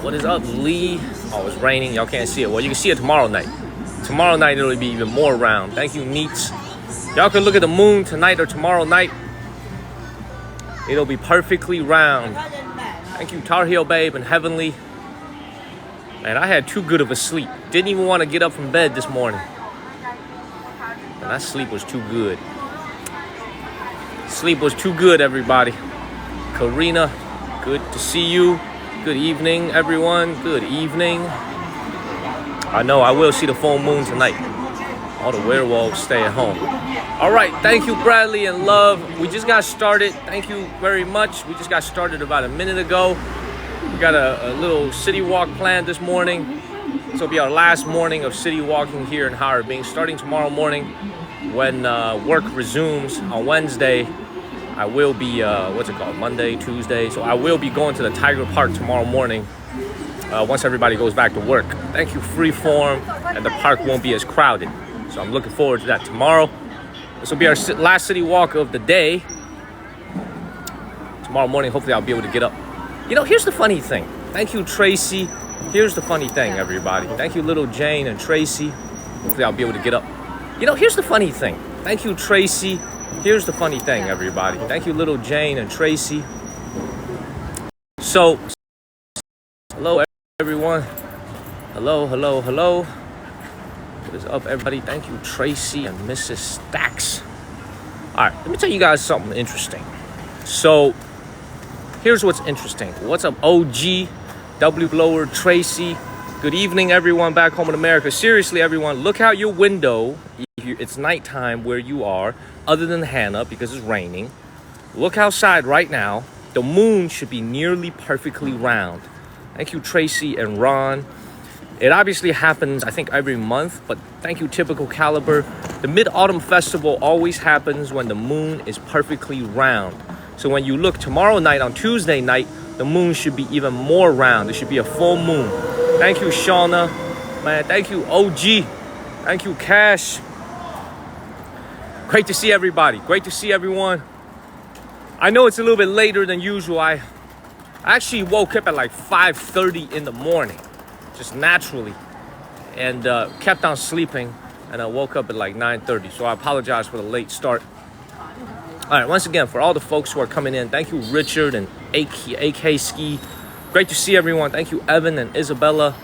What is up, Lee? Oh, it's raining. Y'all can't see it. Well, you can see it tomorrow night. Tomorrow night, it'll be even more round. Thank you, Neats. Y'all can look at the moon tonight or tomorrow night. It'll be perfectly round. Thank you, Tar Heel Babe and Heavenly. Man, I had too good of a sleep. Didn't even want to get up from bed this morning. And that sleep was too good. Sleep was too good, everybody. Karina, good to see you. Good evening, everyone. Good evening. I know I will see the full moon tonight. All the werewolves stay at home. All right, thank you, Bradley and Love. We just got started. Thank you very much. We just got started about a minute ago. We got a little city walk planned this morning. This will be our last morning of city walking here in Harbin. Starting tomorrow morning, when work resumes on Wednesday, I will be, Monday, Tuesday. So I will be going to the Tiger Park tomorrow morning once everybody goes back to work. Thank you, Freeform, and the park won't be as crowded. So I'm looking forward to that tomorrow. This will be our last city walk of the day. Tomorrow morning, hopefully I'll be able to get up. You know, here's the funny thing. Thank you, Tracy. Here's the funny thing, everybody. Thank you, Little Jane and Tracy. Hopefully I'll be able to get up. You know, here's the funny thing. Thank you, Tracy. Here's the funny thing, everybody. Thank you, Little Jane and Tracy. So, hello, everyone. Hello, hello, hello. What is up, everybody? Thank you, Tracy and Mrs. Stacks. All right, let me tell you guys something interesting. So, here's what's interesting. What's up, OG, W Blower, Tracy? Good evening, everyone back home in America. Seriously, everyone, look out your window. It's nighttime where you are, other than Hannah, because it's raining. Look outside right now. The moon should be nearly perfectly round. Thank you, Tracy and Ron. It obviously happens, I think, every month, but thank you, Typical Caliber. The Mid-Autumn Festival always happens when the moon is perfectly round. So when you look tomorrow night, on Tuesday night, the moon should be even more round. It should be a full moon. Thank you, Shauna. Man, thank you, OG. Thank you, Cash. Great to see everybody. Great to see everyone. I know it's a little bit later than usual. I actually woke up at like 5:30 in the morning, just naturally, and kept on sleeping, and I woke up at like 9:30. So I apologize for the late start. All right, once again, for all the folks who are coming in, thank you, Richard and AK Ski. Great to see everyone. Thank you, Evan and Isabella.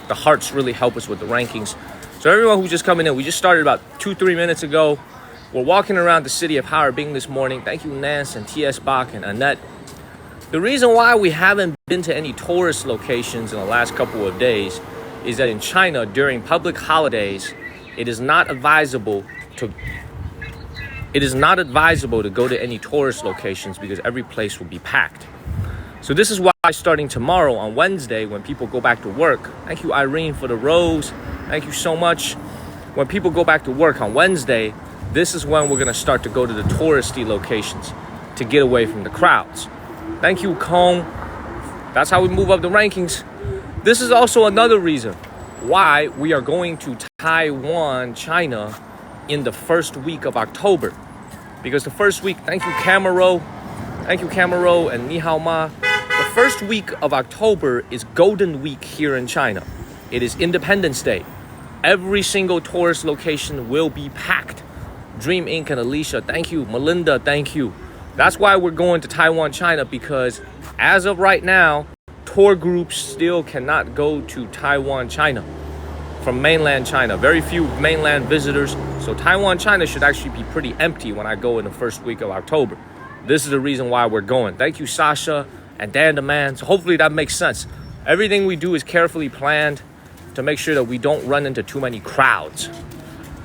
The hearts really help us with the rankings. So everyone who's just coming in, we just started about 2-3 minutes ago. We're walking around the city of Harbin this morning. Thank you, Nance and T.S. Bach and Annette. The reason why we haven't been to any tourist locations in the last couple of days is that in China, during public holidays, it is not advisable to go to any tourist locations because every place will be packed. So this is why starting tomorrow on Wednesday, when people go back to work, thank you, Irene, for the rose. Thank you so much. When people go back to work on Wednesday, this is when we're going to start to go to the touristy locations to get away from the crowds. Thank you, Kong. That's how we move up the rankings. This is also another reason why we are going to Taiwan, China, in the first week of October. Because the first week, thank you, Camaro. Thank you, Camaro and Ni Hao Ma. The first week of October is Golden Week here in China. It is Independence Day. Every single tourist location will be packed. Dream Inc. and Alicia, thank you. Melinda, thank you. That's why we're going to Taiwan, China, because as of right now, tour groups still cannot go to Taiwan, China from mainland China. Very few mainland visitors. So Taiwan, China should actually be pretty empty when I go in the first week of October. This is the reason why we're going. Thank you, Sasha and Dan the Man. So hopefully that makes sense. Everything we do is carefully planned to make sure that we don't run into too many crowds.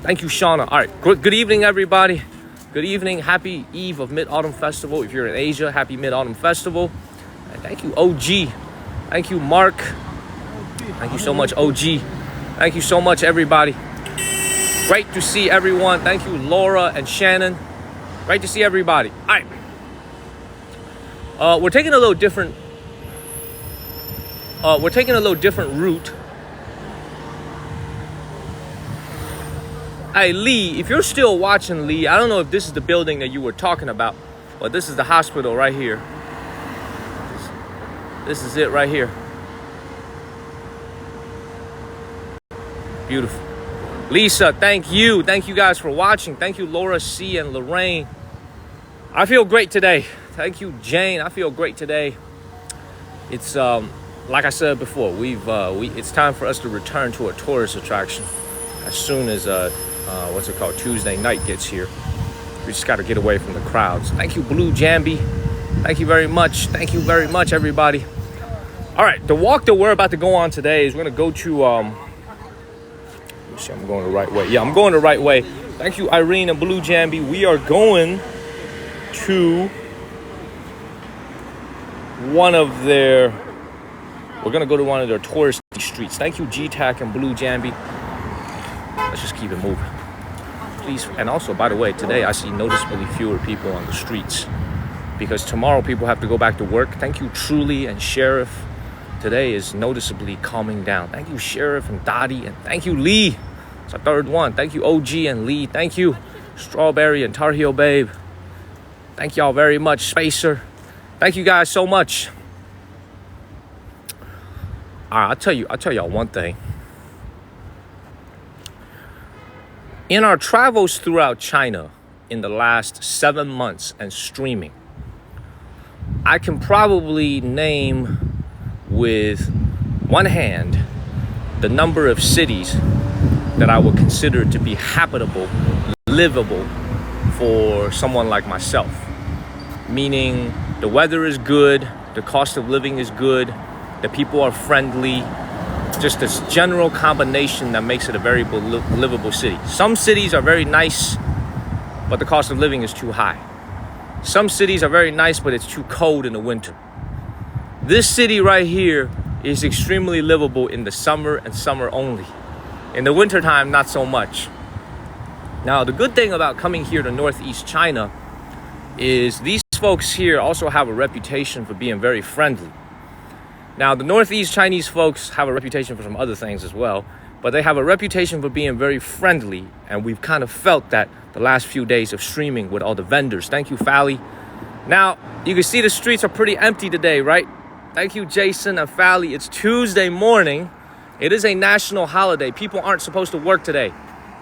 Thank you, Shauna. All right, good evening, everybody. Good evening. Happy Eve of Mid-Autumn Festival. If you're in Asia, happy Mid-Autumn Festival. And thank you, OG. Thank you, Mark. Thank you so much, OG. Thank you so much, everybody. Great to see everyone. Thank you, Laura and Shannon. Great to see everybody. All right. We're taking a little different route. Hey, Lee, if you're still watching, Lee, I don't know if this is the building that you were talking about, but this is the hospital right here. This is it right here. Beautiful. Lisa, thank you. Thank you guys for watching. Thank you, Laura C. and Lorraine. I feel great today. Thank you, Jane. I feel great today. It's like I said before, it's time for us to return to a tourist attraction as soon as Tuesday night gets here. We just got to get away from the crowds. Thank you, Blue Jambi. Thank you very much. Thank you very much, everybody. All right, the walk that we're about to go on today is we're gonna go to let me see, I'm going the right way. Yeah, I'm going the right way. Thank you, Irene and Blue Jambi. We are going to we're gonna go to one of their touristy streets. Thank you, G-Tac and Blue Jambi. Let's just keep it moving. Please, and also, by the way, today I see noticeably fewer people on the streets because tomorrow people have to go back to work. Thank you, Truly and Sheriff. Today is noticeably calming down. Thank you, Sheriff and Dottie, and thank you, Lee. It's our third one. Thank you, OG and Lee. Thank you, Strawberry and Tar Heel Babe. Thank y'all very much, Spacer. Thank you guys so much. All right, I'll tell y'all one thing. In our travels throughout China in the last 7 months and streaming, I can probably name with one hand the number of cities that I would consider to be habitable, livable for someone like myself. Meaning the weather is good, the cost of living is good, the people are friendly, just this general combination that makes it a very livable city. Some cities are very nice, but the cost of living is too high. Some cities are very nice, but it's too cold in the winter. This city right here is extremely livable in the summer and summer only. In the wintertime, not so much. Now, the good thing about coming here to Northeast China is these folks here also have a reputation for being very friendly. Now, the Northeast Chinese folks have a reputation for some other things as well, but they have a reputation for being very friendly, and we've kind of felt that the last few days of streaming with all the vendors. Thank you, Fally. Now, you can see the streets are pretty empty today, right? Thank you, Jason and Fally. It's Tuesday morning. It is a national holiday. People aren't supposed to work today,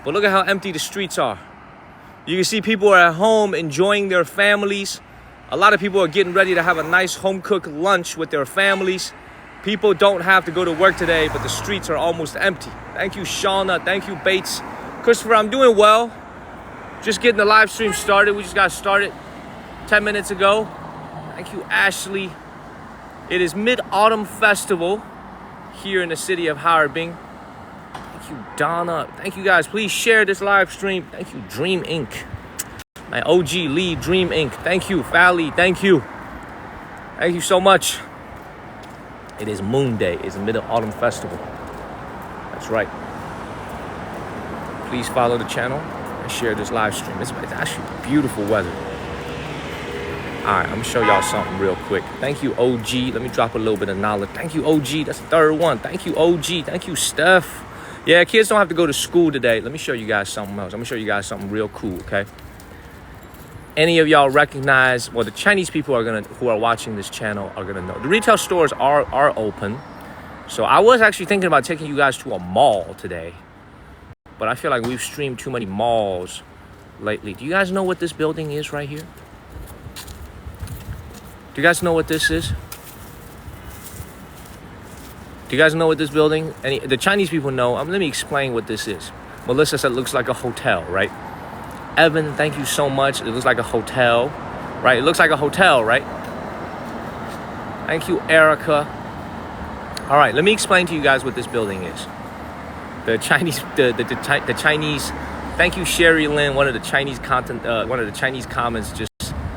but look at how empty the streets are. You can see people are at home enjoying their families. A lot of people are getting ready to have a nice home-cooked lunch with their families. People don't have to go to work today, but the streets are almost empty. Thank you, Shauna. Thank you, Bates. Christopher, I'm doing well. Just getting the live stream started. We just got started 10 minutes ago. Thank you, Ashley. It is Mid-Autumn Festival here in the city of Harbin. Thank you, Donna. Thank you, guys. Please share this live stream. Thank you, Dream Inc. My OG Lee, Dream Inc. Thank you, Fally. Thank you. Thank you so much. It is Moon Day. It's the Mid-Autumn Festival. That's right. Please follow the channel and share this live stream. It's actually beautiful weather. All right, I'm gonna show y'all something real quick. Thank you, OG. Let me drop a little bit of knowledge. Thank you, OG. That's the third one. Thank you, OG. Thank you, Steph. Yeah, kids don't have to go to school today. Let me show you guys something else. I'm gonna show you guys something real cool, okay? Any of y'all recognize, well, the Chinese people who are watching this channel are gonna know. The retail stores are open. So I was actually thinking about taking you guys to a mall today, but I feel like we've streamed too many malls lately. Do you guys know what this building is right here? Do you guys know what this is? Do you guys know what this building? The Chinese people know. Let me explain what this is. Melissa said it looks like a hotel, right? Evan, thank you so much. It looks like a hotel, right? It looks like a hotel, right? Thank you, Erica. All right, let me explain to you guys what this building is. The Chinese. Thank you, Sherry Lynn. One of the Chinese comments just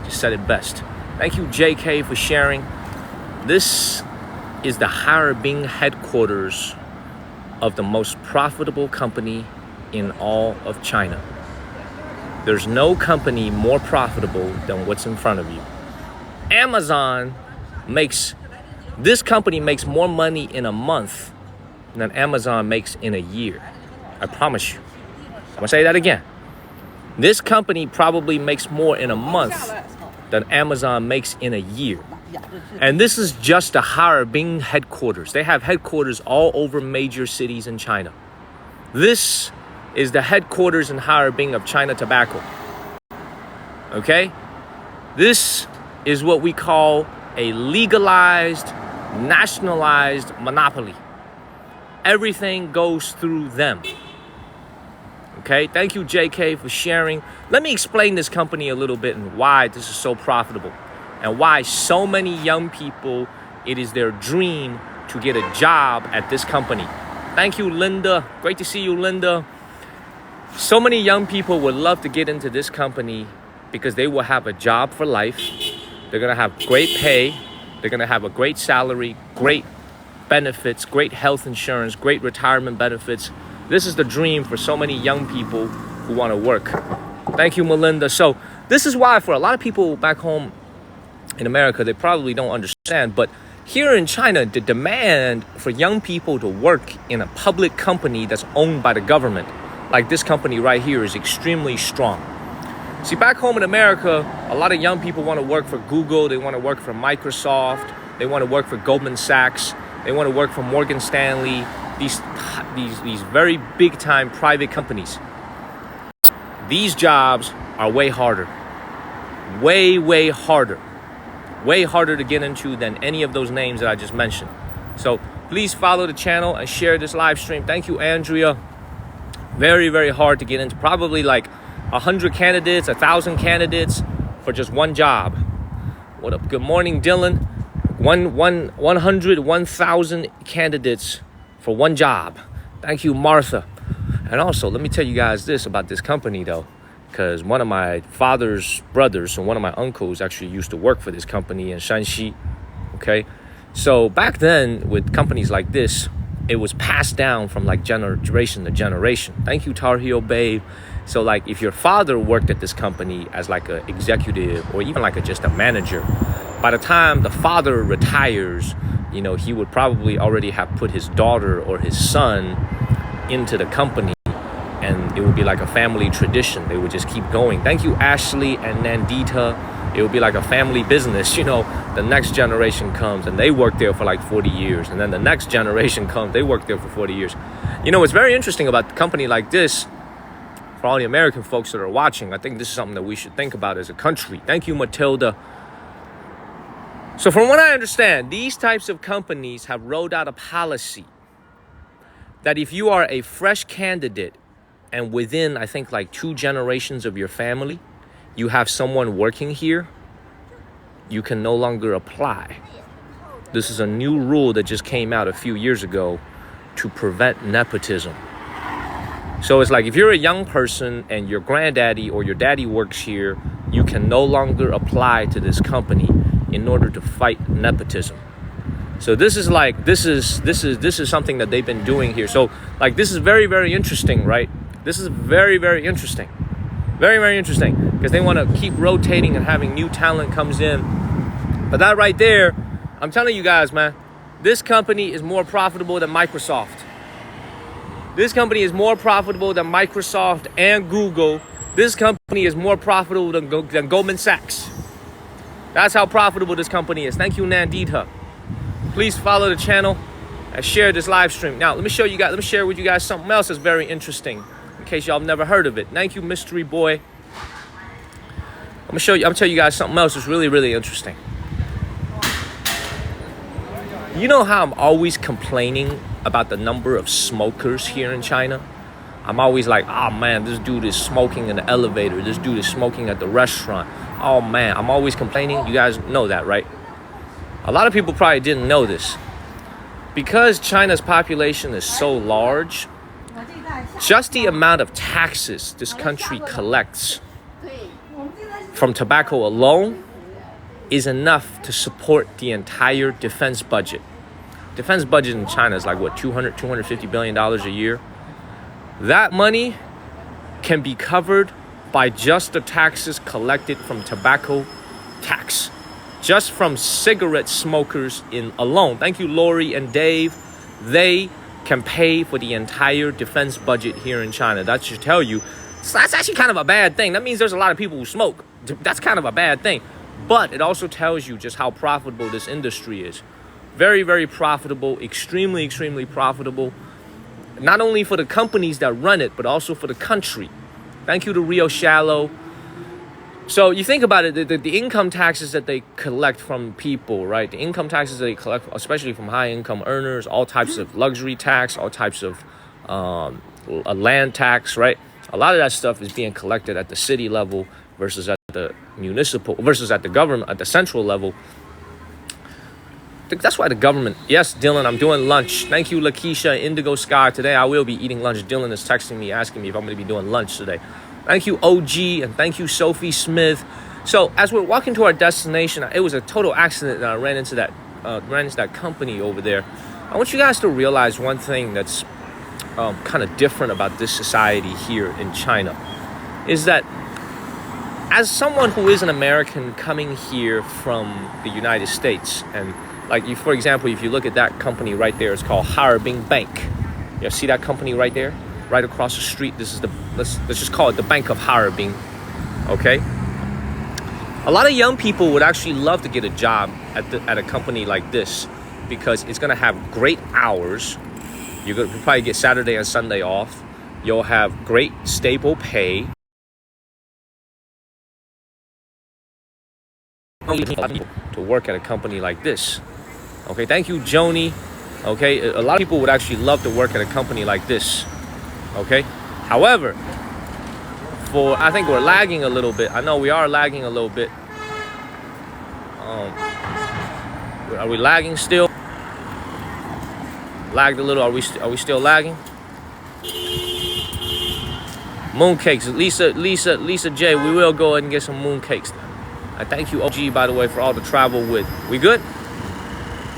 said it best. Thank you, JK, for sharing. This is the Harbin headquarters of the most profitable company in all of China. There's no company more profitable than what's in front of you. This company makes more money in a month than Amazon makes in a year. I promise you. I'm gonna say that again. This company probably makes more in a month than Amazon makes in a year. And this is just the Harbin headquarters. They have headquarters all over major cities in China. This is the headquarters in Harbin of China Tobacco. Okay? This is what we call a legalized, nationalized monopoly. Everything goes through them. Okay? Thank you, JK, for sharing. Let me explain this company a little bit and why this is so profitable and why so many young people, it is their dream to get a job at this company. Thank you, Linda. Great to see you, Linda. So many young people would love to get into this company because they will have a job for life. They're going to have great pay. They're going to have a great salary, great benefits, great health insurance, great retirement benefits. This is the dream for so many young people who want to work. Thank you, Melinda. So this is why for a lot of people back home in America, they probably don't understand, but here in China, the demand for young people to work in a public company that's owned by the government, like this company right here, is extremely strong. See, back home in America, a lot of young people want to work for Google, they want to work for Microsoft, they want to work for Goldman Sachs, they want to work for Morgan Stanley, these very big time private companies. These jobs are way harder. Way harder. Way harder to get into than any of those names that I just mentioned. So please follow the channel and share this live stream. Thank you, Andrea. Very hard to get into. Probably like 100 candidates, 1,000 candidates for just one job. What up? Good morning, Dylan. 1,000 candidates for one job. Thank you, Martha. And also, let me tell you guys this about this company, though. Because one of my father's brothers and one of my uncles actually used to work for this company in Shanxi. Okay, so back then with companies like this, it was passed down from like generation to generation. Thank you, Tar Heel Babe. So like if your father worked at this company as like an executive or even like just a manager, by the time the father retires, you know, he would probably already have put his daughter or his son into the company. And it would be like a family tradition. They would just keep going. Thank you, Ashley and Nandita. It would be like a family business. You know, the next generation comes and they work there for like 40 years. And then the next generation comes, they work there for 40 years. You know, what's very interesting about a company like this, for all the American folks that are watching, I think this is something that we should think about as a country. Thank you, Matilda. So from what I understand, these types of companies have rolled out a policy that if you are a fresh candidate, and within, I think, like 2 generations of your family, you have someone working here, you can no longer apply. This is a new rule that just came out a few years ago to prevent nepotism. So it's like if you're a young person and your granddaddy or your daddy works here, you can no longer apply to this company in order to fight nepotism. So this is something that they've been doing here. So like this is very interesting, right? This is very interesting. Very interesting because they want to keep rotating and having new talent comes in. But that right there, I'm telling you guys, man, this company is more profitable than Microsoft. This company is more profitable than Microsoft and Google. This company is more profitable than Goldman Sachs. That's how profitable this company is. Thank you, Nandita. Please follow the channel and share this live stream. Now, let me share with you guys something else that's very interesting. In case y'all have never heard of it. Thank you, Mystery Boy. I'm gonna tell you guys something else that's really interesting. You know how I'm always complaining about the number of smokers here in China? I'm always like, oh man, this dude is smoking in the elevator. This dude is smoking at the restaurant. Oh man, I'm always complaining. You guys know that, right? A lot of people probably didn't know this. Because China's population is so large, just the amount of taxes this country collects from tobacco alone is enough to support the entire defense budget. Defense budget in China is like what, $250 billion a year? That money can be covered by just the taxes collected from tobacco tax. Just from cigarette smokers in alone. Thank you, Lori and Dave. They can pay for the entire defense budget here in China. That should tell you, that's actually kind of a bad thing. That means there's a lot of people who smoke. That's kind of a bad thing. But it also tells you just how profitable this industry is. Very profitable, extremely profitable. not only for the companies that run it, but also for the country. Thank you to Rio Shallow. So you think about it, the income taxes that they collect from people, right? The income taxes that they collect, especially from high income earners, all types of luxury tax, all types of a land tax, right? A lot of that stuff is being collected at the city level versus at the municipal, versus at the government, at the central level. I think that's why the government, yes, Dylan, I'm doing lunch. Thank you, Lakeisha, Indigo Sky. Today I will be eating lunch. Dylan is texting me, asking me if I'm going to be doing lunch today. Thank you, OG, and thank you, Sophie Smith. So as we're walking to our destination, it was a total accident that I ran into that company over there. I want you guys to realize one thing that's kind of different about this society here in China, is that as someone who is an American coming here from the United States, and like you, for example, if you look at that company right there, it's called Harbin Bank. You see that company right there? Right across the street. This is let's just call it the Bank of Harbin. Okay. A lot of young people would actually love to get a job at a company like this because it's going to have great hours. You'll probably get Saturday and Sunday off. You'll have great stable pay. To work at a company like this. Okay. Thank you, Joni. Okay. A lot of people would actually love to work at a company like this. Okay. However, I think we're lagging a little bit. I know we are lagging a little bit. Are we lagging still? Lagged a little. Are we still lagging? Mooncakes. Lisa J. We will go ahead and get some mooncakes. I thank you, OG, by the way, for all the travel with. We good?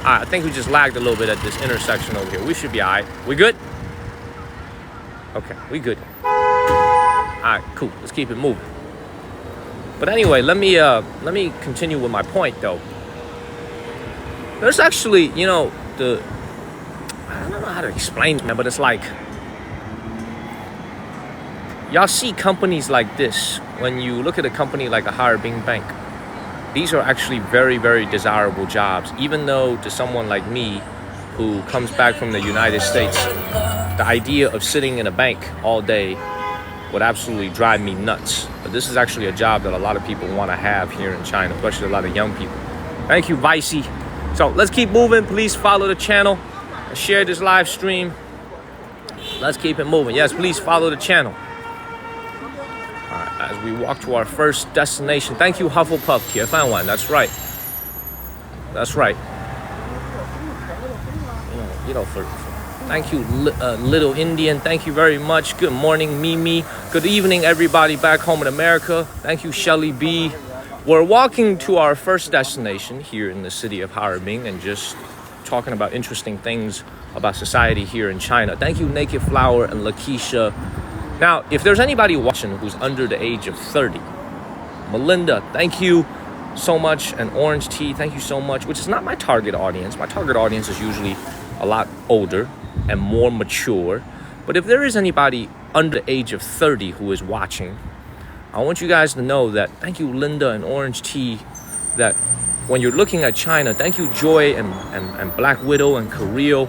I think we just lagged a little bit at this intersection over here. We should be all right. We good? Okay, we good. All right, cool. Let's keep it moving. But anyway, let me continue with my point, though. There's actually, I don't know how to explain it, but it's like, y'all see companies like this. When you look at a company like a Harbin Bank, these are actually very, very desirable jobs, even though to someone like me who comes back from the United States, the idea of sitting in a bank all day would absolutely drive me nuts. But this is actually a job that a lot of people want to have here in China, especially a lot of young people. Thank you, Vicey. So let's keep moving. Please follow the channel and share this live stream. Let's keep it moving. Yes, please follow the channel. All right, as we walk to our first destination. Thank you, Hufflepuff. Kiefanwan. That's right. That's right. Thank you, Little Indian. Thank you very much. Good morning, Mimi. Good evening, everybody back home in America. Thank you, Shelly B. We're walking to our first destination here in the city of Harbin and just talking about interesting things about society here in China. Thank you, Naked Flower and Lakeisha. Now, if there's anybody watching who's under the age of 30, Melinda, thank you so much. And Orange Tea, thank you so much, which is not my target audience. My target audience is usually a lot older and more mature. But if there is anybody under the age of 30 who is watching, I want you guys to know that, thank you, Linda and Orange Tea, that when you're looking at China, thank you, Joy and Black Widow and Korea.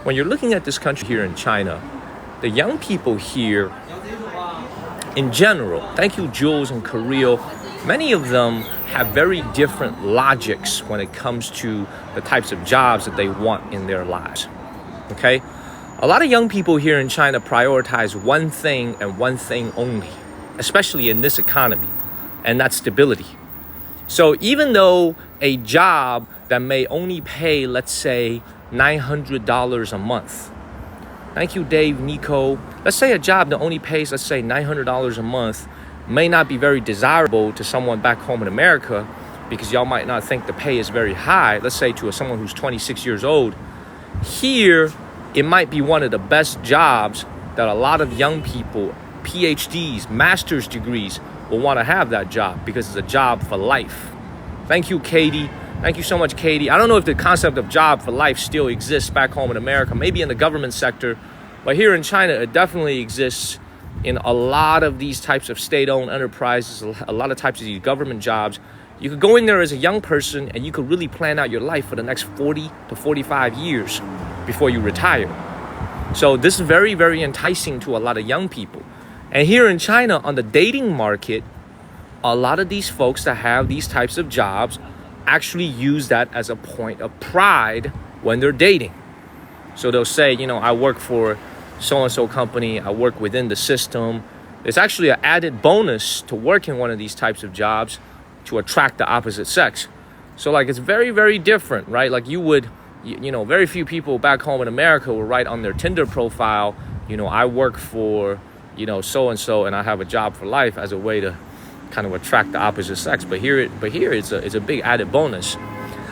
When you're looking at this country here in China, the young people here in general, thank you, Jules and Korea, many of them have very different logics when it comes to the types of jobs that they want in their lives. Okay? A lot of young people here in China prioritize one thing and one thing only, especially in this economy, and that's stability. So even though a job that may only pay, let's say, $900 a month. Thank you, Dave, Nico. Let's say a job that only pays, let's say, $900 a month may not be very desirable to someone back home in America because y'all might not think the pay is very high. Let's say to someone who's 26 years old. Here, it might be one of the best jobs that a lot of young people, PhDs, master's degrees, will want to have that job because it's a job for life. Thank you, Katie. Thank you so much, Katie. I don't know if the concept of job for life still exists back home in America, maybe in the government sector, but here in China, it definitely exists in a lot of these types of state-owned enterprises, a lot of types of these government jobs. You could go in there as a young person and you could really plan out your life for the next 40 to 45 years before you retire. So this is very, very enticing to a lot of young people. And here in China, on the dating market, a lot of these folks that have these types of jobs actually use that as a point of pride when they're dating. So they'll say, you know, I work for so-and-so company, I work within the system. It's actually an added bonus to work in one of these types of jobs to attract the opposite sex. So like it's very, very different, right? Like you would, you know, very few people back home in America will write on their Tinder profile, you know, I work for, you know, so-and-so and I have a job for life, as a way to kind of attract the opposite sex. But here it's a big added bonus.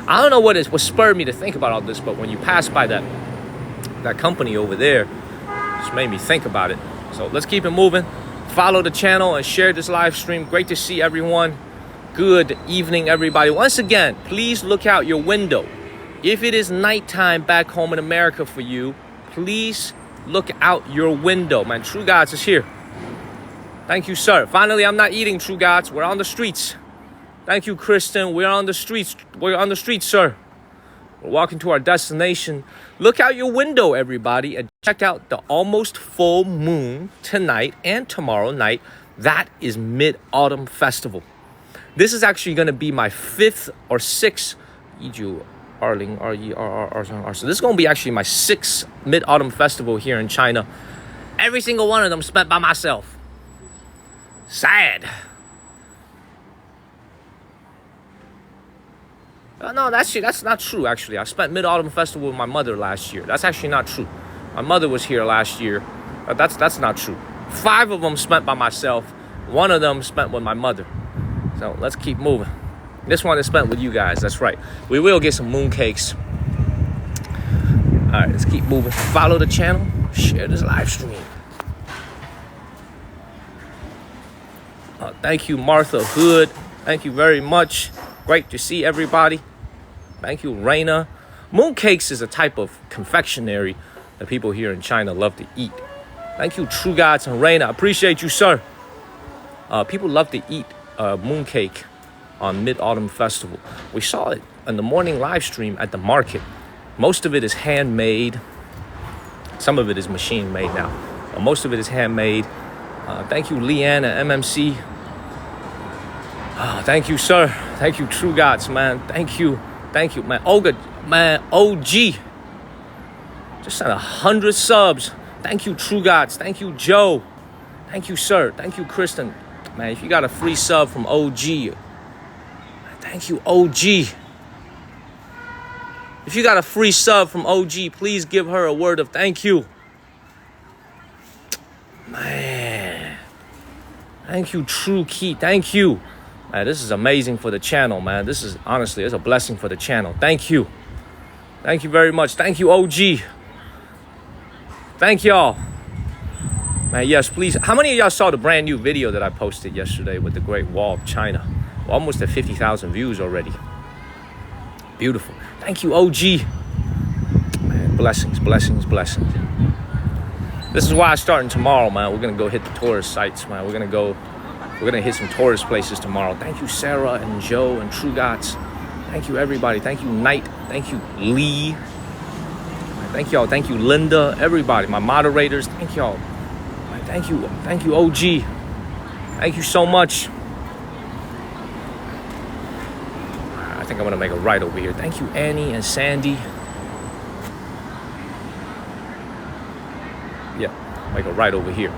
I don't know what spurred me to think about all this, but when you pass by that company over there, it just made me think about it. So let's keep it moving. Follow the channel and share this live stream. Great to see everyone. Good evening, everybody. Once again, please look out your window. If it is nighttime back home in America for you, please look out your window. Man, True Gods is here. Thank you, sir. Finally, I'm not eating, True Gods. We're on the streets. Thank you, Kristen. We're on the streets. We're on the streets, sir. We're walking to our destination. Look out your window, everybody, and check out the almost full moon tonight and tomorrow night. That is Mid-Autumn Festival. This is actually going to be my 5th or 6th. So this is going to be actually my 6th Mid-Autumn Festival here in China. Every single one of them spent by myself. Sad. No, that's not true, actually. I spent Mid-Autumn Festival with my mother last year. That's actually not true. My mother was here last year. That's not true. 5 of them spent by myself. 1 of them spent with my mother. So let's keep moving. This one is spent with you guys. That's right. We will get some mooncakes. All right, let's keep moving. Follow the channel. Share this live stream. Thank you, Martha Hood. Thank you very much. Great to see everybody. Thank you, Raina. Mooncakes is a type of confectionery that people here in China love to eat. Thank you, True Gods and Raina. Appreciate you, sir. People love to eat mooncake on Mid-Autumn Festival. We saw it in the morning live stream at the market. Most of it is handmade. Some of it is machine made now. But most of it is handmade. Thank you, Leanne at MMC. Thank you, sir. Thank you, True Gods, man. Thank you, man. Olga, man, OG. Just sent 100 subs. Thank you, True Gods. Thank you, Joe. Thank you, sir. Thank you, Kristen. Man, if you got a free sub from OG, man, thank you, OG. If you got a free sub from OG, please give her a word of thank you. Man. Thank you, True Key. Thank you. Man, this is amazing for the channel, man. This is, honestly, it's a blessing for the channel. Thank you. Thank you very much. Thank you, OG. Thank y'all. Man, yes, please. How many of y'all saw the brand new video that I posted yesterday with the Great Wall of China? We're almost at 50,000 views already. Beautiful. Thank you, OG. Man, blessings, blessings, blessings. This is why I'm starting tomorrow, man. We're going to go hit the tourist sites, man. We're going to hit some tourist places tomorrow. Thank you, Sarah and Joe and True Gods. Thank you, everybody. Thank you, Knight. Thank you, Lee. Thank y'all. Thank you, Linda. Everybody, my moderators. Thank y'all. Thank you. Thank you, OG. Thank you so much. I think I'm going to make a right over here. Thank you, Annie and Sandy. Yeah, make a right over here.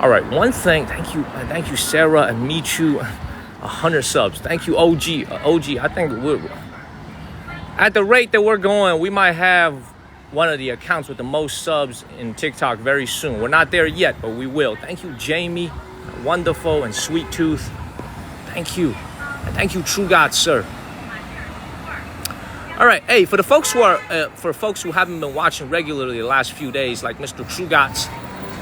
All right, one thing. Thank you, Sarah and Michu. 100 subs. Thank you, OG. OG, I think at the rate that we're going, we might have one of the accounts with the most subs in TikTok very soon. We're not there yet, but we will. Thank you, Jamie, Wonderful, and Sweet Tooth. Thank you. And thank you, True God, sir. All right, hey, for folks who haven't been watching regularly the last few days, like Mr. True Gods,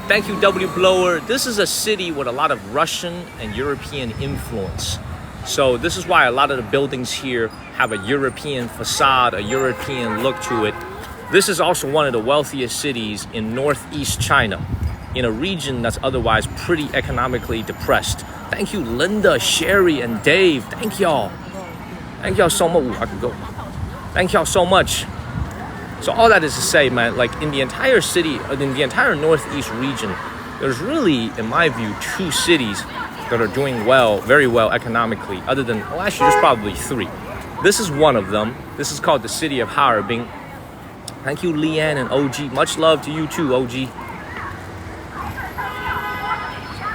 thank you, W Blower. This is a city with a lot of Russian and European influence. So this is why a lot of the buildings here have a European facade, a European look to it. This is also one of the wealthiest cities in northeast China, in a region that's otherwise pretty economically depressed. Thank you, Linda, Sherry, and Dave. Thank y'all. Thank y'all so much. Ooh, I can go. Thank y'all so much. So all that is to say, man, like in the entire city, in the entire Northeast region, there's really, in my view, 2 cities that are doing well, very well economically, other than, well, actually, there's probably 3. This is one of them. This is called the city of Harbin. Thank you, Leanne and OG. Much love to you too, OG.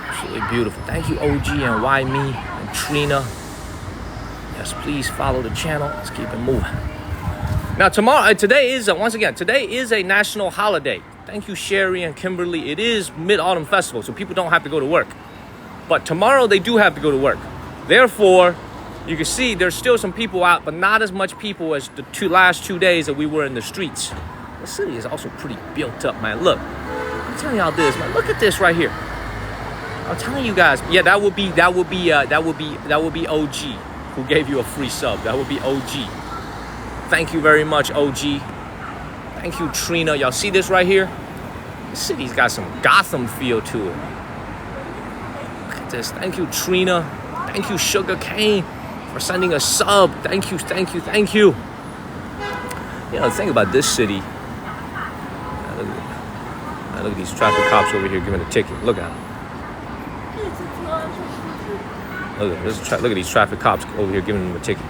Absolutely beautiful. Thank you, OG and Why Me and Trina. Yes, please follow the channel. Let's keep it moving. Now, today is a national holiday. Thank you, Sherry and Kimberly. It is Mid-Autumn Festival, so people don't have to go to work. But tomorrow they do have to go to work. Therefore, you can see there's still some people out, but not as much people as the last 2 days that we were in the streets. The city is also pretty built up, man. Look, I'm telling y'all this, man. Look at this right here. I'm telling you guys. Yeah, that would be OG who gave you a free sub. That would be OG. Thank you very much, OG. Thank you, Trina. Y'all see this right here? The city's got some Gotham feel to it. Look at this. Thank you, Trina. Thank you, Sugar Cane, for sending a sub. Thank you, thank you, thank you. You know, the thing about this city, look at these traffic cops over here giving a ticket. Look at them. Look at these traffic cops over here giving them a ticket.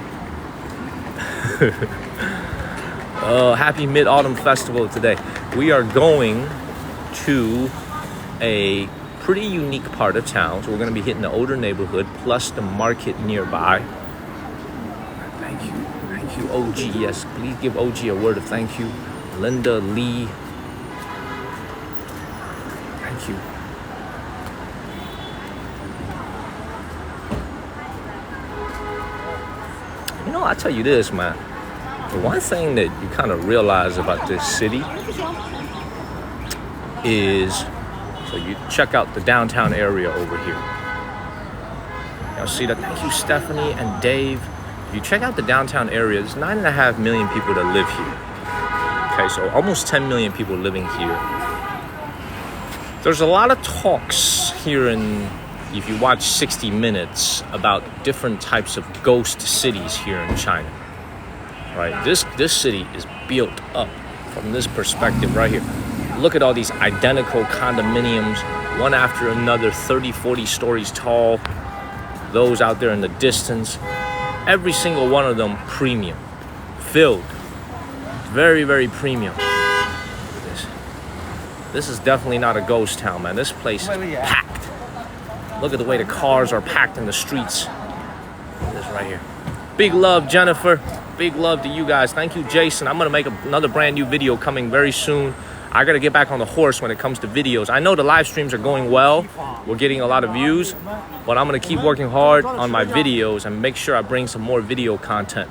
Happy Mid-Autumn Festival today. We are going to a pretty unique part of town. So we're going to be hitting the older neighborhood plus the market nearby. Thank you, OG. Yes, please give OG a word of thank you. Linda Lee. Thank you. You know, I'll tell you this, man. The one thing that you kind of realize about this city is, so you check out the downtown area over here. Y'all see that? Thank you, Stephanie and Dave. If you check out the downtown area, there's 9.5 million people that live here. Okay, so almost 10 million people living here. There's a lot of talks here if you watch 60 Minutes, about different types of ghost cities here in China. Right? This city is built up from this perspective right here. Look at all these identical condominiums, one after another, 30, 40 stories tall. Those out there in the distance. Every single one of them premium. Filled. Very, very premium. This is definitely not a ghost town, man. This place is packed. Look at the way the cars are packed in the streets. Look at this right here. Big love, Jennifer. Big love to you guys. Thank you, Jason. I'm going to make another brand new video coming very soon. I got to get back on the horse when it comes to videos. I know the live streams are going well. We're getting a lot of views. But I'm going to keep working hard on my videos and make sure I bring some more video content.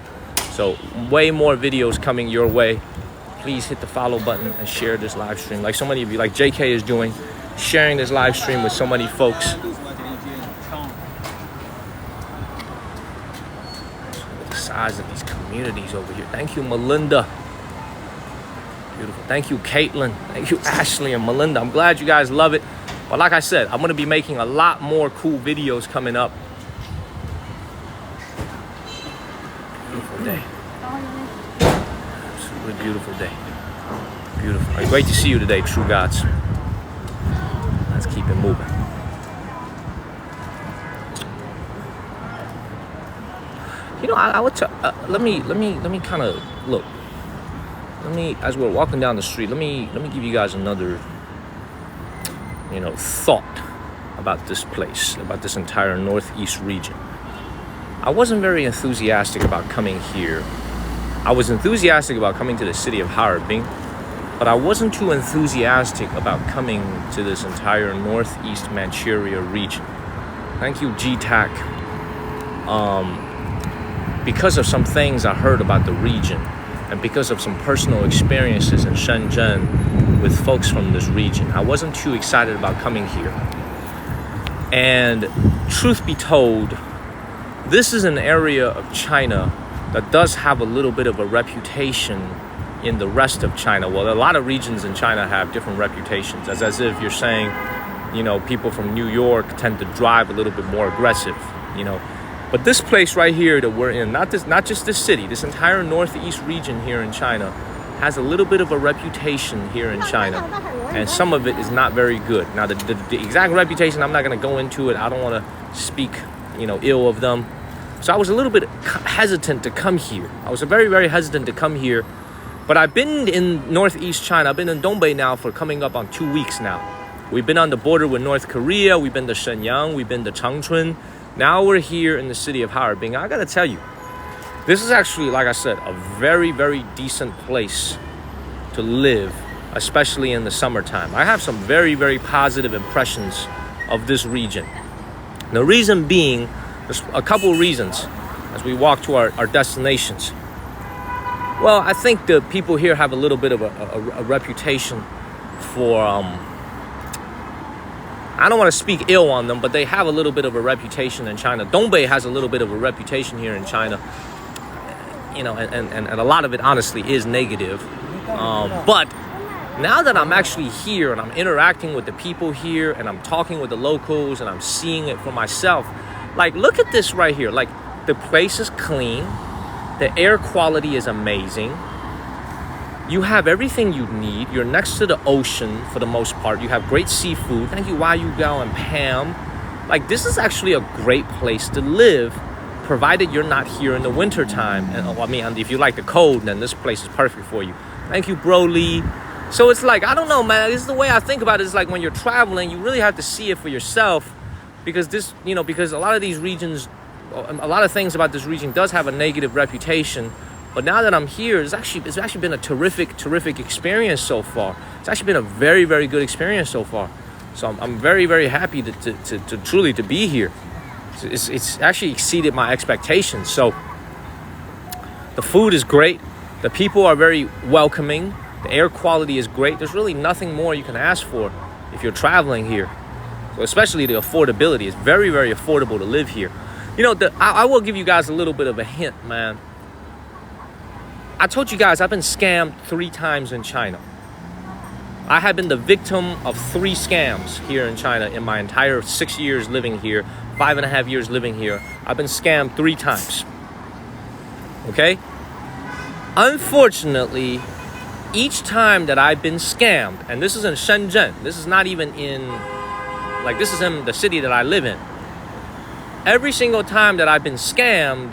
So way more videos coming your way. Please hit the follow button and share this live stream. Like so many of you, like JK is doing, sharing this live stream with so many folks. Size of these communities over here. Thank you, Melinda. Beautiful. Thank you, Caitlin. Thank you, Ashley and Melinda. I'm glad you guys love it. But like I said, I'm going to be making a lot more cool videos coming up. Beautiful day. Absolutely beautiful day. Beautiful. Great to see you today, True Gods. Let's keep it moving. You know, I would let me kind of look. As we're walking down the street, let me give you guys another, thought about this place, about this entire Northeast region. I wasn't very enthusiastic about coming here. I was enthusiastic about coming to the city of Harbin, but I wasn't too enthusiastic about coming to this entire Northeast Manchuria region. Thank you, GTAC. Because of some things I heard about the region and because of some personal experiences in Shenzhen with folks from this region, I wasn't too excited about coming here. And truth be told, this is an area of China that does have a little bit of a reputation in the rest of China. Well, a lot of regions in China have different reputations, as if you're saying, people from New York tend to drive a little bit more aggressive, But this place right here that we're in, not just this city, this entire Northeast region here in China has a little bit of a reputation here in China, and some of it is not very good. Now, the exact reputation, I'm not going to go into it. I don't want to speak, ill of them. So I was a little bit hesitant to come here. I was very, very hesitant to come here. But I've been in northeast China. I've been in Dongbei now for coming up on 2 weeks now. We've been on the border with North Korea. We've been to Shenyang. We've been to Changchun. Now we're here in the city of Harbin. I got to tell you, this is actually, like I said, a very, very decent place to live, especially in the summertime. I have some very, very positive impressions of this region. The reason being, there's a couple of reasons as we walk to our destinations. Well, I think the people here have a little bit of a reputation for, I don't want to speak ill on them, but they have a little bit of a reputation in China. Dongbei has a little bit of a reputation here in China. And a lot of it honestly is negative. But now that I'm actually here and I'm interacting with the people here and I'm talking with the locals and I'm seeing it for myself, like, look at this right here. Like, the place is clean. The air quality is amazing. You have everything you need. You're next to the ocean for the most part. You have great seafood. Thank you, Wai Yu Gao and Pam. Like, this is actually a great place to live, provided you're not here in the wintertime. And if you like the cold, then this place is perfect for you. Thank you, Broly. So it's like, I don't know, man. This is the way I think about it. It's like when you're traveling, you really have to see it for yourself, because because a lot of these regions, a lot of things about this region does have a negative reputation. But now that I'm here, it's actually been a terrific experience so far. It's actually been a very, very good experience so far. So I'm very, very happy to truly to be here. It's actually exceeded my expectations. So the food is great. The people are very welcoming. The air quality is great. There's really nothing more you can ask for if you're traveling here. So especially the affordability. It's very, very affordable to live here. I will give you guys a little bit of a hint, man. I told you guys I've been scammed 3 times in China. I have been the victim of 3 scams here in China in my entire 6 years living here, 5.5 years living here. I've been scammed 3 times. Okay? Unfortunately, each time that I've been scammed, and this is in Shenzhen, this is not even this is in the city that I live in. Every single time that I've been scammed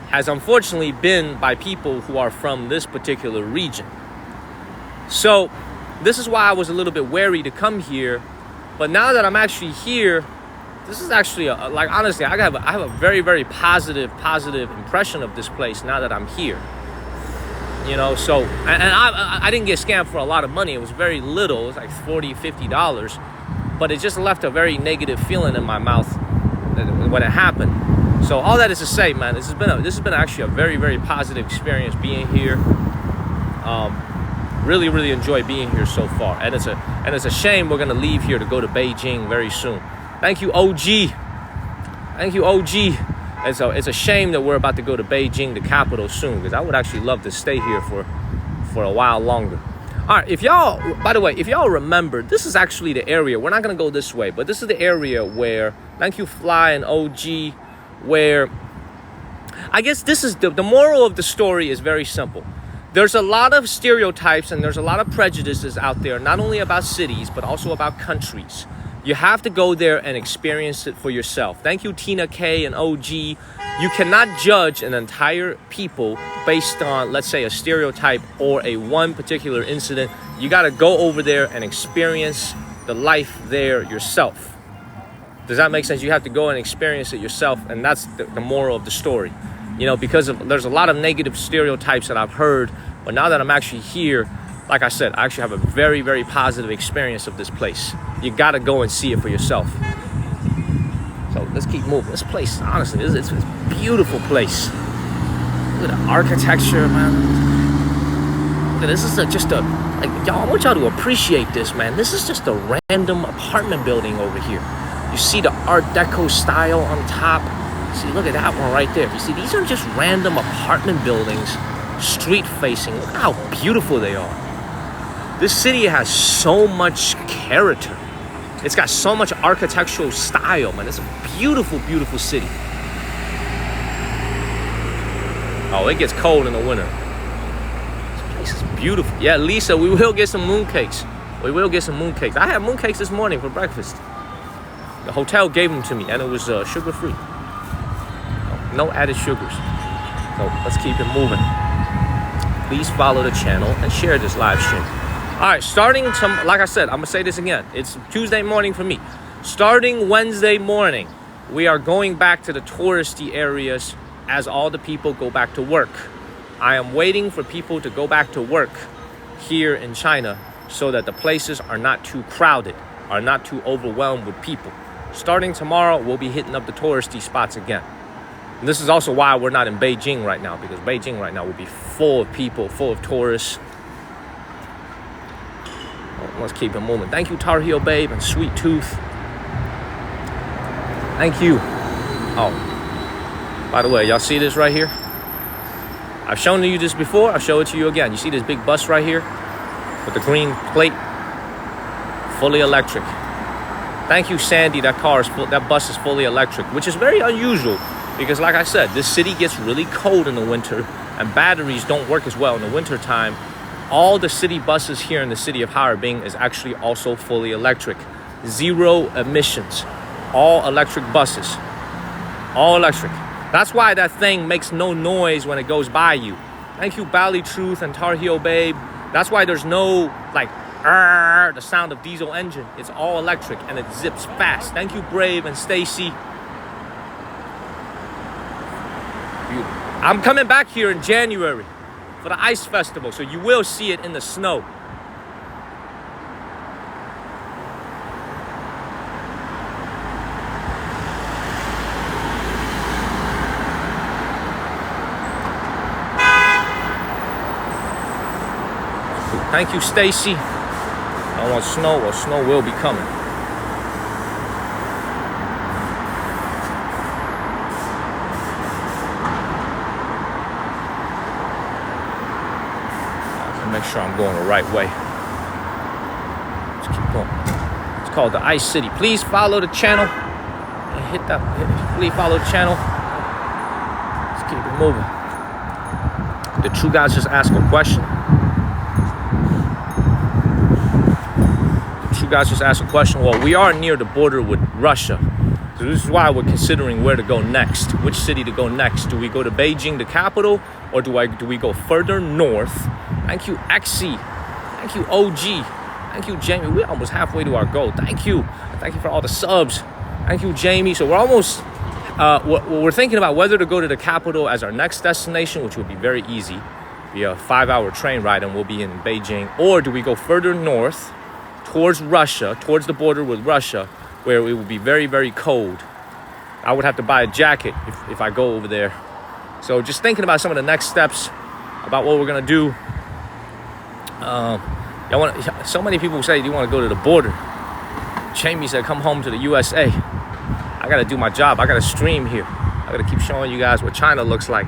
has unfortunately been by people who are from this particular region. So this is why I was a little bit wary to come here. But now that I'm actually here, this is actually honestly, I have a very, very positive impression of this place now that I'm here. So and I didn't get scammed for a lot of money. It was very little. It was like $40, $50, but it just left a very negative feeling in my mouth when it happened. So all that is to say, man, this has been actually a very, very positive experience being here. Really, really enjoy being here so far, and it's a shame we're gonna leave here to go to Beijing very soon. Thank you, OG. Thank you, OG. It's a shame that we're about to go to Beijing, the capital, soon, because I would actually love to stay here for a while longer. All right, by the way, if y'all remember, this is actually the area. We're not gonna go this way, but this is the area where, thank you, Fly and OG, where I guess this is the moral of the story is very simple. There's a lot of stereotypes and there's a lot of prejudices out there, not only about cities, but also about countries. You have to go there and experience it for yourself. Thank you, Tina K and OG. You cannot judge an entire people based on, let's say, a stereotype or a one particular incident. You got to go over there and experience the life there yourself. Does that make sense? You have to go and experience it yourself, and that's the moral of the story. Because there's a lot of negative stereotypes that I've heard, but now that I'm actually here, like I said, I actually have a very, very positive experience of this place. You got to go and see it for yourself. So let's keep moving. This place, honestly, it's a beautiful place. Look at the architecture, man. Look at this. This is y'all, I want y'all to appreciate this, man. This is just a random apartment building over here. You see the Art Deco style on top. See, look at that one right there. You see, these are just random apartment buildings, street facing. Look how beautiful they are. This city has so much character. It's got so much architectural style, man. It's a beautiful, beautiful city. Oh, it gets cold in the winter. place is beautiful. Yeah, Lisa, we will get some mooncakes. We will get some mooncakes. I had mooncakes this morning for breakfast. The hotel gave them to me, and it was sugar-free. No added sugars. So let's keep it moving. Please follow the channel and share this live stream. All right, like I said, I'm gonna say this again. It's Tuesday morning for me. Starting Wednesday morning, we are going back to the touristy areas as all the people go back to work. I am waiting for people to go back to work here in China so that the places are not too crowded, are not too overwhelmed with people. Starting tomorrow, we'll be hitting up the touristy spots again. And this is also why we're not in Beijing right now, because Beijing right now will be full of people, full of tourists. Let's keep it moving. Thank you, Tar Heel Babe and Sweet Tooth. Thank you. Oh, by the way, y'all see this right here? I've shown you this before. I'll show it to you again. You see this big bus right here with the green plate? Fully electric. Thank you, Sandy. That bus is fully electric, which is very unusual because, like I said, this city gets really cold in the winter and batteries don't work as well in the winter time. All the city buses here in the city of Harbin is actually also fully electric. Zero emissions. All electric buses. All electric. That's why that thing makes no noise when it goes by you. Thank you, Bally Truth and Tar Heel Babe. That's why there's no, like, the sound of diesel engine. It's all electric and it zips fast. Thank you, Brave and Stacy. I'm coming back here in January for the ice festival, so you will see it in the snow. Thank you, Stacy. I want snow. Well, snow will be coming. Make sure I'm going the right way. Let's keep going. It's called the Ice City. Please follow the channel and please follow the channel. Let's keep it moving. The True Guys just asked a question. Well, we are near the border with Russia. So this is why we're considering where to go next. Which city to go next? Do we go to Beijing, the capital, or do we go further north? Thank you, Exy. Thank you, OG. Thank you, Jamie. We're almost halfway to our goal. Thank you. Thank you for all the subs. Thank you, Jamie. So we're almost, we're thinking about whether to go to the capital as our next destination, which would be very easy. Be a 5-hour train ride and we'll be in Beijing. Or do we go further north towards Russia, towards the border with Russia, where it will be very, very cold. I would have to buy a jacket if I go over there. So just thinking about some of the next steps, about what we're gonna do. So many people say, do you want to go to the border? Jamie said, come home to the USA. I gotta do my job. I gotta stream here. I gotta keep showing you guys what China looks like.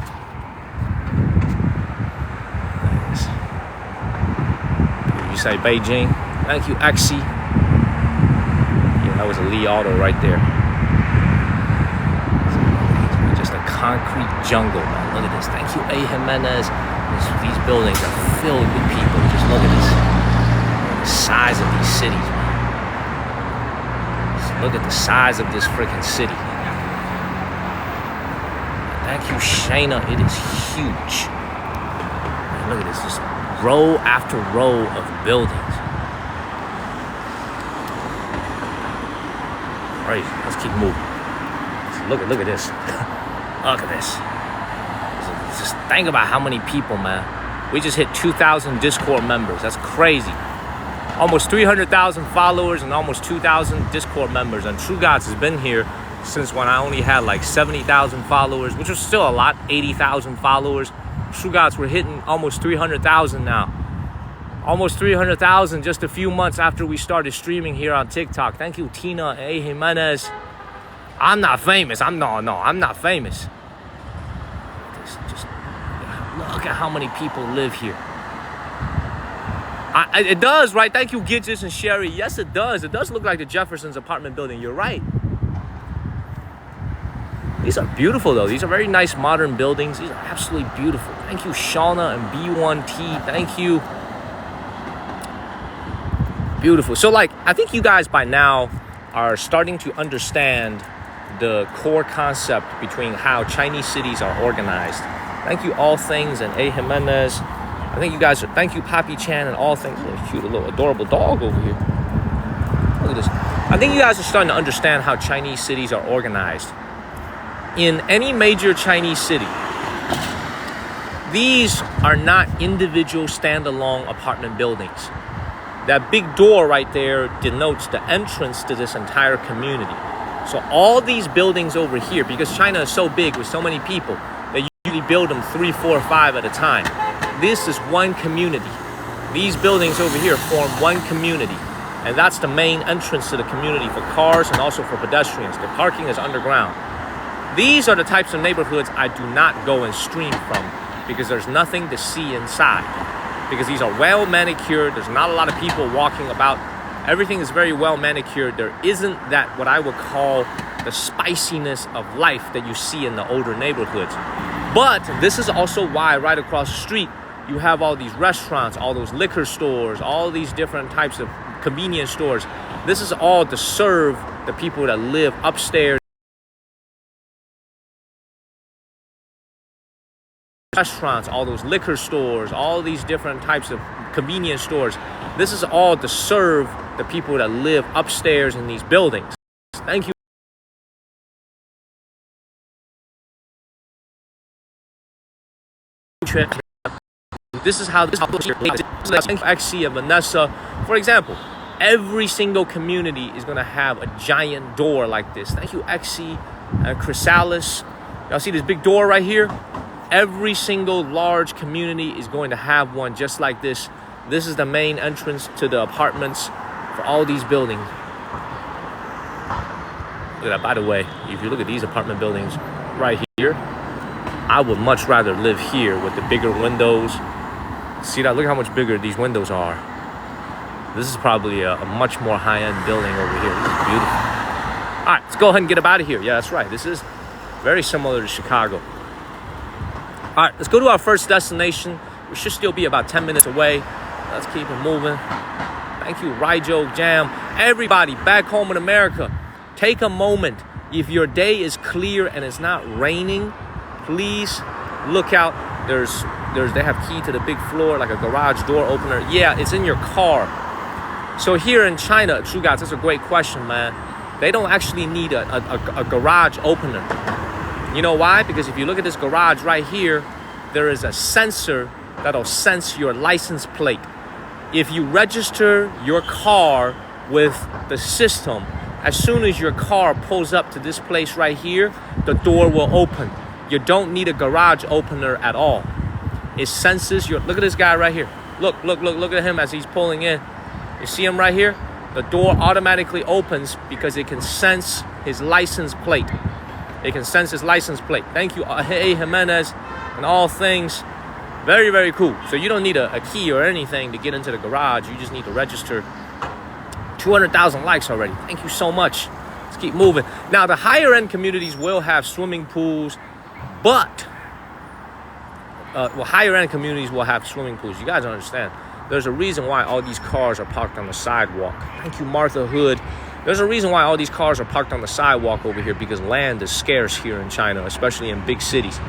You say Beijing. Thank you, Axie. Yeah, that was a Li Auto right there. Just a concrete jungle, man. Look at this. Thank you, A. Jimenez. These buildings are filled with people. Just look at this. The size of these cities, man. Just look at the size of this freaking city. Thank you, Shayna. It is huge. Man, look at this. Just row after row of buildings. Right, let's keep moving. Look at this. Look at this. Just think about how many people, man. We just hit 2,000 Discord members. That's crazy. Almost 300,000 followers and almost 2,000 Discord members. And True Gods has been here since when I only had like 70,000 followers, which was still a lot, 80,000 followers. True Gods, we're hitting almost 300,000 now. Almost 300,000 just a few months after we started streaming here on TikTok. Thank you, Tina A. Jimenez. I'm not famous. I'm not famous. Just look at how many people live here. It does, right? Thank you, Gidges and Sherry. Yes, it does. It does look like the Jefferson's apartment building. You're right. These are beautiful though. These are very nice modern buildings. These are absolutely beautiful. Thank you, Shauna and B1T. Thank you. Beautiful. So like, I think you guys by now are starting to understand the core concept between how Chinese cities are organized. Thank you, All Things, and A. Jimenez. I think you guys are, thank you, Papi Chan, and All Things. Oh, cute, a little adorable dog over here. Look at this. I think you guys are starting to understand how Chinese cities are organized. In any major Chinese city, these are not individual standalone apartment buildings. That big door right there denotes the entrance to this entire community. So all these buildings over here, because China is so big with so many people, they usually build them 3, 4, 5 at a time. This is one community. These buildings over here form one community. And that's the main entrance to the community for cars and also for pedestrians. The parking is underground. These are the types of neighborhoods I do not go and stream from because there's nothing to see inside. Because these are well manicured. There's not a lot of people walking about. Everything is very well manicured. There isn't that what I would call the spiciness of life that you see in the older neighborhoods. But this is also why right across the street you have all these restaurants, all those liquor stores, all these different types of convenience stores. This is all to serve the people that live upstairs. Restaurants, all those liquor stores, all these different types of convenience stores. This is all to serve the people that live upstairs in these buildings. Thank you. This is how this XC and Vanessa. For example, every single community is going to have a giant door like this. Thank you, XC and Chrysalis. Y'all see this big door right here? Every single large community is going to have one just like this. This is the main entrance to the apartments for all these buildings. Look at that. By the way, if you look at these apartment buildings right here, I would much rather live here with the bigger windows. See that? Look how much bigger these windows are. This is probably a much more high-end building over here. This is beautiful. All right, let's go ahead and get up out of here. Yeah, that's right. This is very similar to Chicago. All right, let's go to our first destination. We should still be about 10 minutes away. Let's keep it moving. Thank you, Raijo Jam. Everybody back home in America, take a moment. If your day is clear and it's not raining, please look out. They have key to the big floor, like a garage door opener. Yeah, it's in your car. So here in China, True Guys, that's a great question, man. They don't actually need a garage opener. You know why? Because if you look at this garage right here, there is a sensor that'll sense your license plate. If you register your car with the system, as soon as your car pulls up to this place right here, the door will open. You don't need a garage opener at all. It senses your, look at this guy right here. Look at him as he's pulling in. You see him right here? The door automatically opens because it can sense his license plate. It can sense his license plate. Thank you, A. Jimenez, and All Things. Very, very cool. So you don't need a key or anything to get into the garage. You just need to register. 200,000 likes already. Thank you so much. Let's keep moving. Now, the higher end communities will have swimming pools, but higher end communities will have swimming pools. You guys don't understand. There's a reason why all these cars are parked on the sidewalk. Thank you, Martha Hood. There's a reason why all these cars are parked on the sidewalk over here, because land is scarce here in China, especially in big cities.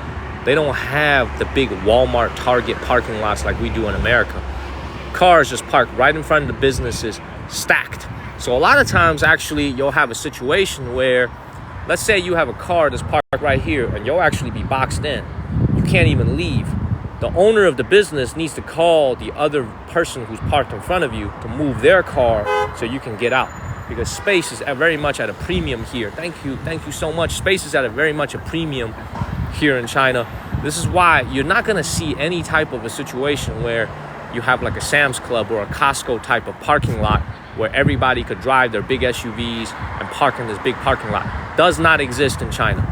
They don't have the big Walmart, Target parking lots like we do in America. Cars just parked right in front of the businesses, stacked. So a lot of times, actually, you'll have a situation where, let's say you have a car that's parked right here, and you'll actually be boxed in. You can't even leave. The owner of the business needs to call the other person who's parked in front of you to move their car so you can get out. Because space is very much at a premium here. Thank you so much. Space is at very much a premium here in China. This is why you're not gonna see any type of a situation where you have like a Sam's Club or a Costco type of parking lot where everybody could drive their big SUVs and park in this big parking lot. Does not exist in China.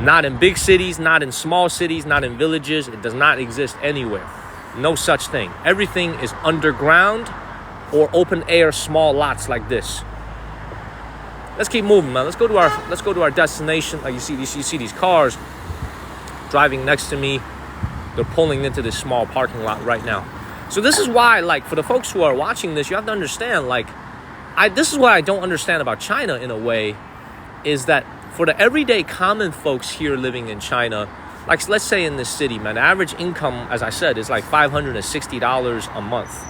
Not in big cities, not in small cities, not in villages. It does not exist anywhere. No such thing. Everything is underground or open air small lots like this. let's keep moving, man. Let's go to our destination. Like you see these cars driving next to me. They're pulling into this small parking lot right now. So this is why, like, for the folks who are watching this, you have to understand, like, this is what I don't understand about China in a way, is that for the everyday common folks here living in China, like, let's say in this city, man, the average income, as I said, is like $560 a month.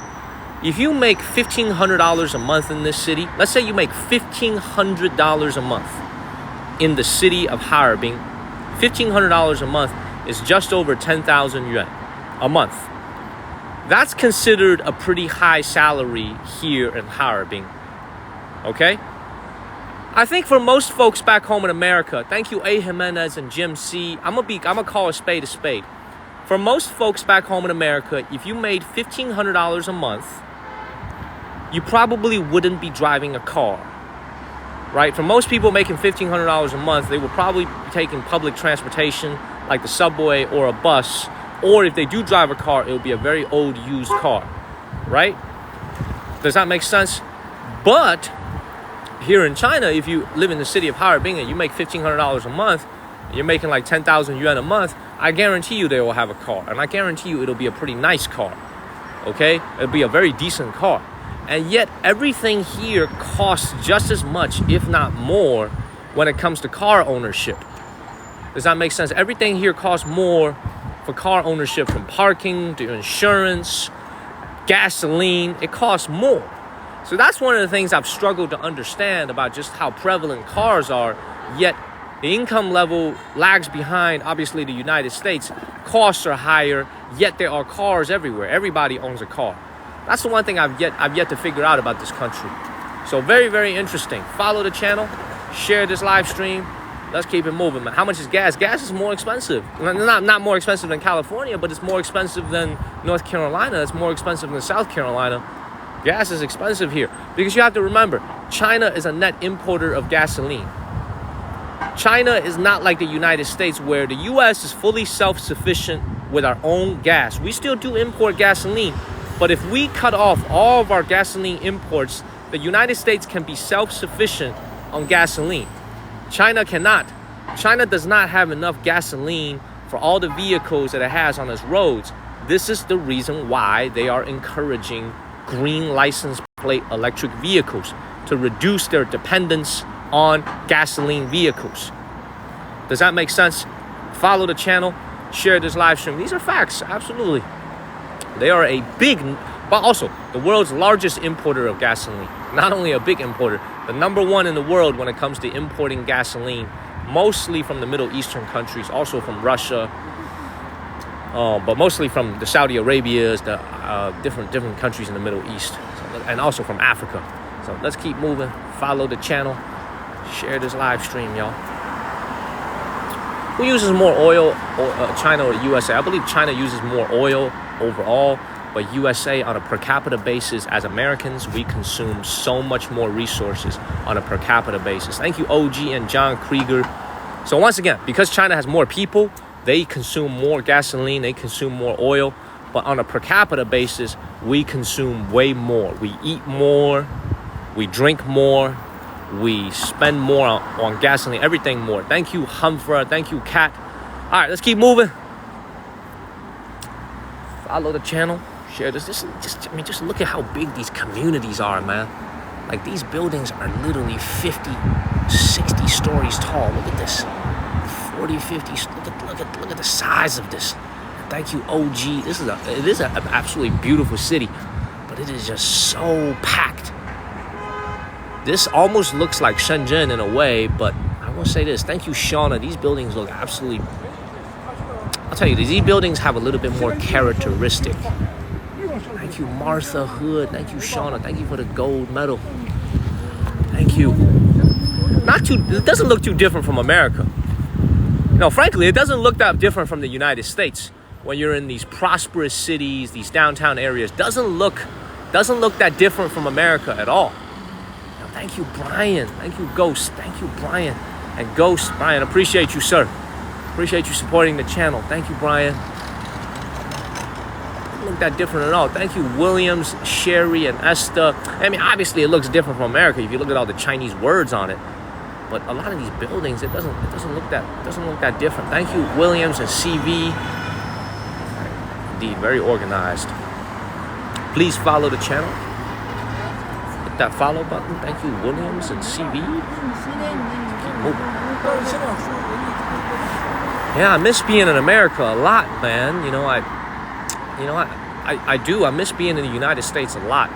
If you make $1,500 a month in this city, let's say you make $1,500 a month in the city of Harbin, $1,500 a month is just over 10,000 yuan a month. That's considered a pretty high salary here in Harbin, okay? I think for most folks back home in America, thank you A. Jimenez and Jim C. I'm gonna call a spade a spade. For most folks back home in America, if you made $1,500 a month, you probably wouldn't be driving a car, right? For most people making $1,500 a month, they will probably be taking public transportation like the subway or a bus, or if they do drive a car, it will be a very old used car, right? Does that make sense? But here in China, if you live in the city of Harbin and you make $1,500 a month, you're making like 10,000 yuan a month, I guarantee you they will have a car. And I guarantee you it'll be a pretty nice car, okay? It'll be a very decent car. And yet everything here costs just as much, if not more, when it comes to car ownership. Does that make sense? Everything here costs more for car ownership, from parking to insurance, gasoline. It costs more. So that's one of the things I've struggled to understand about just how prevalent cars are, yet the income level lags behind, obviously, the United States. Costs are higher, yet there are cars everywhere. Everybody owns a car. That's the one thing I've yet to figure out about this country. So very, very interesting. Follow the channel, share this live stream. Let's keep it moving, man. How much is gas? Gas is more expensive. Not more expensive than California, but it's more expensive than North Carolina. It's more expensive than South Carolina. Gas is expensive here because you have to remember, China is a net importer of gasoline. China is not like the United States, where the U.S. is fully self-sufficient with our own gas. We still do import gasoline, but if we cut off all of our gasoline imports, the United States can be self-sufficient on gasoline. China cannot. China does not have enough gasoline for all the vehicles that it has on its roads. This is the reason why they are encouraging green license plate electric vehicles, to reduce their dependence on gasoline vehicles. Does that make sense? Follow the channel, share this live stream. These are facts, absolutely. They are a big, but also the world's largest importer of gasoline. Not only a big importer, the #1 in the world when it comes to importing gasoline, mostly from the Middle Eastern countries, also from Russia, but mostly from the Saudi Arabias, the different countries in the Middle East, and also from Africa. So let's keep moving. Follow the channel, share this live stream, y'all. Who uses more oil, China or the USA? I believe China uses more oil overall, but USA on a per capita basis, as Americans, we consume so much more resources on a per capita basis. Thank you, OG and John Krieger. So once again, because China has more people, they consume more gasoline, they consume more oil, but on a per capita basis, we consume way more. We eat more, we drink more, we spend more on gasoline, everything more. Thank you, Humfra. Thank you, Kat. All right, let's keep moving. Follow the channel, share this. Just look at how big these communities are, man. Like, these buildings are literally 50, 60 stories tall. Look at this. 40, 50. Look at the size of this. Thank you, OG. It is an absolutely beautiful city, but it is just so packed. This almost looks like Shenzhen in a way, but I will say this. Thank you, Shauna. These buildings look absolutely... I'll tell you, these buildings have a little bit more characteristic. Thank you, Martha Hood. Thank you, Shauna. Thank you for the gold medal. Thank you. It doesn't look too different from America. No, frankly, it doesn't look that different from the United States. When you're in these prosperous cities, these downtown areas, doesn't look that different from America at all. Now, thank you, Brian. Thank you, Ghost. Thank you, Brian. And Ghost, Brian, appreciate you, sir. Appreciate you supporting the channel. Thank you, Brian. look that different at all. Thank you, Williams, Sherry, and Esther. I mean, obviously it looks different from America if you look at all the Chinese words on it. But a lot of these buildings, it doesn't look that different. Thank you, Williams and CV. Indeed, very organized. Please follow the channel. Hit that follow button. Thank you, Williams and CV. Keep moving. Yeah, I miss being in America a lot, man. I do. I miss being in the United States a lot.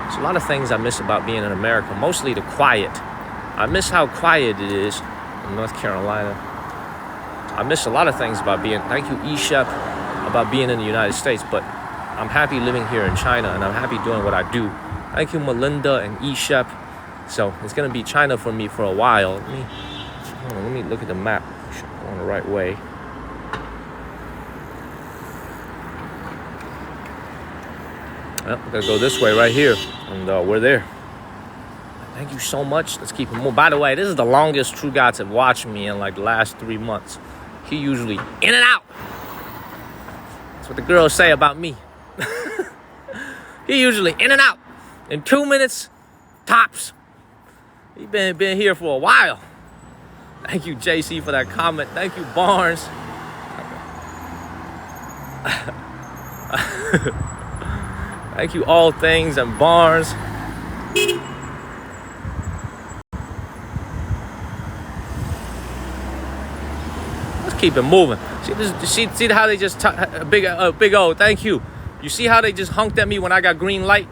There's a lot of things I miss about being in America, mostly the quiet. I miss how quiet it is in North Carolina. I miss a lot of things about being, thank you, E-Shep, about being in the United States, but I'm happy living here in China, and I'm happy doing what I do. Thank you, Melinda and E-Shep. So it's going to be China for me for a while. Let me look at the map. I'm going the right way. Well, we're going to go this way right here, and we're there. Thank you so much. Let's keep it moving. By the way, this is the longest True Gods have watched me in like the last 3 months. He usually in and out. That's what the girls say about me. He usually in and out in 2 minutes, tops. He been here for a while. Thank you, JC, for that comment. Thank you, Barnes. Thank you, All Things and Barnes. Let's keep it moving. See how they just big O. Thank you. You see how they just hunked at me when I got green light?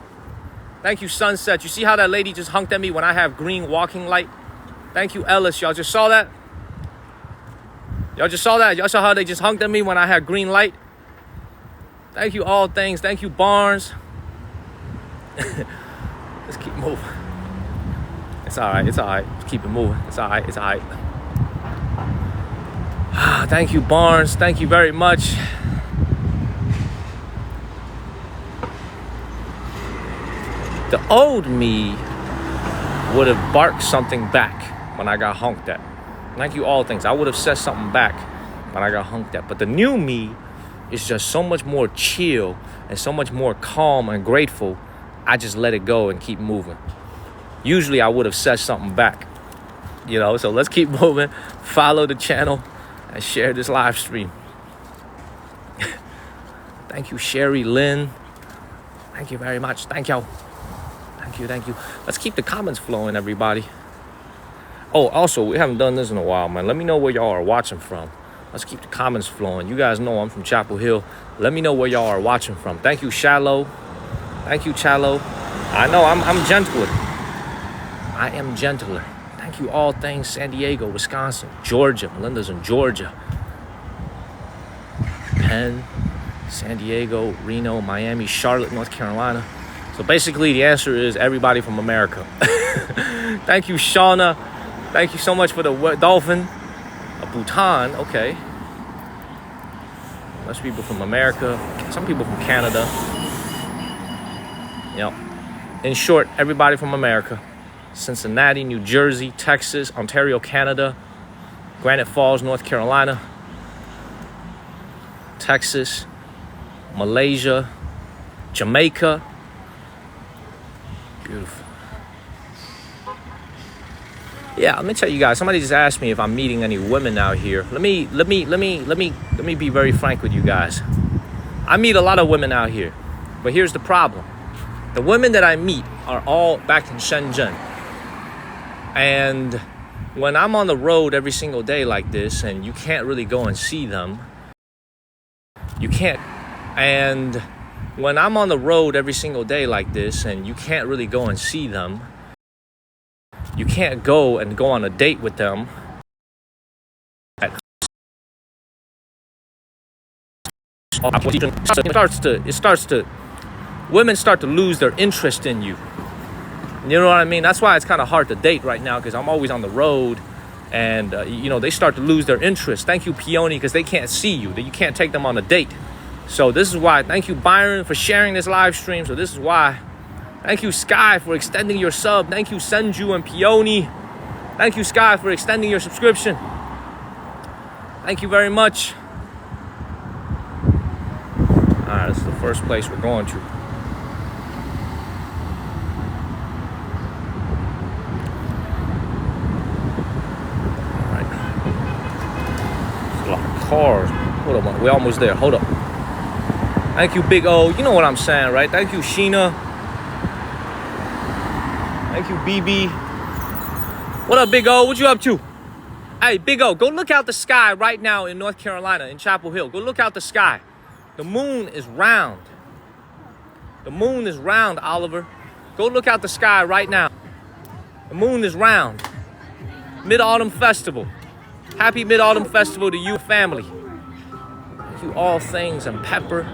Thank you, Sunset. You see how that lady just hunked at me when I have green walking light? Thank you, Ellis. Y'all just saw that? Y'all just saw that? Y'all saw how they just hunked at me when I had green light? Thank you, All Things. Thank you, Barnes. Let's keep moving. It's all right. It's all right. Let's keep it moving. It's all right. It's all right. Thank you, Barnes. Thank you very much. The old me would have barked something back when I got honked at. Thank you, All Things. I would have said something back when I got honked at. But the new me is just so much more chill and so much more calm and grateful. I just let it go and keep moving. Usually I would have said something back, so let's keep moving. Follow the channel and share this live stream. Thank you, Sherry Lynn. Thank you very much. Thank you. Thank you. Let's keep the comments flowing, everybody. Oh, also, we haven't done this in a while, man. Let me know where y'all are watching from. Let's keep the comments flowing. You guys know I'm from Chapel Hill. Let me know where y'all are watching from. Thank you, Shallow. Thank you, Chalo. I know I'm gentler. I am gentler. Thank you, All Things, San Diego, Wisconsin, Georgia. Melinda's in Georgia. Penn, San Diego, Reno, Miami, Charlotte, North Carolina. So basically the answer is everybody from America. Thank you, Shauna. Thank you so much for the dolphin. Bhutan, okay. Most people from America. Some people from Canada. In short, everybody from America. Cincinnati, New Jersey, Texas, Ontario, Canada, Granite Falls, North Carolina, Texas, Malaysia, Jamaica. Beautiful. Yeah, let me tell you guys. Somebody just asked me if I'm meeting any women out here. Let me be very frank with you guys. I meet a lot of women out here, but here's the problem. The women that I meet are all back in Shenzhen. And when I'm on the road every single day like this, and you can't really go and see them, and when I'm on the road every single day like this, and you can't really go and see them, you can't go on a date with them. Women start to lose their interest in you. You know what I mean? That's why it's kind of hard to date right now, because I'm always on the road, and they start to lose their interest. Thank you, Peony, because they can't see you. You can't take them on a date. So this is why. Thank you, Byron, for sharing this live stream. So this is why. Thank you, Sky, for extending your sub. Thank you, Senju and Peony. Thank you, Sky, for extending your subscription. Thank you very much. first place we're going to. Alright. There's a lot of cars. Hold up, we're almost there. Hold up. Thank you, Big O. You know what I'm saying, right? Thank you, Sheena. Thank you, BB. What up, Big O? What you up to? Hey, Big O, go look out the sky right now in North Carolina, in Chapel Hill. Go look out the sky. The moon is round. The moon is round, Oliver. Go look out the sky right now. The moon is round. Mid-Autumn Festival. Happy Mid-Autumn Festival to you, family. Thank you, All Things and Pepper.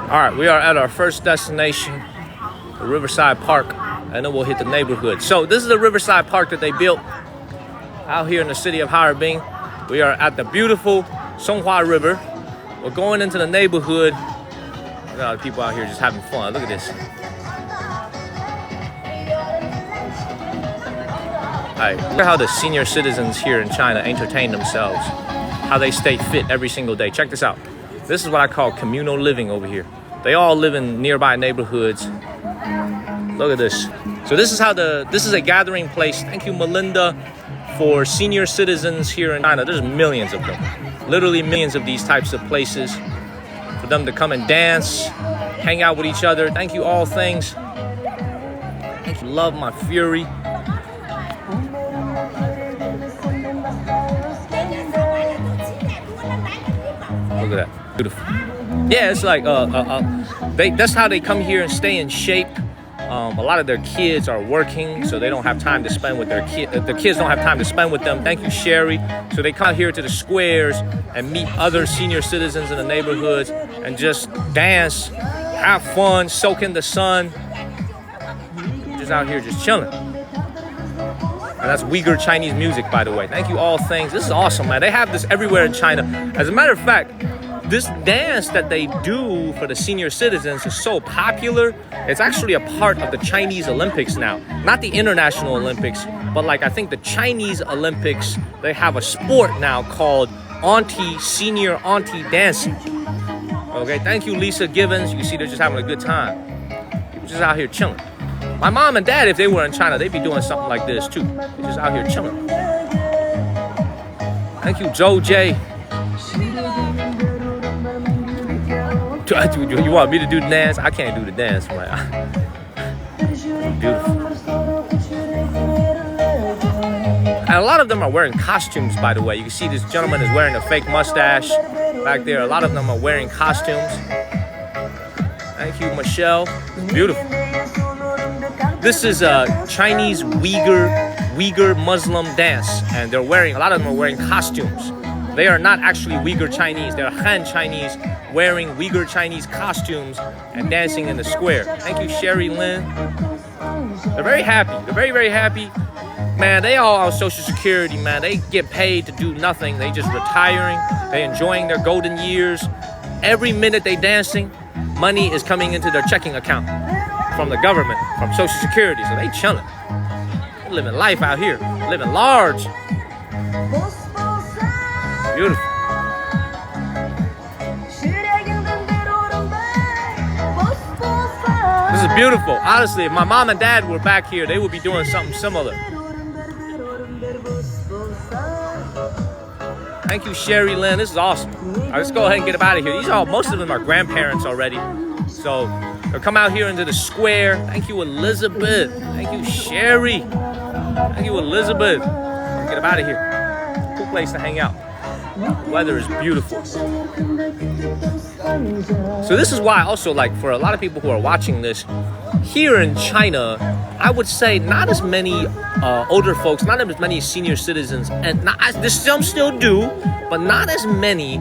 All right, we are at our first destination, the Riverside Park, and then we'll hit the neighborhood. So this is the Riverside Park that they built out here in the city of Harbin. We are at the beautiful Songhua River. We're going into the neighborhood. Look at all the people out here just having fun. Look at this. All right, look at how the senior citizens here in China entertain themselves, how they stay fit every single day. Check this out. This is what I call communal living over here. They all live in nearby neighborhoods. Look at this. So this is a gathering place. Thank you, Melinda, for senior citizens here in China. There's millions of them. Literally millions of these types of places for them to come and dance, hang out with each other. Thank you, All Things. Thank you, Love My Fury. Look at that. Beautiful. Yeah, it's like that's how they come here and stay in shape. A lot of their kids are working, so they don't have time to spend with their kids. The kids don't have time to spend with them. Thank you, Sherry. So they come here to the squares and meet other senior citizens in the neighborhoods and just dance, have fun, soak in the sun. Just out here just chilling. And that's Uyghur Chinese music, by the way. Thank you, All Things. This is awesome, man. They have this everywhere in China. As a matter of fact, this dance that they do for the senior citizens is so popular. It's actually a part of the Chinese Olympics now. Not the International Olympics, but like I think the Chinese Olympics, they have a sport now called senior auntie dancing. Okay, thank you, Lisa Givens. You can see they're just having a good time. People just out here chilling. My mom and dad, if they were in China, they'd be doing something like this too. They're just out here chilling. Thank you, Joe J. You want me to do the dance? I can't do the dance, man. Beautiful. And a lot of them are wearing costumes, by the way. You can see this gentleman is wearing a fake mustache back there. A lot of them are wearing costumes. Thank you, Michelle. It's beautiful. This is a Chinese Uyghur Muslim dance, and a lot of them are wearing costumes. They are not actually Uyghur Chinese. They're Han Chinese wearing Uyghur Chinese costumes and dancing in the square. Thank you, Sherry Lynn. They're very happy. They're very, very happy. Man, they all on Social Security, man. They get paid to do nothing. They just retiring. They enjoying their golden years. Every minute they dancing, money is coming into their checking account from the government, from Social Security. So they chilling. They're living life out here. Living large. Beautiful. This is beautiful. Honestly, if my mom and dad were back here, they would be doing something similar. Thank you, Sherry Lynn. This is awesome. All right, let's go ahead and get up out of here. Most of them are grandparents already. So they'll come out here into the square. Thank you, Elizabeth. Thank you, Sherry. Thank you, Elizabeth. Let's get up out of here. Cool place to hang out. The weather is beautiful. So this is why also, like, for a lot of people who are watching this, here in China, I would say not as many older folks, not as many senior citizens, and some still do, but not as many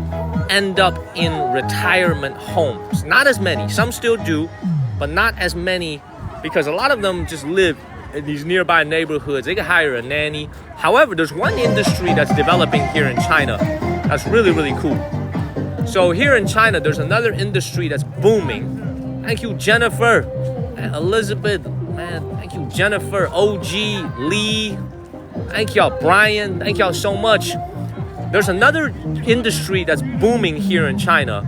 end up in retirement homes. Not as many. Some still do, but not as many, because a lot of them just live in these nearby neighborhoods. They can hire a nanny. However, there's one industry that's developing here in China that's really, really cool. So here in China, there's another industry that's booming. Thank you, Jennifer and Elizabeth. Man, thank you, Jennifer, OG, Lee. Thank y'all, Brian. Thank y'all so much. There's another industry that's booming here in China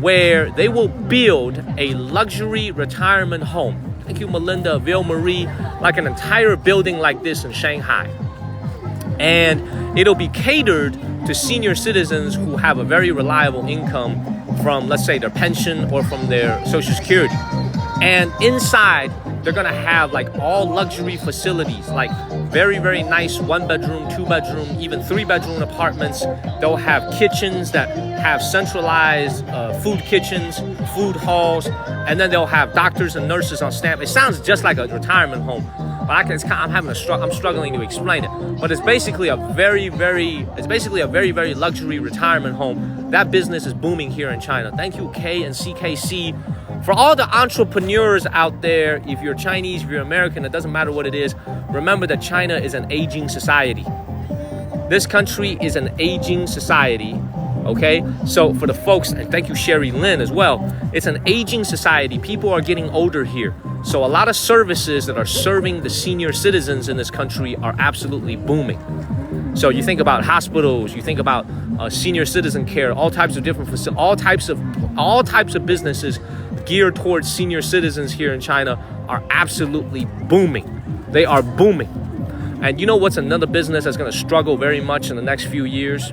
where they will build a luxury retirement home. Thank you, Melinda, Ville Marie, like an entire building like this in Shanghai. And it'll be catered to senior citizens who have a very reliable income from, let's say, their pension or from their Social Security. And inside, they're gonna have like all luxury facilities, like very, very nice 1-bedroom, 2-bedroom, even 3-bedroom apartments. They'll have kitchens that have centralized food kitchens, food halls, and then they'll have doctors and nurses on staff. It sounds just like a retirement home, but I'm struggling to explain it. But it's basically a very, very luxury retirement home. That business is booming here in China. Thank you, K and CKC. For all the entrepreneurs out there, if you're Chinese, if you're American, it doesn't matter what it is, remember that China is an aging society. This country is an aging society, okay? So for the folks, and thank you, Sherry Lynn, as well, it's an aging society. People are getting older here. So a lot of services that are serving the senior citizens in this country are absolutely booming. So you think about hospitals, you think about senior citizen care, all types of different facilities, all types of businesses geared towards senior citizens here in China are absolutely booming. They are booming. And you know what's another business that's going to struggle very much in the next few years?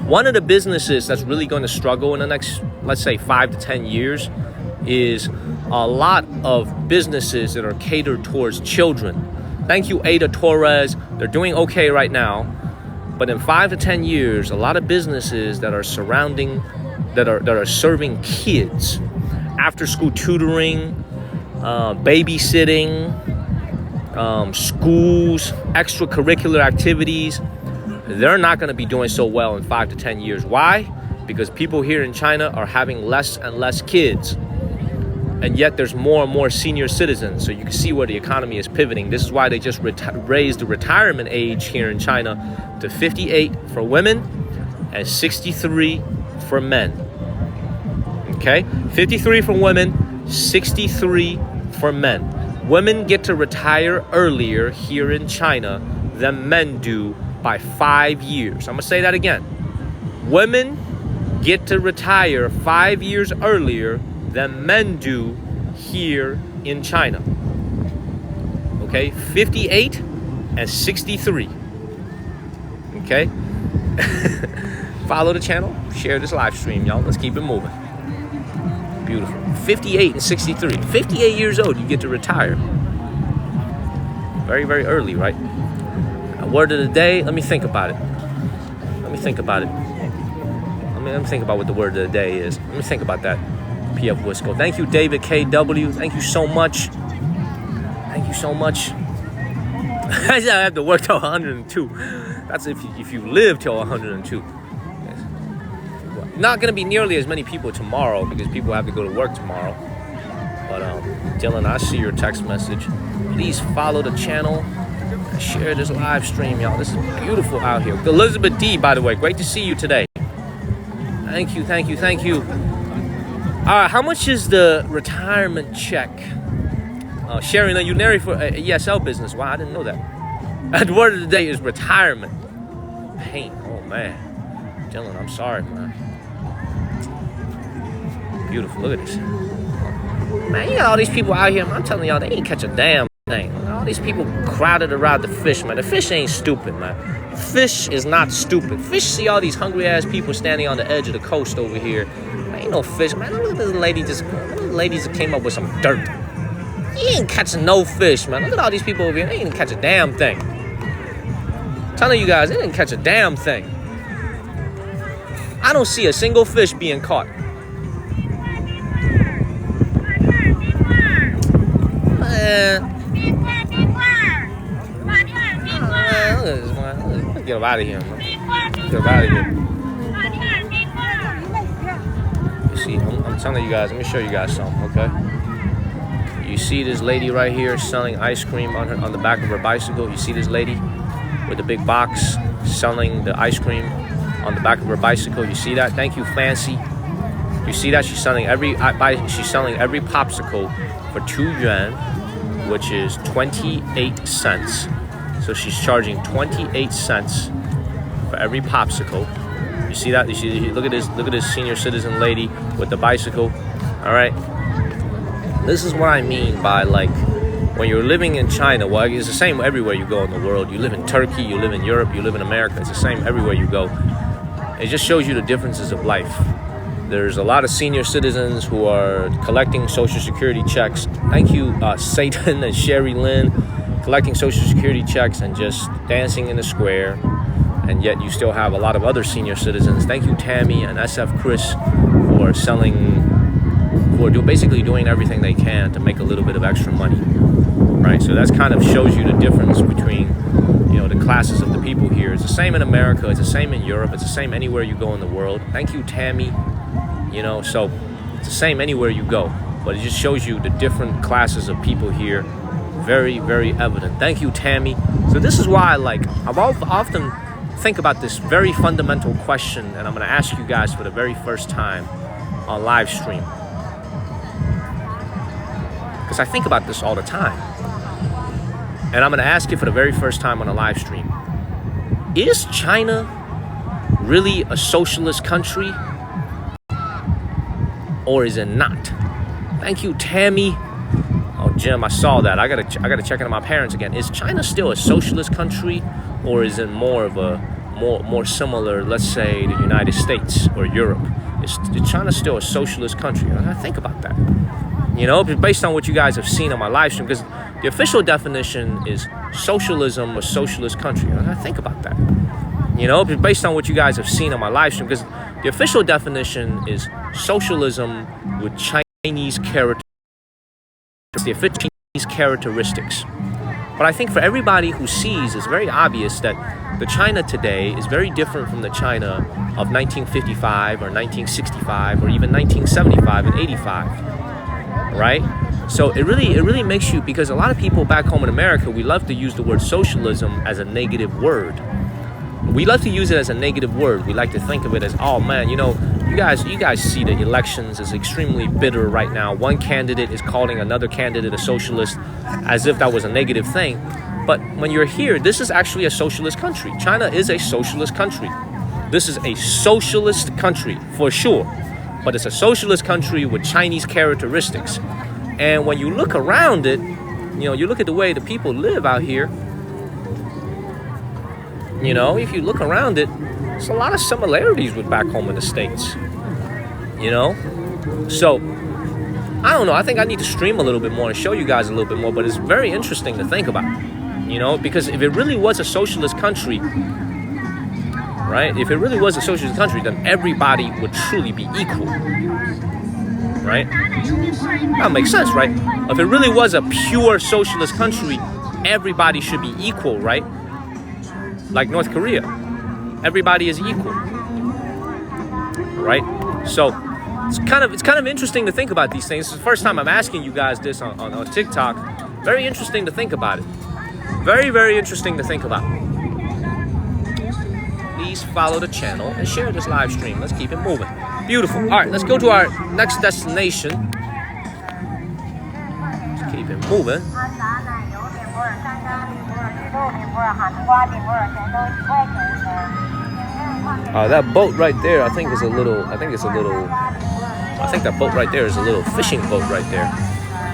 One of the businesses that's really going to struggle in the next, let's say, 5 to 10 years is a lot of businesses that are catered towards children. Thank you, Ada Torres. They're doing okay right now. But in 5 to 10 years, a lot of businesses that are serving kids, after school tutoring, babysitting, schools, extracurricular activities, they're not going to be doing so well in 5 to 10 years. Why? Because people here in China are having less and less kids. And yet there's more and more senior citizens. So you can see where the economy is pivoting. This is why they just raised the retirement age here in China to 58 for women and 63 for men. Okay? 53 for women, 63 for men. Women get to retire earlier here in China than men do by 5 years. I'm going to say that again. Women get to retire 5 years earlier than men do here in China. Okay, 58 and 63. Okay, follow the channel, share this live stream, y'all. Let's keep it moving. Beautiful. 58 and 63. 58 years old, you get to retire. Very, very early, right? A word of the day. Let me think about it. Let me think about what the word of the day is. Let me think about that. PF Wisco. Thank you, David KW. Thank you so much. Thank you so much. I have to work till 102. That's if you live till 102. Yes. Not going to be nearly as many people tomorrow because people have to go to work tomorrow. But Dylan, I see your text message. Please follow the channel and share this live stream, y'all. This is beautiful out here. Elizabeth D, by the way, great to see you today. Thank you, thank you, thank you. All right, how much is the retirement check? Sharing that you married for a ESL business. Wow, I didn't know that. The word of the day is retirement. Pain. Oh, man. Dylan, I'm sorry, man. Beautiful. Look at this. Man, you got all these people out here. Man, I'm telling y'all, they ain't catch a damn thing. All these people crowded around the fish, man. The fish ain't stupid, man. Fish is not stupid. Fish see all these hungry-ass people standing on the edge of the coast over here. Ain't no fish, man. Look at this lady ladies that came up with some dirt. You ain't catching no fish, man. Look at all these people over here. They ain't catch a damn thing. I'm telling you guys, they didn't catch a damn thing. I don't see a single fish being caught. Man. Let's get out of here, man. Get out of here. See, I'm telling you guys, let me show you guys something, okay? You see this lady right here selling ice cream on the back of her bicycle. You see this lady with the big box selling the ice cream on the back of her bicycle. You see that? Thank you, Fancy. You see that? She's selling every popsicle for 2 yuan, which is 28 cents. So she's charging 28 cents for every popsicle. You see that? Look at this senior citizen lady with the bicycle. All right. This is what I mean by, like, when you're living in China, well, it's the same everywhere you go in the world. You live in Turkey, you live in Europe, you live in America. It's the same everywhere you go. It just shows you the differences of life. There's a lot of senior citizens who are collecting Social Security checks. Thank you, Satan and Sherry Lynn, collecting Social Security checks and just dancing in the square. And yet you still have a lot of other senior citizens. Thank you, Tammy and SF Chris, who are basically doing everything they can to make a little bit of extra money, right? So that's kind of shows you the difference between, the classes of the people here. It's the same in America. It's the same in Europe. It's the same anywhere you go in the world. Thank you, Tammy. So it's the same anywhere you go. But it just shows you the different classes of people here. Very, very evident. Thank you, Tammy. So this is why I've often think about this very fundamental question, and I'm going to ask you guys for the very first time on live stream. Because I think about this all the time. And I'm going to ask you for the very first time on a live stream. Is China really a socialist country? Or is it not? Thank you, Tammy. Oh, Jim, I saw that. I gotta check in on my parents again. Is China still a socialist country? Or is it more of a more similar, let's say, the United States or Europe? Is China still a socialist country? I think about that. Based on what you guys have seen on my live stream, because the official definition is socialism or socialist country. I think about that. Based on what you guys have seen on my live stream, because the official definition is socialism with Chinese characteristics. The official Chinese characteristics. But I think for everybody who sees, it's very obvious that the China today is very different from the China of 1955 or 1965 or even 1975 and 85. Right? So it really makes you, because a lot of people back home in America, we love to use the word socialism as a negative word. We love to use it as a negative word. We like to think of it as, oh man, you guys see the elections as extremely bitter right now. One candidate is calling another candidate a socialist as if that was a negative thing. But when you're here, this is actually a socialist country. China is a socialist country. This is a socialist country for sure. But it's a socialist country with Chinese characteristics. And when you look around it, you look at the way the people live out here, if you look around it, there's a lot of similarities with back home in the States. So, I don't know. I think I need to stream a little bit more and show you guys a little bit more. But it's very interesting to think about, because if it really was a socialist country, right? If it really was a socialist country, then everybody would truly be equal, right? That makes sense, right? If it really was a pure socialist country, everybody should be equal, right? Like North Korea, everybody is equal, right? So it's kind of interesting to think about these things. It's the first time I'm asking you guys this on TikTok. Very interesting to think about it. Very, very interesting to think about. Please follow the channel and share this live stream. Let's keep it moving. Beautiful. All right, let's go to our next destination. Let's keep it moving. That boat right there, I think that boat right there is a little fishing boat right there.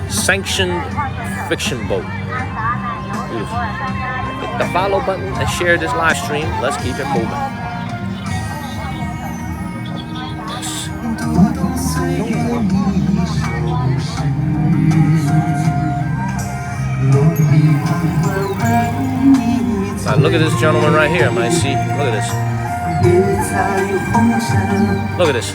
Sanctioned fiction boat. Beautiful. Hit the follow button and share this live stream. Let's keep it moving. Now look at this gentleman right here, man. See? Look at this. Look at this.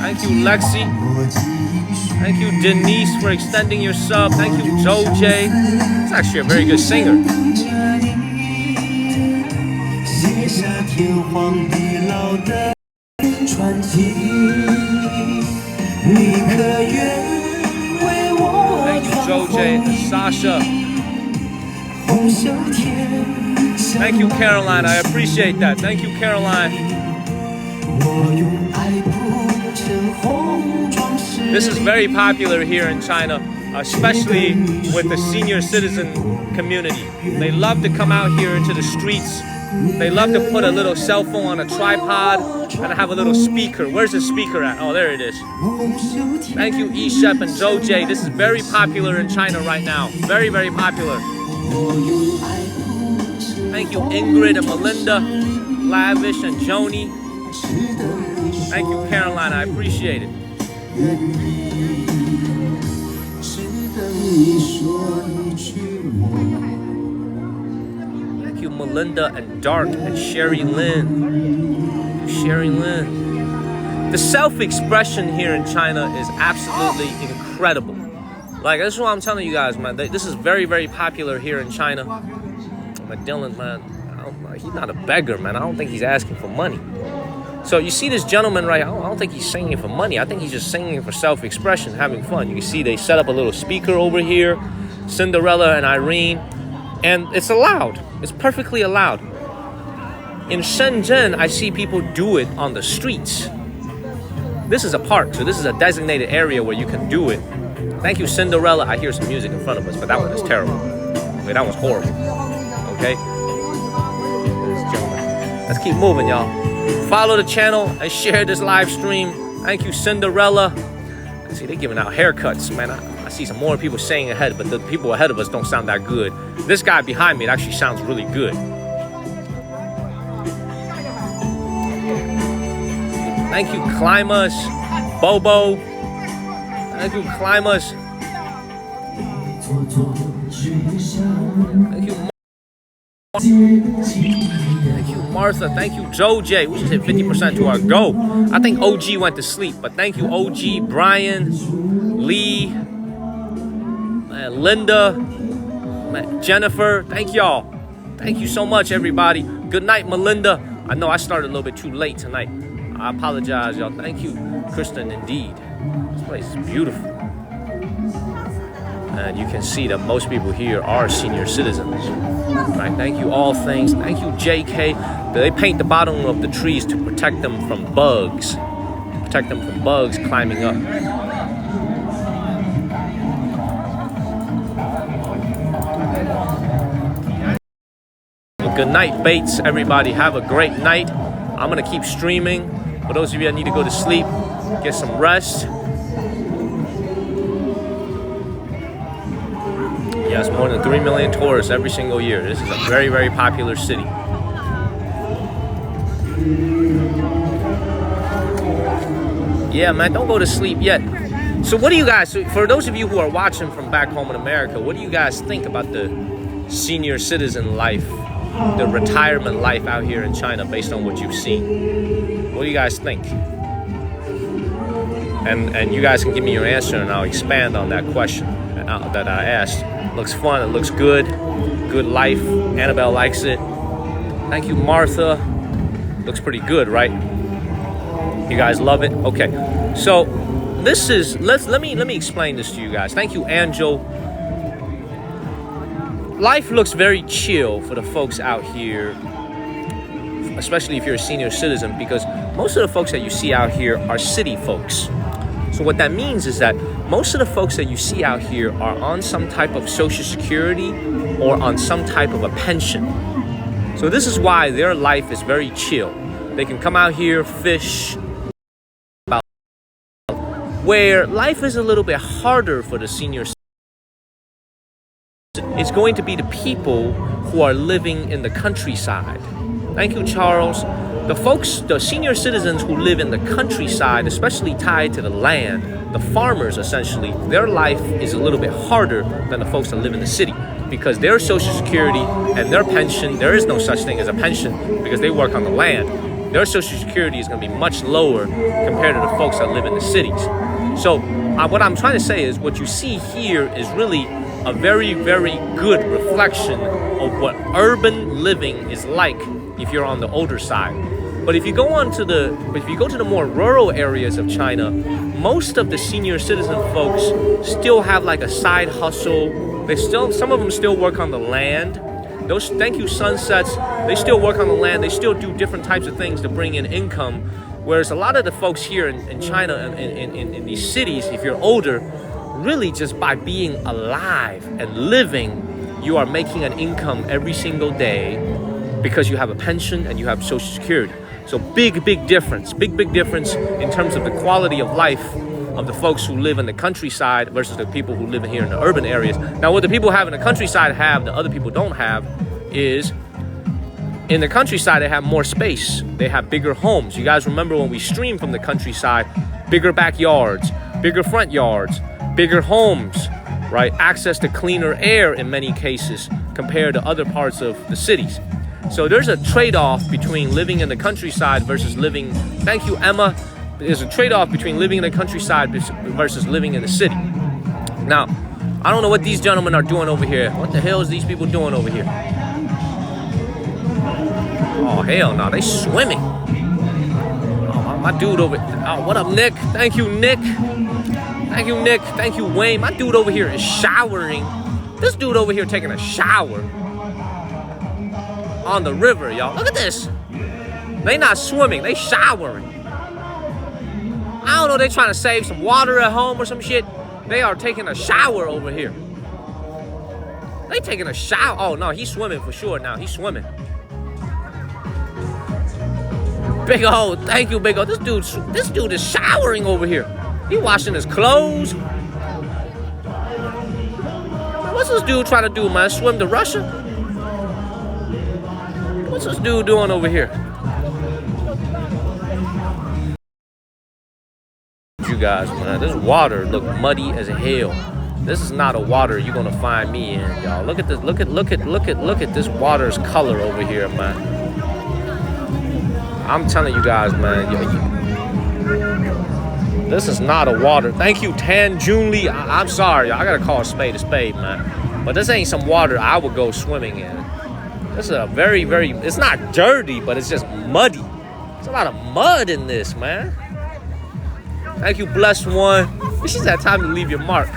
Thank you, Lexi. Thank you, Denise, for extending your sub. Thank you, Joe J. He's actually a very good singer. Thank you, Joe J and Sasha. Thank you, Caroline. I appreciate that. Thank you, Caroline. This is very popular here in China, especially with the senior citizen community. They love to come out here into the streets. They love to put a little cell phone on a tripod and have a little speaker. Where's the speaker at? Oh, there it is. Thank you, E-Shep and Joe J. This is very popular in China right now. Very, very popular. Thank you, Ingrid and Melinda, Lavish and Joni. Thank you, Caroline. I appreciate it. Thank you, Melinda and Dark and Sherry Lynn. Sherry Lynn. The self-expression here in China is absolutely incredible. Like, this is what I'm telling you guys, man. This is very, very popular here in China. But Dylan, man, he's not a beggar, man. I don't think he's asking for money. So you see this gentleman right, I don't think he's singing for money. I think he's just singing for self-expression, having fun. You can see they set up a little speaker over here, Cinderella and Irene, and it's allowed. It's perfectly allowed. In Shenzhen, I see people do it on the streets. This is a park, so this is a designated area where you can do it. Thank you, Cinderella. I hear some music in front of us, but that one is terrible. Okay, that one's horrible. Okay? Let's keep moving, y'all. Follow the channel and share this live stream. Thank you, Cinderella. I see they're giving out haircuts, man. I see some more people saying ahead, but the people ahead of us don't sound that good. This guy behind me, it actually sounds really good. Thank you, Climbers, Bobo. Thank you, Climbers. Thank you, Thank you, Martha. Thank you, Joe J. We just hit 50% to our go. I think OG went to sleep, but thank you, OG, Brian, Lee, Linda, Jennifer. Thank y'all. Thank you so much, everybody. Good night, Melinda. I know I started a little bit too late tonight. I apologize, y'all. Thank you, Kristen, indeed. This place is beautiful. And you can see that most people here are senior citizens. Right? Thank you, All Things. Thank you, JK. They paint the bottom of the trees to protect them from bugs. Protect them from bugs climbing up. Well, good night, Bates. Everybody, have a great night. I'm going to keep streaming. For those of you that need to go to sleep, get some rest. Yes, more than 3 million tourists every single year. This is a very, very popular city. Yeah, man, don't go to sleep yet. So what do you guys, for those of you who are watching from back home in America, what do you guys think about the senior citizen life, the retirement life out here in China based on what you've seen? What do you guys think? And you guys can give me your answer and I'll expand on that question that I asked. Looks fun, it looks good. Good life. Annabelle likes it. Thank you, Martha. Looks pretty good, right? You guys love it? Okay. So this is let me explain this to you guys. Thank you, Angel. Life looks very chill for the folks out here, especially if you're a senior citizen, because most of the folks that you see out here are city folks. So what that means is that most of the folks that you see out here are on some type of social security or on some type of a pension. So this is why their life is very chill. They can come out here, fish. Where life is a little bit harder for the senior citizens, it's going to be the people who are living in the countryside. Thank you, Charles. The senior citizens who live in the countryside, especially tied to the land, the farmers essentially, their life is a little bit harder than the folks that live in the city because their social security and their pension, there is no such thing as a pension because they work on the land. Their social security is going to be much lower compared to the folks that live in the cities. So what I'm trying to say is what you see here is really a very, very good reflection of what urban living is like if you're on the older side. But if you go to the more rural areas of China, most of the senior citizen folks still have like a side hustle. Some of them still work on the land. Those thank you sunsets, they still work on the land. They still do different types of things to bring in income. Whereas a lot of the folks here in China, in these cities, if you're older, really just by being alive and living, you are making an income every single day because you have a pension and you have Social Security. So big difference in terms of the quality of life of the folks who live in the countryside versus the people who live here in the urban areas. Now, what the people have in the countryside have, the other people don't have, is in the countryside, they have more space. They have bigger homes. You guys remember when we streamed from the countryside, bigger backyards, bigger front yards, bigger homes, right? Access to cleaner air in many cases compared to other parts of the cities. So there's a trade-off between living in the countryside versus living, thank you, Emma. There's a trade-off between living in the countryside versus living in the city. Now, I don't know what these gentlemen are doing over here. What the hell is these people doing over here? Oh, hell no, they swimming. Oh, my dude over, oh, what up, Nick? Thank you, Nick. Thank you, Nick. Thank you, Wayne. My dude over here is showering. This dude over here taking a shower on the river, y'all. Look at this. They not swimming, they showering. I don't know, they trying to save some water at home or some shit. They are taking a shower over here. They taking a shower. Oh no, he's swimming for sure now. He's swimming. Big O, thank you, Big O. This dude is showering over here. He washing his clothes. What's this dude trying to do, man? Swim to Russia? What's this dude doing over here? You guys, man, this water look muddy as hell. This is not a water you're gonna find me in, y'all. Look at this. Look at this water's color over here, man. I'm telling you guys, man. This is not a water. Thank you, Tan Junli. I'm sorry, y'all. I gotta call a spade, man. But this ain't some water I would go swimming in. This is a very, it's not dirty, but it's just muddy. There's a lot of mud in this, man. Thank you, blessed one. It's just that time to leave your mark.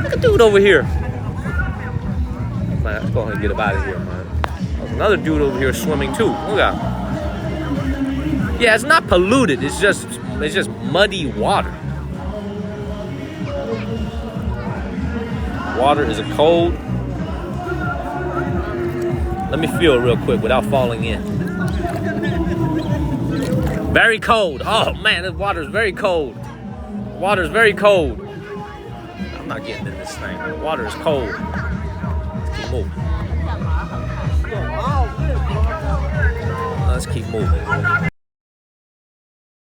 Look at dude over here. Man, let's go ahead and get up out of here, man. There's another dude over here swimming too. Look at him. Yeah, it's not polluted. It's just muddy water. Water is a cold. Let me feel it real quick without falling in. Very cold. Oh man, this water is very cold. Water is very cold. I'm not getting in this thing. The water is cold. Let's keep moving. Let's keep moving.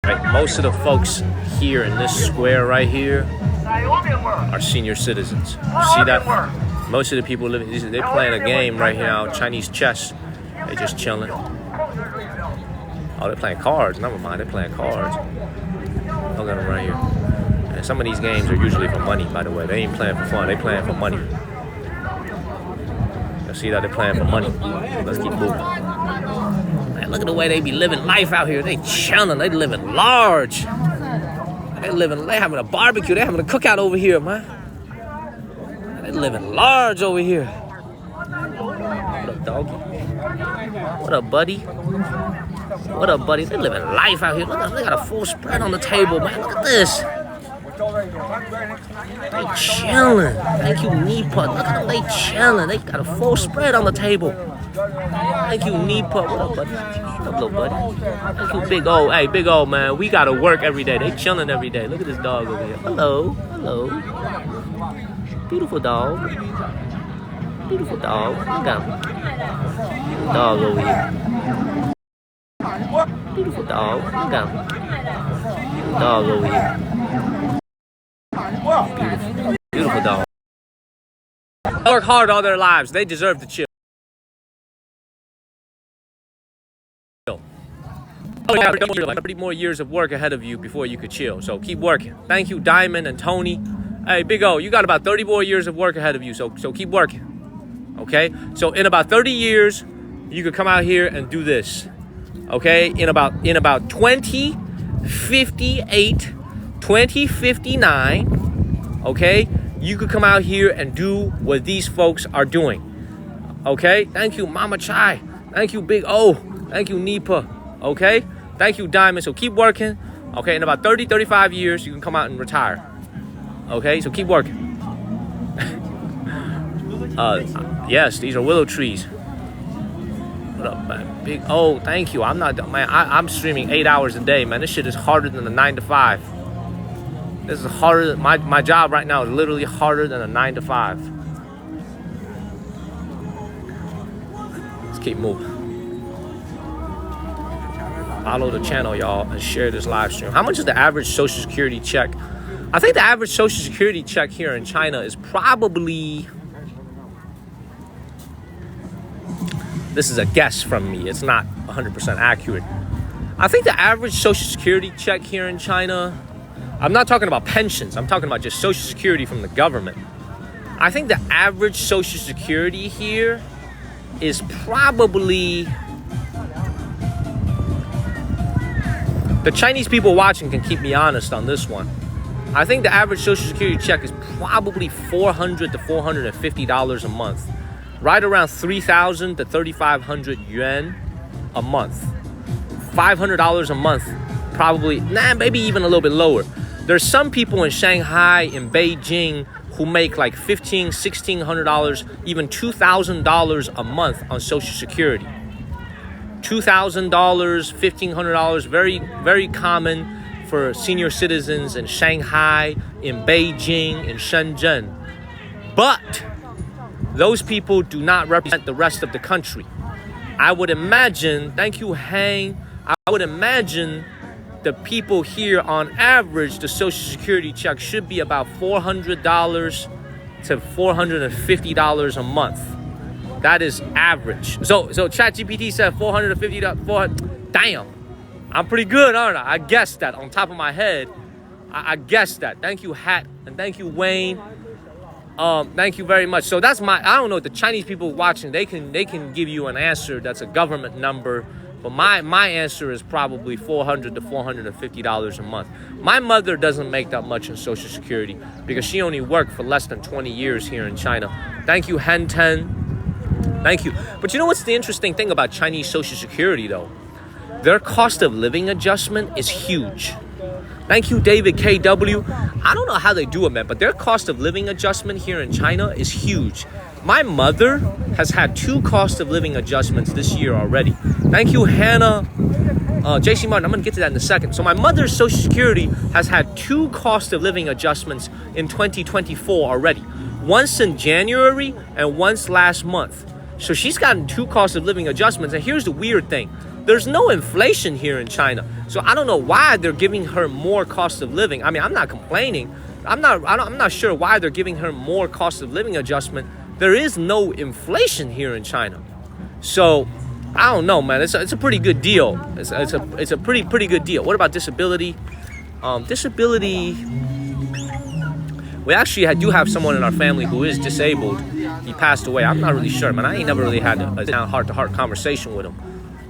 Right, most of the folks here in this square right here are senior citizens. You see that? Most of the people living, they're playing a game right now, Chinese chess. They just chilling. Oh, they're playing cards. Never mind, they're playing cards. Look at them right here. And some of these games are usually for money, by the way. They ain't playing for fun. They playing for money. You see that they're playing for money. Let's keep moving. Man, look at the way they be living life out here. They chilling. They living large. They having a barbecue. They having a cookout over here, man. They living large over here. What up, doggy? What up, buddy? What up, buddy? They living life out here. Look at them. They got a full spread on the table, man. Look at this. They chilling. Thank you, Neeput. Look at them. They chilling. They got a full spread on the table. Thank you, Neeput. What up, buddy? What up, little buddy? Thank you, Big O. Hey, Big O, man. We gotta work every day. They chilling every day. Look at this dog over here. Hello. Hello. Beautiful dog. Beautiful dog. Look at him. Beautiful dog over here. Beautiful dog. Look at him. Beautiful dog over here. Beautiful. Beautiful dog. Work hard all their lives. They deserve to chill. 30 more years of work ahead of you before you could chill. So keep working. Thank you, Diamond and Tony. Hey, Big O, you got about 30 more years of work ahead of you. So keep working. Okay? So in about 30 years, you could come out here and do this. Okay? In about 2058, 2059, okay? You could come out here and do what these folks are doing. Okay? Thank you, Mama Chai. Thank you, Big O. Thank you, Nipa. Okay? Thank you, Diamond. So keep working. Okay? In about 30, 35 years, you can come out and retire. Okay? So keep working. Yes, these are willow trees. What up, man? Big O, thank you. I'm streaming 8 hours a day, man. This shit is harder than a 9 to 5. This is harder. My job right now is literally harder than a 9 to 5. Let's keep moving. Follow the channel, y'all, and share this live stream. How much is the average Social Security check? I think the average Social Security check here in China is probably... This is a guess from me. It's not 100% accurate. I think the average Social Security check here in China, I'm not talking about pensions. I'm talking about just Social Security from the government. I think the average Social Security here is probably... The Chinese people watching can keep me honest on this one. I think the average Social Security check is probably $400 to $450 a month. Right around 3,000 to 3,500 yuan a month. $500 a month, probably, maybe even a little bit lower. There's some people in Shanghai, in Beijing, who make like $1,500, $1,600, even $2,000 a month on Social Security. $2,000, $1,500, very, very common for senior citizens in Shanghai, in Beijing, in Shenzhen. But those people do not represent the rest of the country. I would imagine, thank you, Hang, I would imagine the people here on average, the Social Security check should be about $400 to $450 a month. That is average. So ChatGPT said $450 to $400. Damn, I'm pretty good, aren't I? I guessed that on top of my head. I guessed that. Thank you, Hat, and thank you, Wayne. Thank you very much. So that's I don't know, the Chinese people watching, they can give you an answer that's a government number, but my answer is probably $400 to $450 a month. My mother doesn't make that much in Social Security because she only worked for less than 20 years here in China. Thank you, Hen Ten. Thank you. But you know what's the interesting thing about Chinese Social Security though? Their cost of living adjustment is huge. Thank you, David KW. I don't know how they do it, man, but their cost of living adjustment here in China is huge. My mother has had 2 cost of living adjustments this year already. Thank you, Hannah. JC Martin, I'm going to get to that in a second. So my mother's Social Security has had 2 cost of living adjustments in 2024 already. Once in January and once last month. So she's gotten 2 cost of living adjustments. And here's the weird thing. There's no inflation here in China. So I don't know why they're giving her more cost of living. I mean, I'm not complaining. I'm not sure why they're giving her more cost of living adjustment. There is no inflation here in China. So I don't know, man. It's a pretty good deal. It's a pretty good deal. What about disability? Disability. We actually do have someone in our family who is disabled. He passed away. I'm not really sure, man. I ain't never really had a heart-to-heart conversation with him.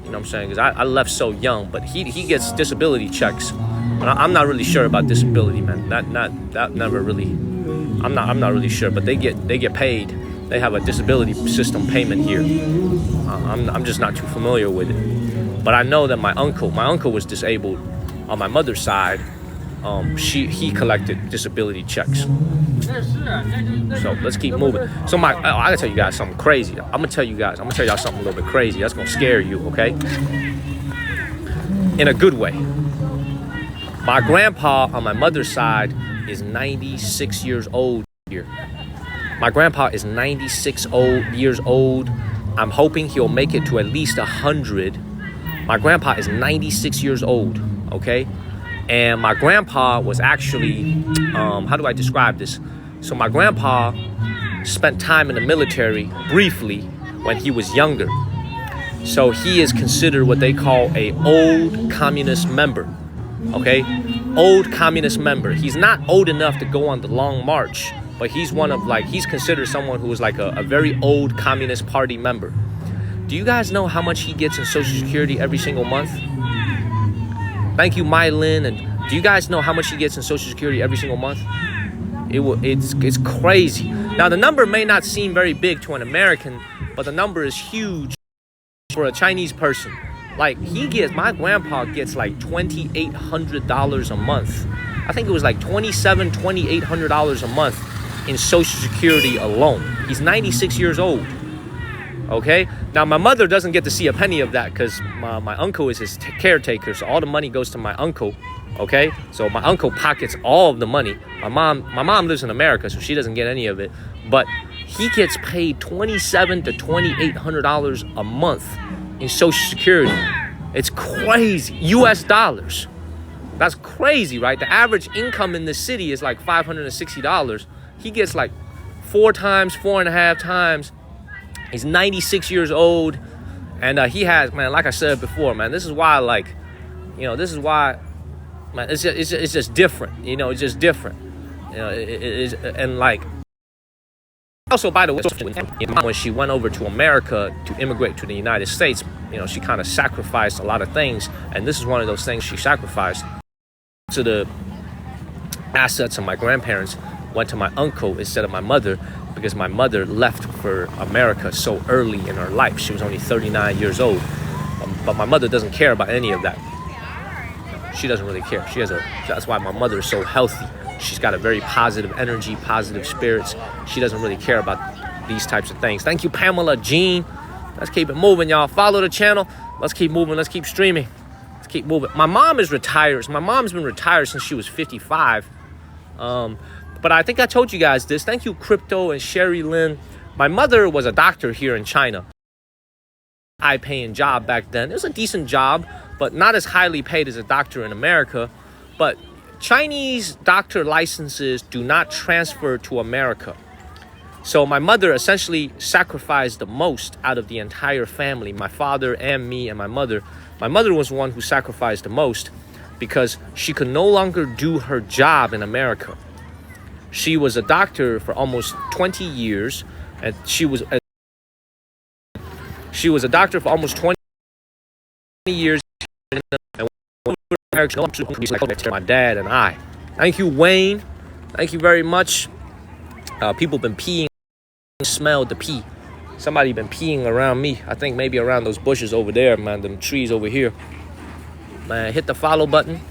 You know what I'm saying? Because I left so young, but he gets disability checks. But I'm not really sure about disability, man. That never really. I'm not really sure, but they get paid. They have a disability system payment here. I'm just not too familiar with it. But I know that my uncle was disabled on my mother's side. He collected disability checks. So let's keep moving. So I gotta tell you guys something crazy. I'm gonna tell y'all something a little bit crazy. That's gonna scare you, okay? In a good way. My grandpa on my mother's side is 96 years old here. My grandpa is 96 years old. I'm hoping he'll make it to at least 100. My grandpa is 96 years old, okay? And my grandpa was actually, how do I describe this? So my grandpa spent time in the military briefly when he was younger. So he is considered what they call a old communist member, okay? Old communist member. He's not old enough to go on the long march, but he's he's considered someone who is like a very old Communist Party member. Do you guys know how much he gets in Social Security every single month? Thank you, Mylin. And do you guys know how much he gets in Social Security every single month? It's crazy. Now, the number may not seem very big to an American, but the number is huge for a Chinese person. Like my grandpa gets like $2,800 a month. I think it was like $2,800 a month in Social Security alone. He's 96 years old. Okay, now my mother doesn't get to see a penny of that because my uncle is his caretaker, so all the money goes to my uncle. Okay, so my uncle pockets all of the money. My mom lives in America, so she doesn't get any of it. But he gets paid $2,700 to $2,800 a month in Social Security. It's crazy. U.S. dollars. That's crazy, right? The average income in the city is like $560. He gets like 4.5 times. He's 96 years old, and he has, man, like I said before, man, this is why, like, this is why, man, it's just different, it's just different, and like, also, by the way, when she went over to America to immigrate to the United States, she kind of sacrificed a lot of things, and this is one of those things she sacrificed. So the assets of my grandparents went to my uncle instead of my mother, because my mother left for America so early in her life. She was only 39 years old. But my mother doesn't care about any of that. She doesn't really care. That's why my mother is so healthy. She's got a very positive energy, positive spirits. She doesn't really care about these types of things. Thank you, Pamela Jean. Let's keep it moving, y'all. Follow the channel. Let's keep moving. Let's keep streaming. Let's keep moving. My mom is retired. My mom's been retired since she was 55. But I think I told you guys this. Thank you, Crypto and Sherry Lynn. My mother was a doctor here in China. High-paying job back then. It was a decent job, but not as highly paid as a doctor in America. But Chinese doctor licenses do not transfer to America. So my mother essentially sacrificed the most out of the entire family. My father and me and my mother. My mother was the one who sacrificed the most because she could no longer do her job in America. She was a doctor for almost 20 years, and she was a doctor for almost 20 years. And my dad and I. Thank you, Wayne. Thank you very much. People been peeing. Smelled the pee. Somebody been peeing around me. I think maybe around those bushes over there, man. Them trees over here. Man, hit the follow button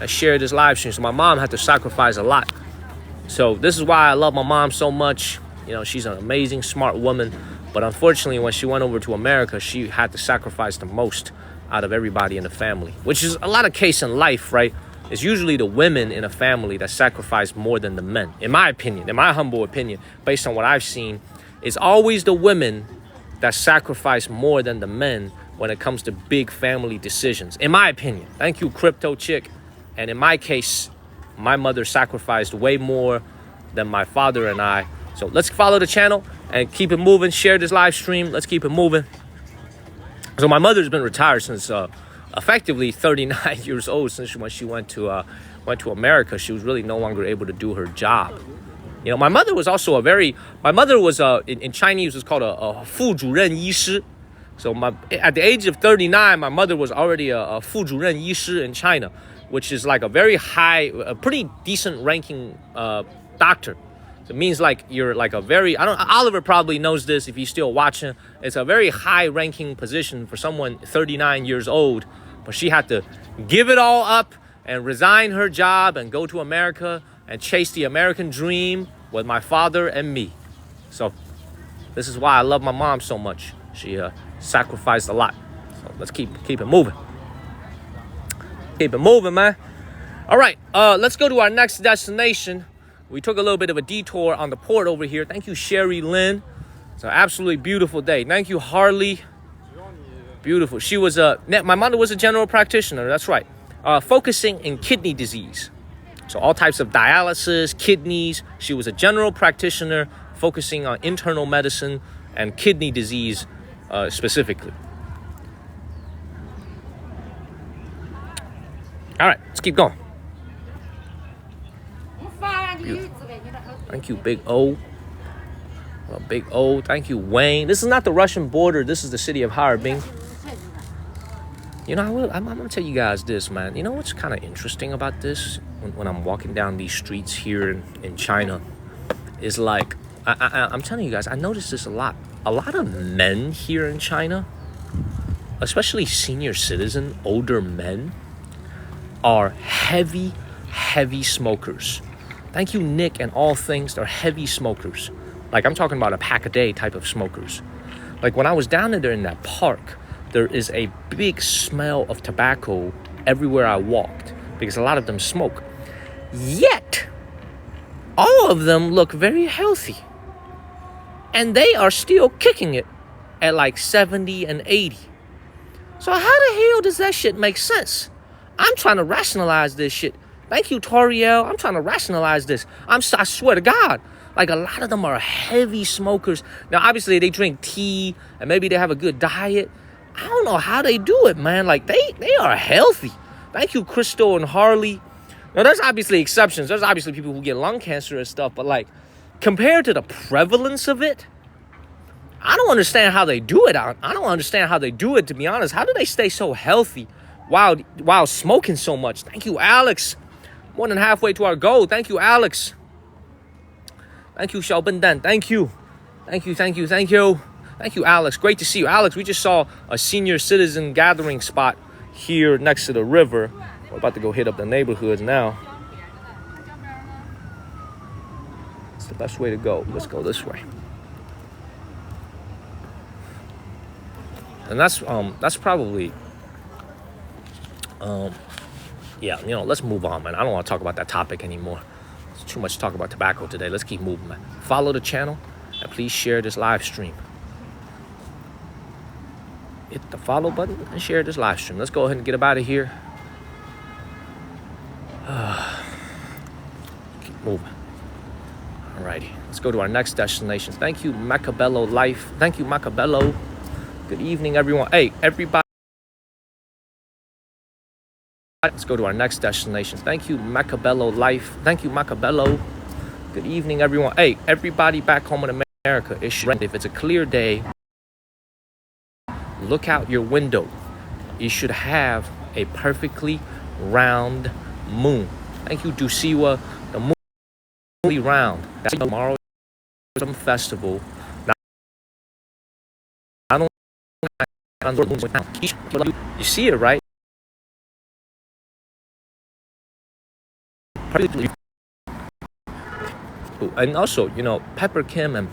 and share this live stream. So my mom had to sacrifice a lot. So this is why I love my mom so much. She's an amazing, smart woman. But unfortunately, when she went over to America, she had to sacrifice the most out of everybody in the family, which is a lot of case in life, right? It's usually the women in a family that sacrifice more than the men. In my opinion, in my humble opinion, based on what I've seen, it's always the women that sacrifice more than the men when it comes to big family decisions. In my opinion. Thank you, Crypto Chick. And in my case, my mother sacrificed way more than my father and I. So let's follow the channel and keep it moving. Share this live stream. Let's keep it moving. So my mother's been retired since effectively 39 years old. Since when she went to America, she was really no longer able to do her job. My mother was also in Chinese was called a 副主任医师. So at the age of 39, my mother was already a 副主任医师 in China, which is like a pretty decent ranking doctor. So it means like you're like Oliver probably knows this if he's still watching. It's a very high ranking position for someone 39 years old, but she had to give it all up and resign her job and go to America and chase the American dream with my father and me. So this is why I love my mom so much. She sacrificed a lot. So let's keep it moving. Keep it moving, man. All right, let's go to our next destination. We took a little bit of a detour on the port over here. Thank you, Sherry Lynn. It's an absolutely beautiful day. Thank you, Harley. Beautiful. She was my mother was a general practitioner. That's right. Focusing in kidney disease. So all types of dialysis, kidneys. She was a general practitioner focusing on internal medicine and kidney disease specifically. All right, let's keep going. Thank you, Big O. Well, Big O. Thank you, Wayne. This is not the Russian border. This is the city of Harbin. I'm going to tell you guys this, man. You know what's kind of interesting about this? When I'm walking down these streets here in China, is like I'm telling you guys, I noticed this a lot. A lot of men here in China, especially senior citizen, older men, are heavy smokers. Thank you, Nick, and all things. They're heavy smokers. Like, I'm talking about a pack a day type of smokers. Like, when I was down there in that park, there is a big smell of tobacco everywhere I walked because a lot of them smoke. Yet, all of them look very healthy. And they are still kicking it at like 70 and 80. So how the hell does that shit make sense? I'm trying to rationalize this shit. Thank you, Toriel. I'm trying to rationalize this. I swear to God. Like, a lot of them are heavy smokers. Now, obviously, they drink tea and maybe they have a good diet. I don't know how they do it, man. Like, they are healthy. Thank you, Crystal and Harley. Now, there's obviously exceptions. There's obviously people who get lung cancer and stuff. But, like, compared to the prevalence of it, I don't understand how they do it. I don't understand how they do it, to be honest. How do they stay so healthy while smoking so much? Thank you, Alex. More than halfway to our goal. Thank you, Alex. Thank you, Xiaobendan. Thank you. Thank you, Alex. Great to see you. Alex, we just saw a senior citizen gathering spot here next to the river. We're about to go hit up the neighborhoods now. It's the best way to go. Let's go this way. And that's probably, yeah, let's move on, man. I don't want to talk about that topic anymore. It's too much to talk about tobacco today. Let's keep moving, man. Follow the channel and please share this live stream. Hit the follow button and share this live stream. Let's go ahead and get up out of here. Keep moving. Alrighty, let's go to our next destination. Thank you, Macabello Life. Thank you, Macabello. Good evening, everyone. Hey, everybody. Let's go to our next destination. Thank you, Macabello Life. Thank you, Macabello. Good evening, everyone. Hey, everybody back home in America. If it's a clear day, look out your window. You should have a perfectly round moon. Thank you, Dusiwa. The moon will be round. That's tomorrow some festival. You see it, right? And also, Pepper Kim and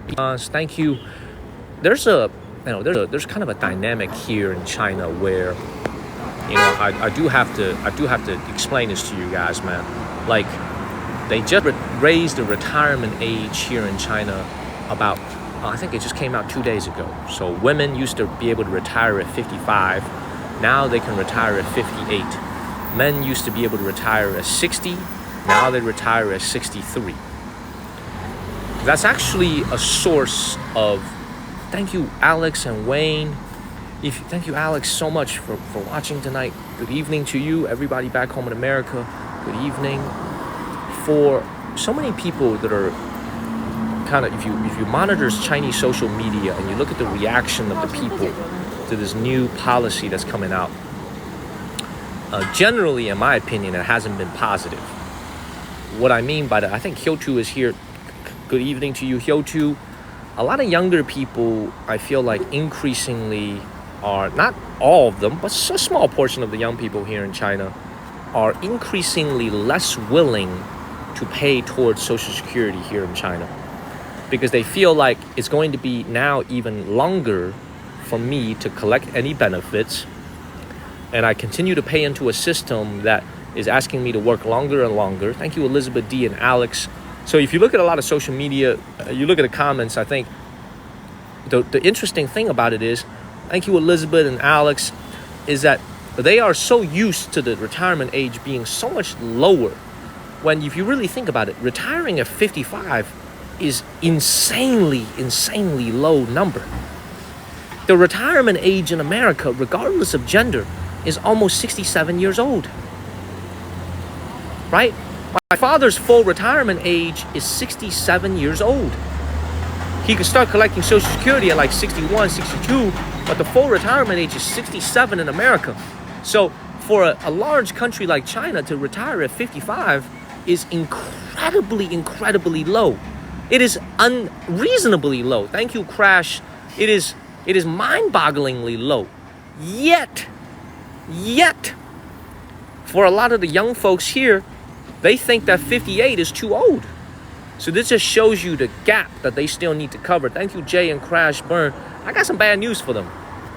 Beyonce, thank you. There's kind of a dynamic here in China where, I do have to explain this to you guys, man. Like, they just raised the retirement age here in China about, I think it just came out 2 days ago. So women used to be able to retire at 55. Now they can retire at 58. Men used to be able to retire at 60. Now they retire at 63. That's actually a source of, thank you, Alex and Wayne. Thank you, Alex, so much for watching tonight. Good evening to you, everybody back home in America. Good evening. For so many people that are kind of, if you monitor Chinese social media and you look at the reaction of the people to this new policy that's coming out, generally, in my opinion, it hasn't been positive. What I mean by that, I think Hyotu is here. Good evening to you, Hyotu. A lot of younger people, I feel like increasingly are, not all of them, but a small portion of the young people here in China are increasingly less willing to pay towards Social Security here in China, because they feel like it's going to be now even longer for me to collect any benefits, and I continue to pay into a system that is asking me to work longer and longer. Thank you, Elizabeth D and Alex. So if you look at a lot of social media, you look at the comments, I think the interesting thing about it is, thank you, Elizabeth and Alex, is that they are so used to the retirement age being so much lower, when if you really think about it, retiring at 55 is insanely low number. The retirement age in America, regardless of gender, is almost 67 years old. Right? My father's full retirement age is 67 years old. He could start collecting Social Security at like 61, 62, but the full retirement age is 67 in America. So for a large country like China to retire at 55 is incredibly low. It is unreasonably low. Thank you, Crash. It is mind-bogglingly low. Yet, for a lot of the young folks here, they think that 58 is too old. So this just shows you the gap that they still need to cover. Thank you, Jay and Crash Burn. I got some bad news for them.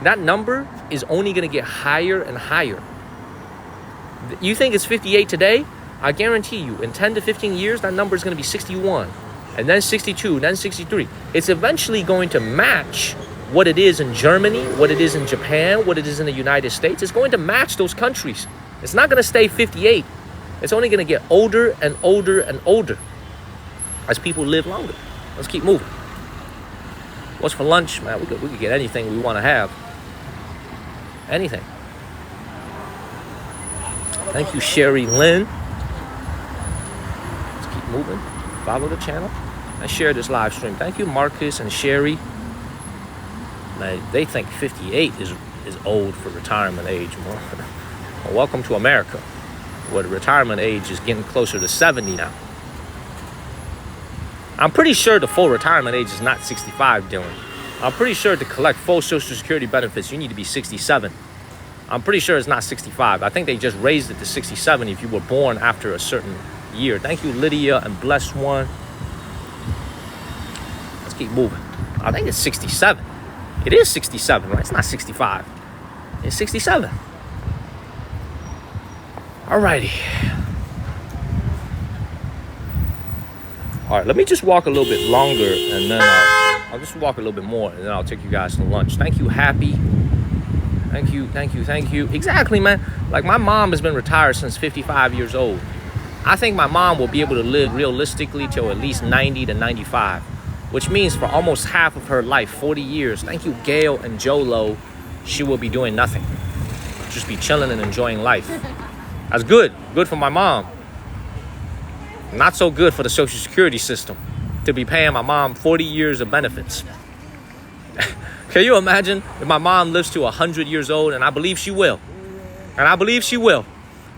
That number is only going to get higher and higher. You think it's 58 today? I guarantee you, in 10 to 15 years, that number is going to be 61. And then 62, then 63. It's eventually going to match what it is in Germany, what it is in Japan, what it is in the United States. It's going to match those countries. It's not going to stay 58. It's only going to get older and older and older as people live longer. Let's keep moving. What's for lunch? Man, we could get anything we want to have. Anything. Thank you, Sherry Lynn. Let's keep moving. Follow the channel and share this live stream. Thank you, Marcus and Sherry. Man, they think 58 is old for retirement age. Well, welcome to America, where the retirement age is getting closer to 70 now. I'm pretty sure the full retirement age is not 65, Dylan. I'm pretty sure to collect full Social Security benefits, you need to be 67. I'm pretty sure it's not 65. I think they just raised it to 67 if you were born after a certain year. Thank you, Lydia and Blessed One. Let's keep moving. I think it's 67. It is 67, right? It's not 65. It's 67. Alrighty. All right, let me just walk a little bit longer, and then I'll just walk a little bit more, and then I'll take you guys to lunch. Thank you, Happy. Thank you. Exactly, man. Like, my mom has been retired since 55 years old. I think my mom will be able to live realistically till at least 90 to 95, which means for almost half of her life, 40 years. Thank you, Gail and Jolo. She will be doing nothing. Just be chilling and enjoying life. That's good. Good for my mom. Not so good for the Social Security system to be paying my mom 40 years of benefits. Can you imagine if my mom lives to 100 years old, and I believe she will. And I believe she will.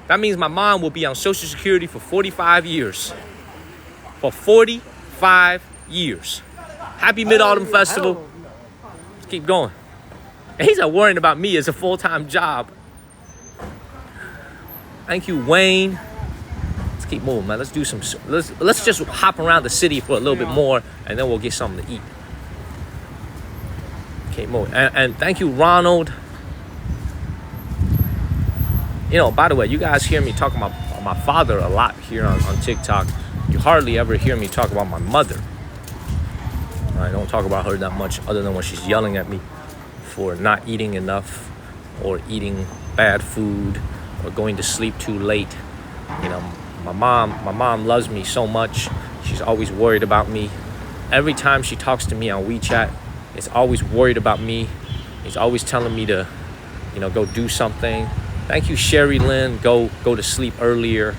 That means my mom will be on Social Security for 45 years. For 45 years. Happy Mid-Autumn Festival. Let's keep going. And he's not worrying about me as a full-time job. Thank you, Wayne. Let's keep moving, man. Let's do some. Let's just hop around the city for a little bit more, and then we'll get something to eat. Keep moving. And thank you, Ronald. You know, by the way, you guys hear me talking about my father a lot here on TikTok. You hardly ever hear me talk about my mother. I don't talk about her that much, other than when she's yelling at me for not eating enough, or eating bad food, or going to sleep too late. You know, my mom loves me so much. She's always worried about me. Every time she talks to me on WeChat, it's always worried about me. It's always telling me to, you know, go do something. Thank you, Sherry Lynn. Go to sleep earlier.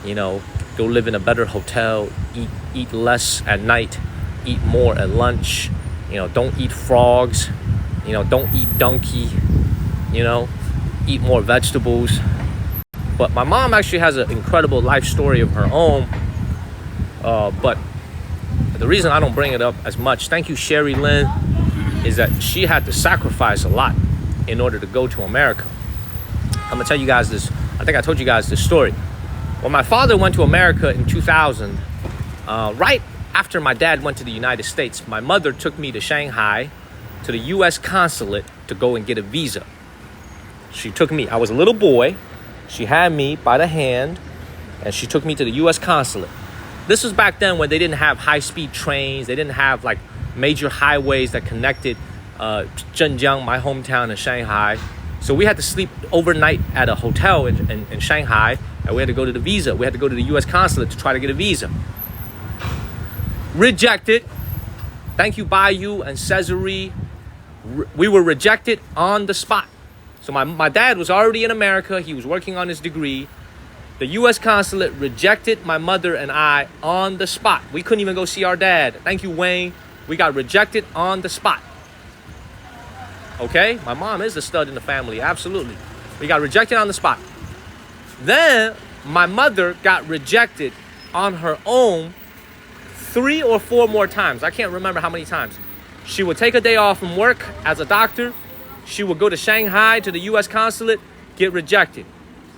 You know, go live in a better hotel. Eat less at night. Eat more at lunch. You know, don't eat frogs. You know, don't eat donkey. You know, eat more vegetables. But my mom actually has an incredible life story of her own. But the reason I don't bring it up as much, thank you, Sherry Lynn, is that she had to sacrifice a lot in order to go to America. I'm gonna tell you guys this. I think I told you guys this story. When my father went to America in 2000, right after my dad went to the United States, my mother took me to Shanghai, to the U.S. consulate, to go and get a visa. She took me. I was a little boy. She had me by the hand, and she took me to the U.S. consulate. This was back then when they didn't have high-speed trains. They didn't have like major highways that connected Zhenjiang, my hometown, and Shanghai. So we had to sleep overnight at a hotel in Shanghai, and we had to go to the visa. We had to go to the U.S. consulate to try to get a visa. Rejected. Thank you, Bayou and Cesare. We were rejected on the spot. So my dad was already in America. He was working on his degree. The U.S. consulate rejected my mother and I on the spot. We couldn't even go see our dad. Thank you, Wayne. We got rejected on the spot. Okay? My mom is the stud in the family. Absolutely. We got rejected on the spot. Then my mother got rejected on her own 3 or 4 more times. I can't remember how many times. She would take a day off from work as a doctor. She would go to Shanghai to the U.S. consulate, get rejected.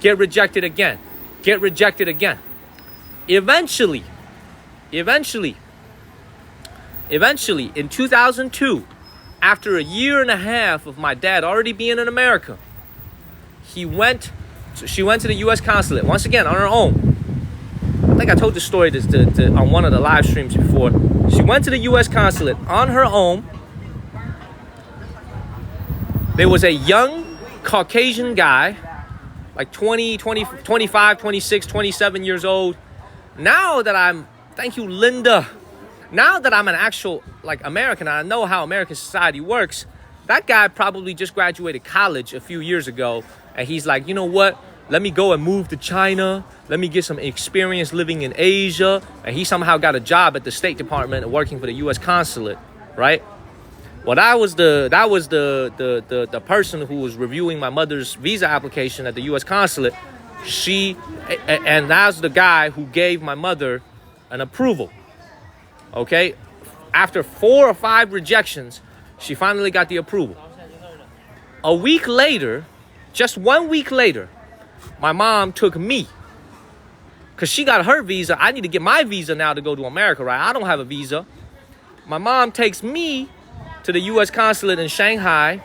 Get rejected again. Get rejected again. Eventually, in 2002, after a year and a half of my dad already being in America, she went to the U.S. consulate, once again, on her own. I think I told this story on one of the live streams before. She went to the U.S. consulate on her own. There was a young Caucasian guy, like 25, 26, 27 years old. Now that thank you, Linda. Now that I'm an actual, American, and I know how American society works, that guy probably just graduated college a few years ago, and he's like, you know what? Let me go and move to China. Let me get some experience living in Asia. And he somehow got a job at the State Department and working for the U.S. consulate, right? Well, that was the person who was reviewing my mother's visa application at the U.S. consulate. And that's the guy who gave my mother an approval. Okay? After 4 or 5 rejections, she finally got the approval. A week later, just 1 week later, my mom took me. Because she got her visa. I need to get my visa now to go to America, right? I don't have a visa. My mom takes me to the U.S. consulate in Shanghai.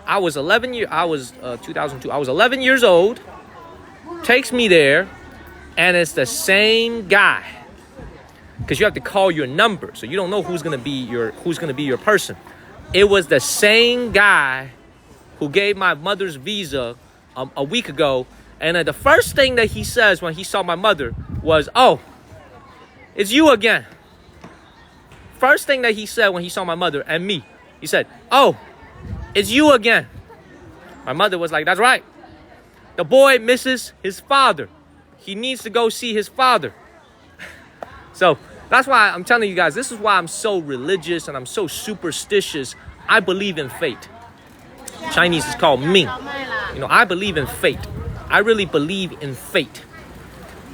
I was 2002. I was 11 years old. Takes me there, and it's the same guy. Because you have to call your number, so you don't know who's gonna be your person. It was the same guy who gave my mother's visa a week ago, and the first thing that he says when he saw my mother was, "Oh, it's you again." First thing that he said when he saw my mother and me, he said, "Oh, it's you again." My mother was like, "That's right. The boy misses his father. He needs to go see his father." So that's why I'm telling you guys, this is why I'm so religious and I'm so superstitious. I believe in fate. Chinese is called Ming. You know, I believe in fate. I really believe in fate.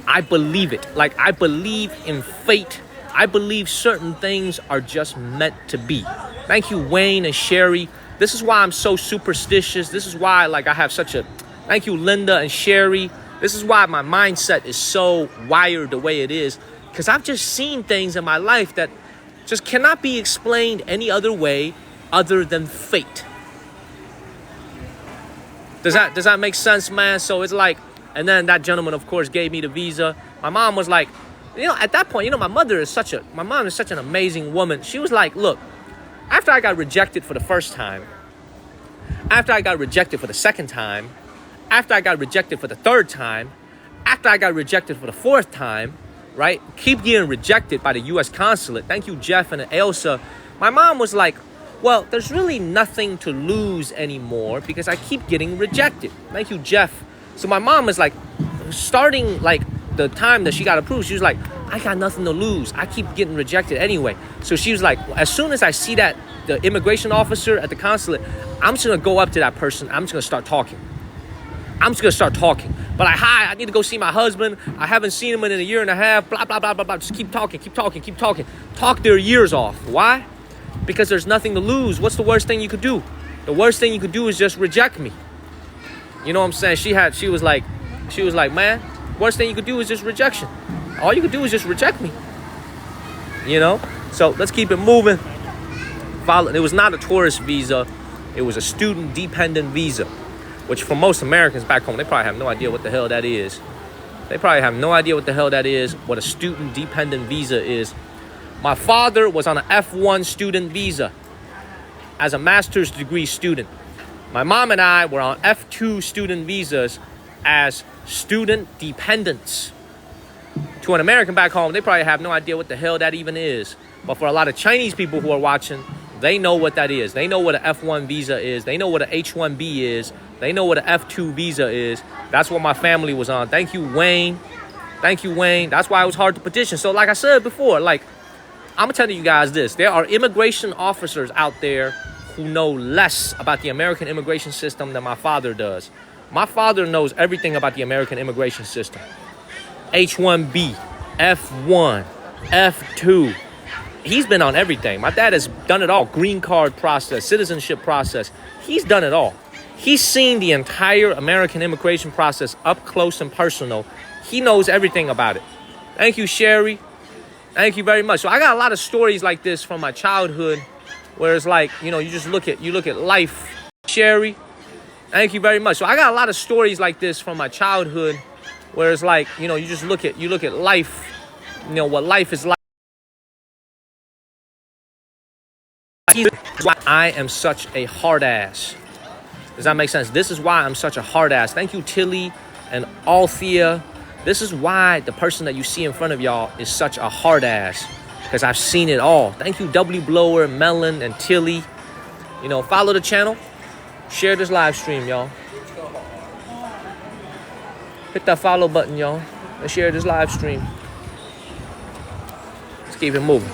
I believe it. I believe in fate. I believe certain things are just meant to be. Thank you, Wayne and Sherry. This is why I'm so superstitious. This is why, I have such a... Thank you, Linda and Sherry. This is why my mindset is so wired the way it is. Because I've just seen things in my life that just cannot be explained any other way other than fate. Does that make sense, man? So it's and then that gentleman, of course, gave me the visa. My mom was like, at that point, my mom is such an amazing woman. She was like, look, after I got rejected for the first time, after I got rejected for the second time, after I got rejected for the third time, after I got rejected for the fourth time, right? Keep getting rejected by the U.S. consulate. Thank you, Jeff and Elsa. My mom was like, well, there's really nothing to lose anymore because I keep getting rejected. Thank you, Jeff. So my mom is like, starting the time that she got approved, she was like, I got nothing to lose. I keep getting rejected anyway. So she was like, as soon as I see the immigration officer at the consulate, I'm just going to go up to that person. I'm just going to start talking. But hi, I need to go see my husband. I haven't seen him in a year and a half. Blah, blah, blah, blah, blah. Just keep talking. Talk their ears off. Why? Because there's nothing to lose. What's the worst thing you could do? The worst thing you could do is just reject me. You know what I'm saying? She was like, man, worst thing you could do is just rejection. All you could do is just reject me. So let's keep it moving. It was not a tourist visa. It was a student-dependent visa, which for most Americans back home, they probably have no idea what the hell that is. What a student-dependent visa is. My father was on an F1 student visa as a master's degree student. My mom and I were on F2 student visas as student dependents. To an American back home, they probably have no idea what the hell that even is. But for a lot of Chinese people who are watching, they know what that is. They know what an F1 visa is. They know what an H1B is. They know what an F2 visa is. That's what my family was on. Thank you, Wayne. That's why it was hard to petition. So like I said before, I'm telling you guys this. There are immigration officers out there who know less about the American immigration system than my father does. My father knows everything about the American immigration system. H1B, F1, F2, he's been on everything. My dad has done it all. Green card process, citizenship process. He's done it all. He's seen the entire American immigration process up close and personal. He knows everything about it. Thank you, Sherry. Thank you very much. So I got a lot of stories like this from my childhood, where it's like, you know, you look at life. Sherry, thank you very much. So I got a lot of stories like this from my childhood, where it's like, you know, you look at life, you know, what life is like. Why I am such a hard ass. Does that make sense? This is why I'm such a hard ass. Thank you, Tilly and Althea. This is why the person that you see in front of y'all is such a hard ass, because I've seen it all. Thank you, W Blower, Melon, and Tilly. You know, follow the channel. Share this live stream, y'all. Hit that follow button, y'all, and share this live stream. Let's keep it moving.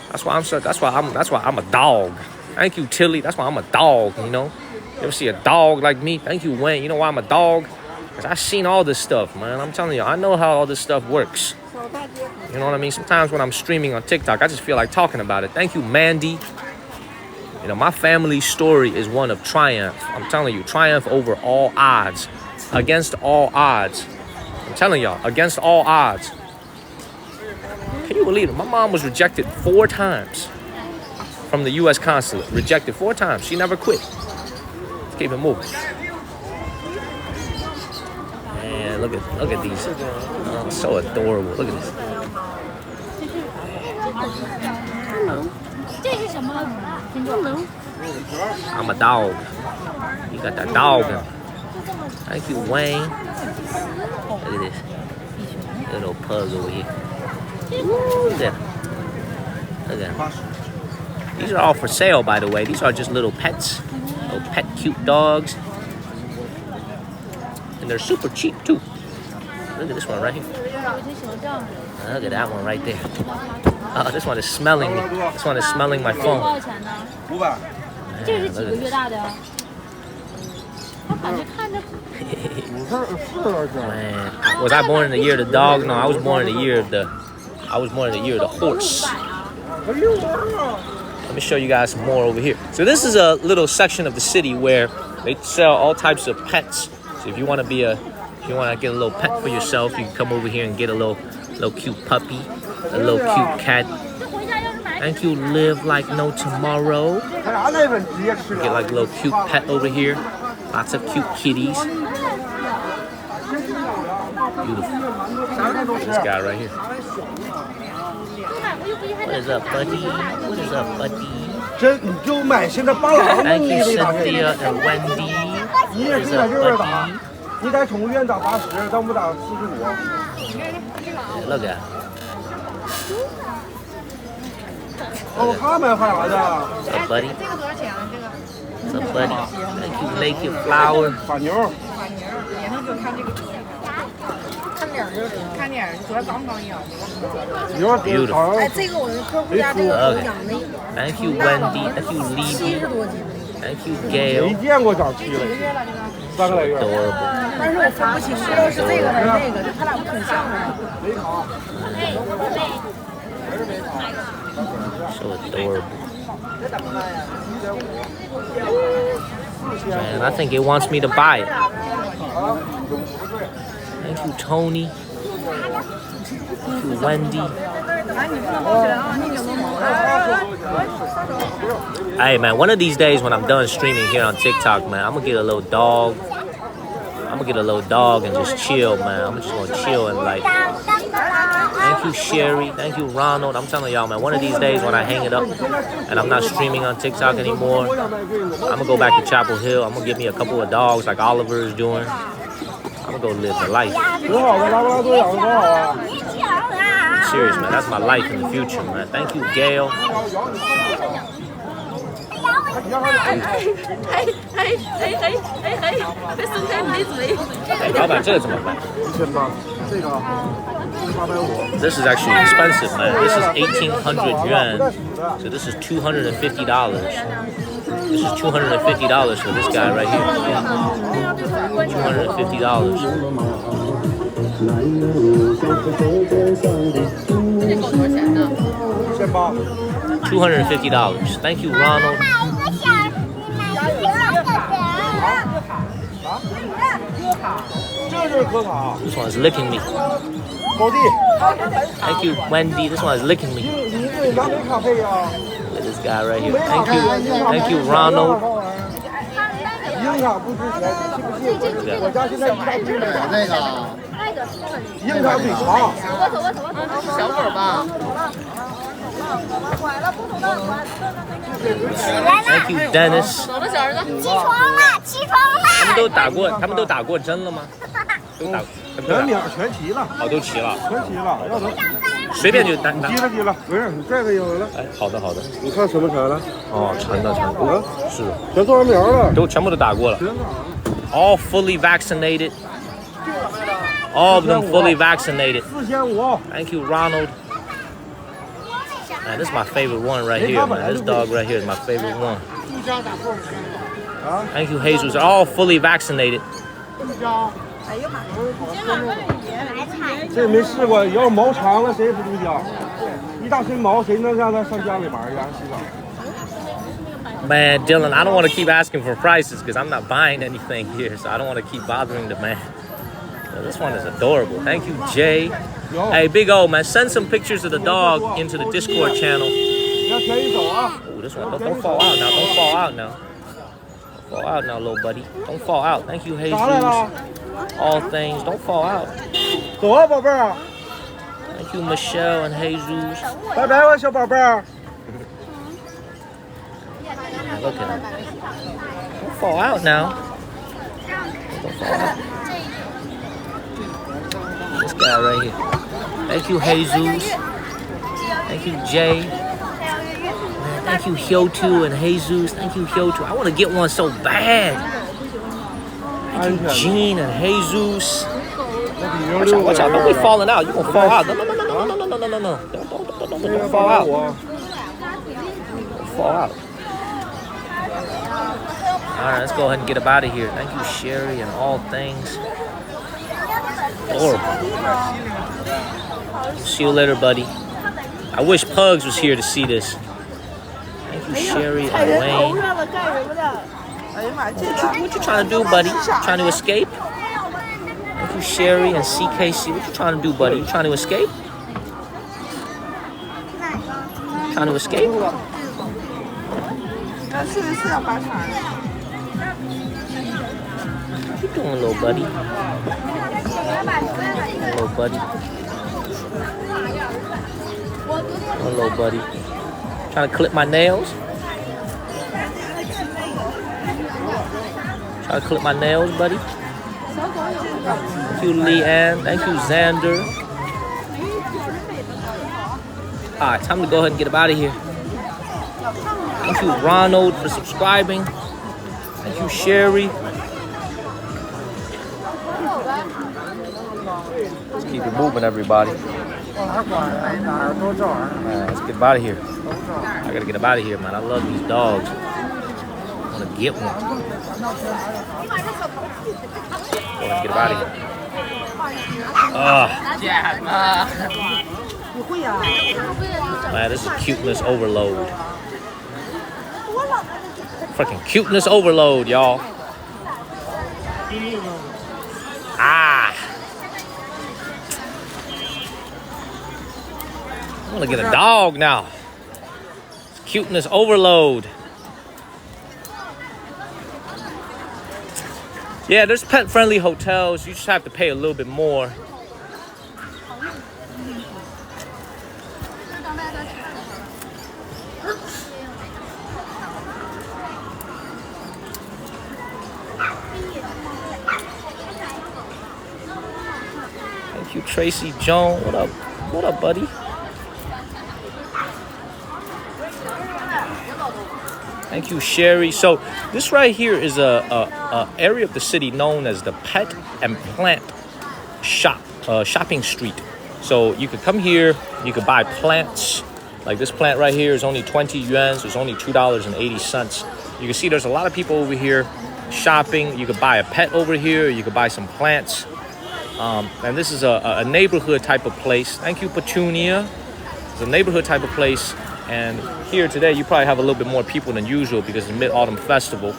That's why I'm a dog. Thank you, Tilly. That's why I'm a dog, you know. You ever see a dog like me? Thank you, Wayne. You know why I'm a dog? Because I've seen all this stuff, man. I'm telling you, I know how all this stuff works. You know what I mean? Sometimes when I'm streaming on TikTok, I just feel like talking about it. Thank you, Mandy. You know, my family story is one of triumph. I'm telling you, triumph over all odds. Against all odds. I'm telling y'all, against all odds. Can you believe it? My mom was rejected 4 times from the U.S. consulate. Rejected 4 times. She never quit. Let's keep it moving. Man, look at these. Oh, so adorable. Look at this. I'm a dog. You got that dog in. Thank you, Wayne. Look at this little pug over here. Look at him. Look at him. These are all for sale, by the way. These are just little pets. Little pet cute dogs. And they're super cheap, too. Look at this one right here. Look at that one right there. Oh, this one is smelling me. This one is smelling my phone. Man, man, was I born in the year of the dog? No, I was born in the year of the horse. Let me show you guys some more over here. So this is a little section of the city where they sell all types of pets. So if you want to get a little pet for yourself, you can come over here and get a little cute puppy, a little cute cat. Thank you, Live Like No Tomorrow. Get like a little cute pet over here. Lots of cute kitties. Beautiful. This guy right here. What is up, buddy? What is up, buddy? Thank you, Cynthia and Wendy. What is up, buddy? Look at him. What's up, buddy? What's up, buddy? Thank you, Naked Flower. You're beautiful. Thank you, Wendy. Thank you, Lee. Thank you, Gail. So adorable. Man, I think it wants me to buy it. Thank you, Tony. Thank you, Wendy. Hey, man, one of these days when I'm done streaming here on TikTok, man, I'm gonna get a little dog. I'm gonna get a little dog and just chill, man. I'm just gonna chill and like. Thank you, Sherry. Thank you, Ronald. I'm telling y'all, man, one of these days when I hang it up and I'm not streaming on TikTok anymore, I'm gonna go back to Chapel Hill. I'm gonna get me a couple of dogs like Oliver is doing. I'm gonna go live the life. I'm serious, man. That's my life in the future, man. Thank you, Gail. This is actually expensive, man. This is 1,800 yuan. So this is $250. This is $250 for this guy right here. $250. $250. Thank you, Ronald. This one's licking me. Thank you, Wendy. This one's licking me. Look at this guy right here. Thank you, Ronald. Thank you, Dennis. 他们都打过针了吗？全秒全齐了。哦，都齐了。全齐了，要能随便就拿。低了，不是你这个有了。哎，好的。你看什么船了？哦，沉的。是。全做完苗了。全部都打过了。All fully vaccinated. All of them fully vaccinated. 4500. Thank you, Ronald. Man, this is my favorite one right here, man. This dog right here is my favorite one. Thank you, Jesus. They're all fully vaccinated. 这没试过，要毛长了谁也不住家，一大身毛谁能让他上家里玩去洗澡？ Man, Dylan, I don't want to keep asking for prices because I'm not buying anything here, so I don't want to keep bothering the man. Well, this one is adorable. Thank you, Jay. Hey, Big O, man, send some pictures of the dog into the Discord channel. Oh, this one, don't fall out now. Don't fall out now. Don't fall out now, little buddy. Don't fall out. Thank you, Jesus. All things, don't fall out. Thank you, Michelle and Jesus. 拜拜，我小宝贝儿。 Look at him. Don't fall out now. Don't fall out. This guy right here. Thank you, Jesus. Thank you, Jay. Man, thank you, Hyotu and Jesus. Thank you, Hyotu. I want to get one so bad. Thank you, Gene and Jesus. Watch out. Don't be falling out. You're going to fall out. No. Don't fall out. Don't fall out. All right, let's go ahead and get up out of here. Thank you, Sherry, and all things. Horrible. See you later, buddy. I wish Pugs was here to see this. Thank you, Sherry and Wayne. What you trying to do, buddy? Trying to escape? Thank you, Sherry and CKC. What you trying to do, buddy? You trying to escape? Trying to escape? What you doing, little buddy? Little buddy. Hello, buddy. Trying to clip my nails? Trying to clip my nails, buddy? Thank you, Leanne. Thank you, Xander. Alright, time to go ahead and get up out of here. Thank you, Ronald, for subscribing. Thank you, Sherry. Let's keep it moving, everybody. Man, let's get out of here. I gotta get up out of here, man. I love these dogs. I wanna get one. Go ahead and get out of here. Man, this is cuteness overload. Freaking cuteness overload, y'all. I want to get a dog now. Cuteness overload. Yeah, there's pet-friendly hotels. You just have to pay a little bit more. Thank you, Tracy Jones. What up? What up, buddy? Thank you, Sherry. So this right here is a area of the city known as the Pet and Plant Shopping Street. So you could come here, you could buy plants. Like this plant right here is only 20 yuan, so it's only $2.80. You can see there's a lot of people over here shopping. You could buy a pet over here, you could buy some plants. And this is a neighborhood type of place. Thank you, Petunia. It's a neighborhood type of place And here today, you probably have a little bit more people than usual because it's Mid-Autumn Festival.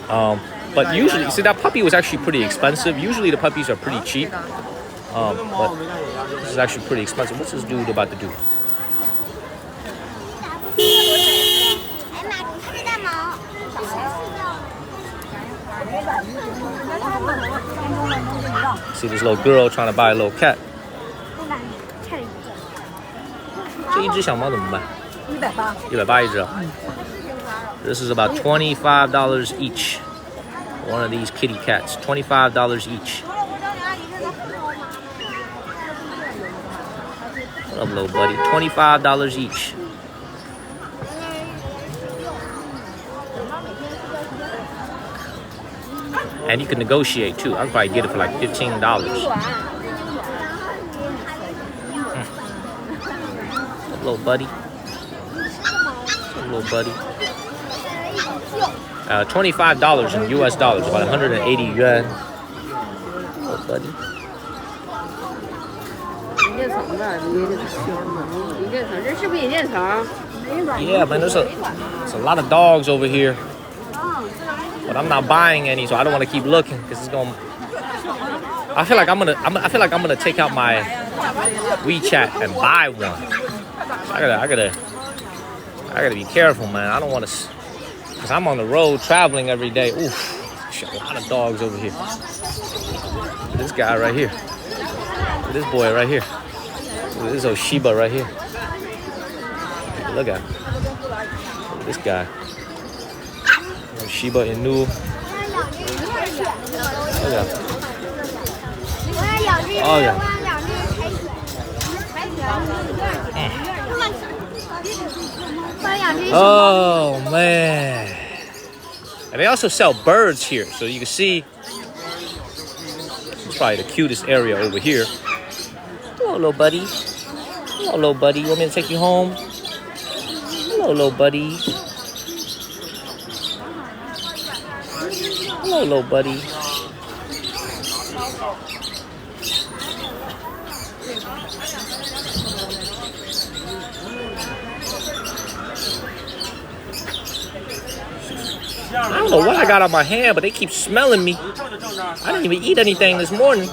But usually, see, that puppy was actually pretty expensive. Usually the puppies are pretty cheap. But this is actually pretty expensive. What's this dude about to do? See this little girl trying to buy a little cat. 这一只小猫怎么办？180一只。This is about $25 each. One of these kitty cats, $25 each. What up, little buddy? $25 each. And you can negotiate too. I'll probably get it for like $15. Little buddy. Little buddy. $25 in US dollars, about 180 yuan. Little buddy. Yeah, man, there's a lot of dogs over here. But I'm not buying any, so I don't want to keep looking because it's going. I feel like I'm gonna take out my WeChat and buy one. I gotta be careful, man. I don't want to, cause I'm on the road traveling every day. Oof, a lot of dogs over here. This guy right here. This boy right here. This old Shiba right here. Look at him. Look at this guy. Shiba Inu. Oh yeah. Oh yeah. Oh man. And they also sell birds here, so you can see it's probably the cutest area over here. Hello, little buddy. Hello, little buddy. You want me to take you home? Hello, little buddy. Hello, little buddy. I don't know what I got on my hand, but they keep smelling me. I didn't even eat anything this morning.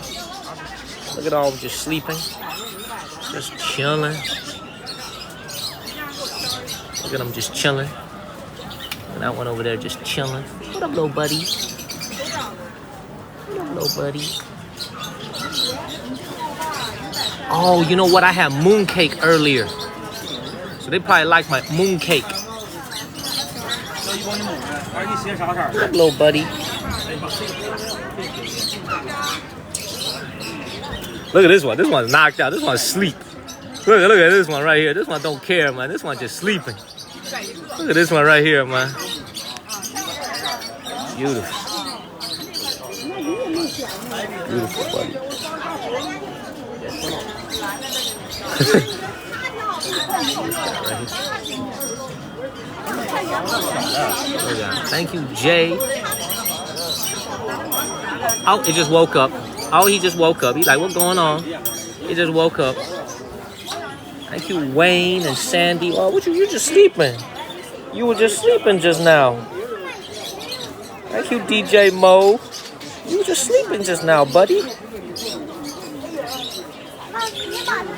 Look at all of them just sleeping. Just chilling. Look at them just chilling. And that one over there just chilling. What up, little buddy? What up, little buddy? Oh, you know what? I had mooncake earlier. So they probably like my mooncake. What up, little buddy? Look at this one. This one's knocked out. This one's asleep. Look at this one right here. This one don't care, man. This one just sleeping. Look at this one right here, man. Beautiful. Beautiful, buddy. Thank you, Jay. Oh, it just woke up. Oh, he just woke up. He's like, what's going on? He just woke up. Thank you, Wayne and Sandy. Oh, what you just sleeping? You were just sleeping just now. Thank you, DJ Mo. You were just sleeping just now, buddy.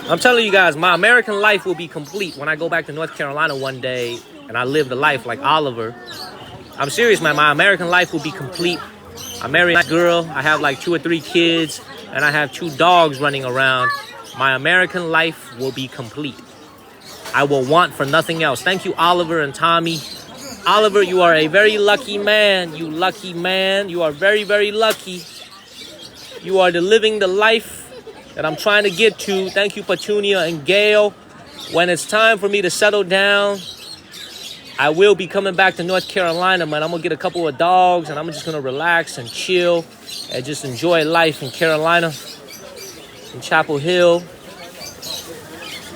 I'm telling you guys, my American life will be complete when I go back to North Carolina one day and I live the life like Oliver. I'm serious, man. My American life will be complete. I married a girl. I have like 2 or 3 kids. And I have 2 dogs running around. My American life will be complete. I will want for nothing else. Thank you, Oliver and Tommy. Oliver, you are a very lucky man. You lucky man. You are very, very lucky. You are living the life that I'm trying to get to. Thank you, Petunia and Gail. When it's time for me to settle down, I will be coming back to North Carolina, man. I'm going to get a couple of dogs, and I'm just going to relax and chill and just enjoy life in Carolina, in Chapel Hill.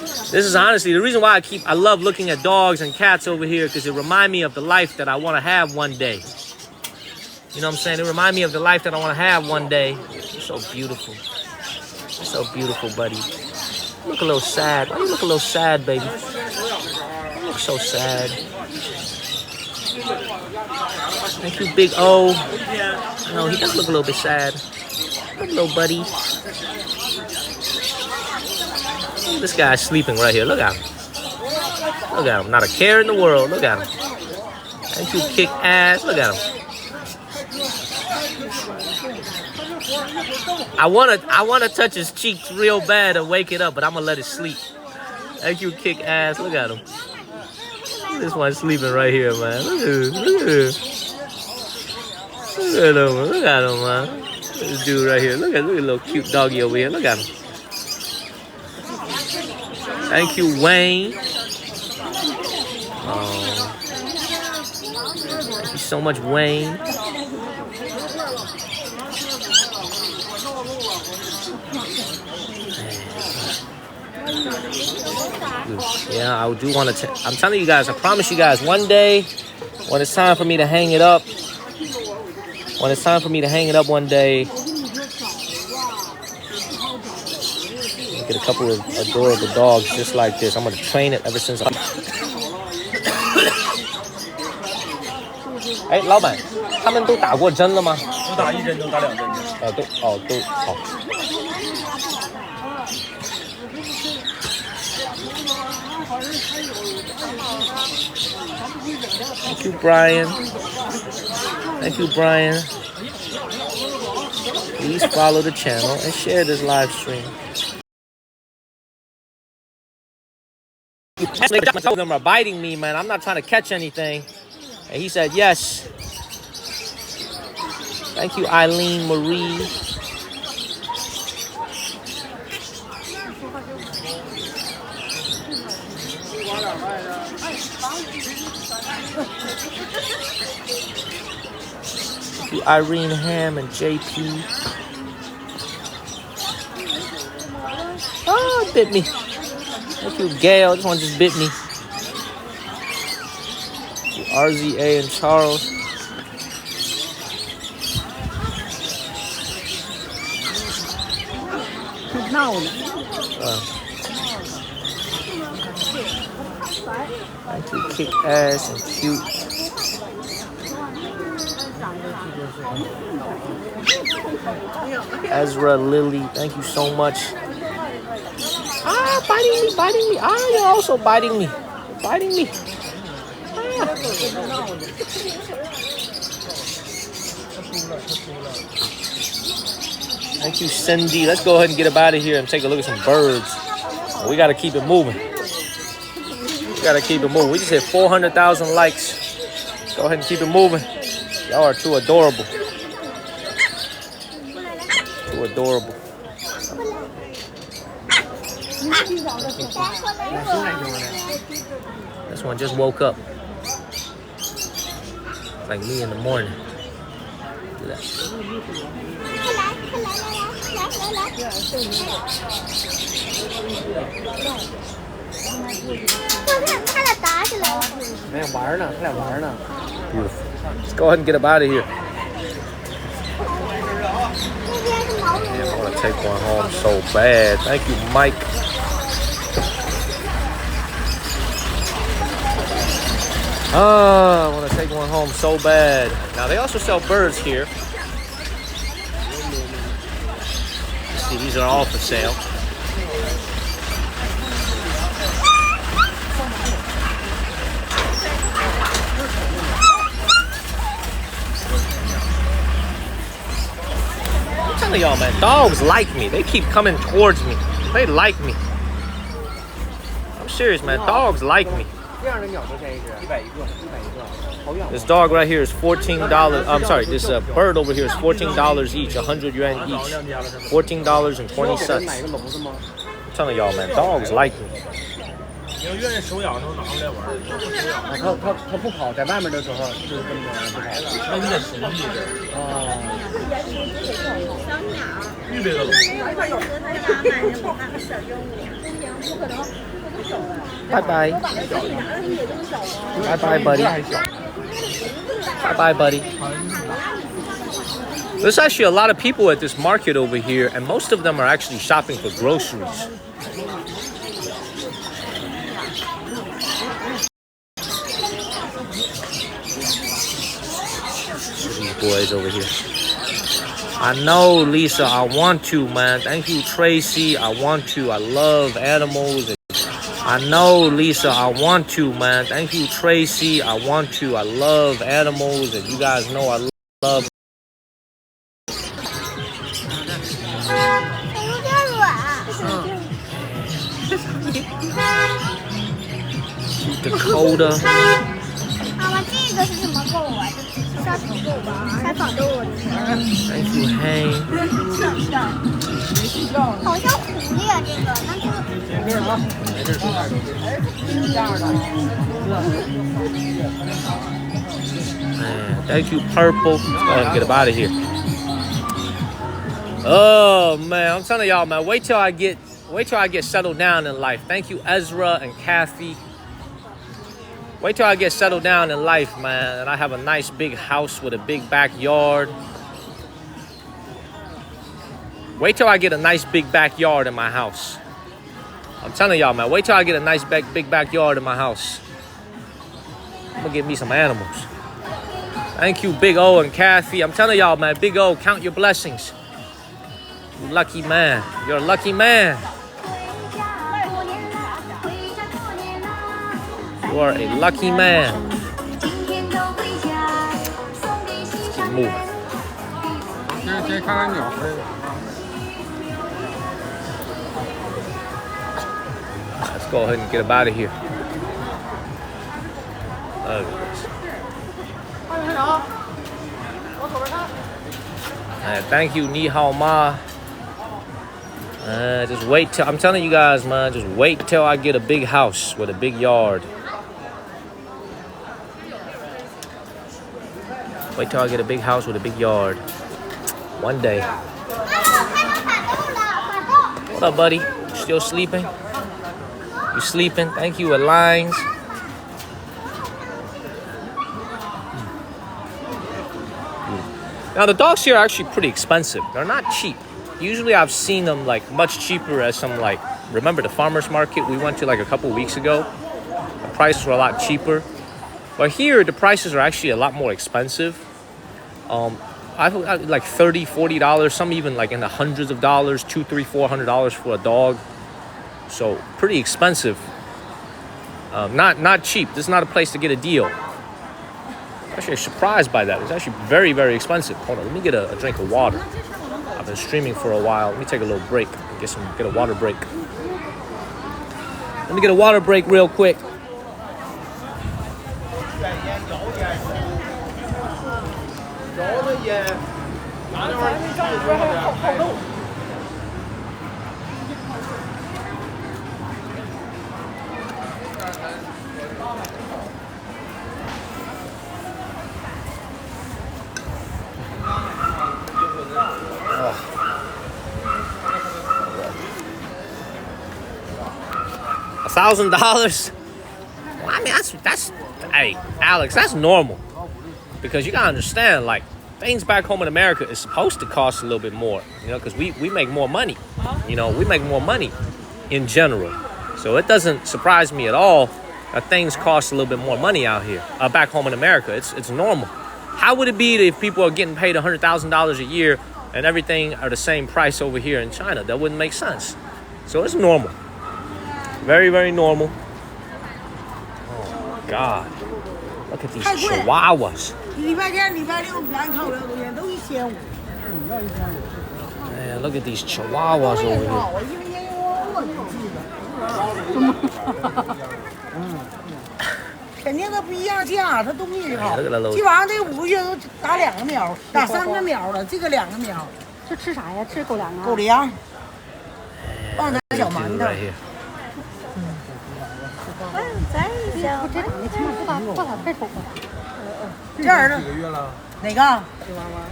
This is honestly the reason why I love looking at dogs and cats over here, because it reminds me of the life that I want to have one day. You know what I'm saying? It reminds me of the life that I want to have one day. You're so beautiful. You're so beautiful, buddy. You look a little sad. Why do you look a little sad, baby? look so sad. Thank you, Big O. No, he does look a little bit sad. Look, little buddy. This guy's sleeping right here. Look at him. Look at him. Not a care in the world. Look at him. Thank you, Kick Ass. Look at him. I wanna touch his cheeks real bad and wake it up, but I'm gonna let it sleep. Thank you, Kick Ass. Look at him. This one's sleeping right here, man. Look at him. Look at him. Look at him. Look at him, man. Look at this dude right here. Look at little cute doggy over here. Look at him. Thank you, Wayne. Oh. Thank you so much, Wayne. Yeah, I do want to. I'm telling you guys, I promise you guys, one day, when it's time for me to hang it up, one day, get a couple of adorable dogs just like this. I'm gonna train it ever since I. 哎，老板，他们都打过针了吗？都打1针，都打2针的。都好。Thank you, Brian. Thank you, Brian. Please follow the channel and share this live stream. Some of them are biting me, man. I'm not trying to catch anything. And he said yes. Thank you, Eileen Marie. Thank you, Irene Ham and JP. Oh, it bit me. Thank you, Gail. This one just bit me. Thank you, RZA and Charles. Thank you, Kick Ass and Cute. Ezra, Lily, thank you so much. Ah, biting me. Ah, you're also biting me. Biting me. Ah. Thank you, Cindy. Let's go ahead and get up out of here and take a look at some birds. We got to keep it moving. We just hit 400,000 likes. Go ahead and keep it moving. Y'all are too adorable. Too adorable. This one just woke up. Like me in the morning. Look at that. Beautiful. Let's go ahead and get up out of here. I want to take one home so bad. Thank you, Mike. I want to take one home so bad. Now, they also sell birds here. You see, these are all for sale. I'm telling y'all, man, dogs like me. They keep coming towards me. They like me. I'm serious, man. Dogs like me. This dog right here is $14. I'm sorry, this bird over here is $14 each, 100 yuan each. $14.20. I'm telling y'all, man, dogs like me. Bye-bye. Bye-bye, buddy. Bye-bye, buddy. There's actually a lot of people at this market over here, and most of them are actually shopping for groceries. boys over here. I know, Lisa, I want to, man. Thank you, Tracy. I want to. I love animals. I know, Lisa, I want to, man. Thank you, Tracy. I want to. I love animals, and you guys know I love. Dakota. 妈妈，这个是什么狗啊？这是小土狗吧？采访动物。Thank you, Hank. 好像狐狸啊，这个。那这个。Man, thank you, Purple. Let's go ahead and get up out of here. Oh man, I'm telling y'all, man. Wait till I get settled down in life. Thank you, Ezra and Kathy. Wait till I get settled down in life, man, and I have a nice big house with a big backyard. Wait till I get a nice big backyard in my house. I'm telling y'all, man. Wait till I get a nice big backyard in my house. I'm gonna get me some animals. Thank you, Big O and Kathy. I'm telling y'all, man. Big O, count your blessings. You lucky man. You're a lucky man. You are a lucky man. Let's keep moving. Let's go ahead and get up out of here. Look at this. Thank you, Ni Hao Ma. Just wait till, I'm telling you guys, man, just wait till I get a big house with a big yard. Wait till I get a big house with a big yard. One day. What up, buddy? You still sleeping? You sleeping? Thank you, Alines. Now, the dogs here are actually pretty expensive. They're not cheap. Usually, I've seen them like much cheaper at some like, remember the farmer's market we went to like a couple weeks ago? The prices were a lot cheaper. But here, the prices are actually a lot more expensive. I've like $30, $40, some even like in the hundreds of dollars, $200, $300, $400 for a dog. So pretty expensive. Not cheap. This is not a place to get a deal. Actually, I'm surprised by that. It's actually very, very expensive. Hold on, let me get a drink of water. I've been streaming for a while. Let me take a little break. Get a water break. Let me get a water break real quick. $1,000? Well, I mean, that's hey, Alex, that's normal. Because you gotta understand, like, things back home in America is supposed to cost a little bit more, you know, because we make more money. You know, we make more money in general. So it doesn't surprise me at all that things cost a little bit more money out here, back home in America. It's normal. How would it be if people are getting paid $100,000 a year and everything are the same price over here in China? That wouldn't make sense. So it's normal. Very, very normal. Oh, God. Look at these chihuahuas. Man, look at these chihuahuas over here. Right here. 这耳朵哪个？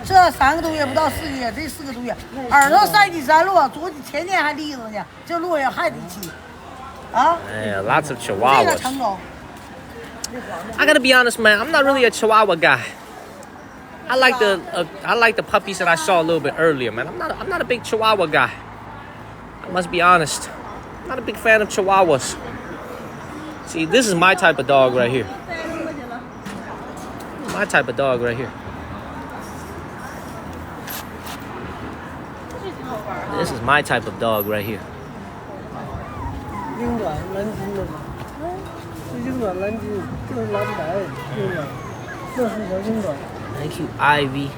这3个多月不到4个月，这4个多月，耳朵塞底3落，前天还立着呢，这落月还得起。啊？ Yeah, lots of chihuahuas. I gotta be honest, man. I'm not really a chihuahua guy. I like the puppies that I saw a little bit earlier, man. I'm not a big chihuahua guy. I must be honest. I'm not a big fan of chihuahuas. See, this is my type of dog right here. My type of dog right here. is my type of dog right here. 英短蓝金的嘛，是英短蓝金，这是蓝白英短，这是小英短。 Thank you, Ivy.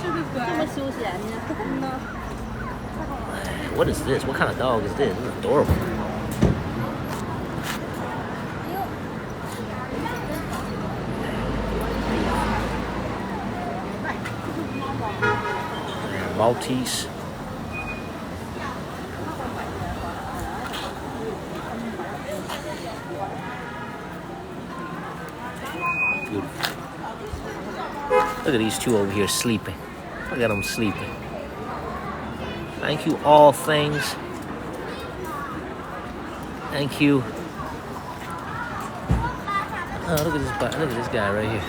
这么休闲呢？ What is this? What kind of dog is this? This is adorable. Maltese. Beautiful. Look at these two over here sleeping. Look at them sleeping. Thank you, all things. Thank you. Oh, look at this guy right here.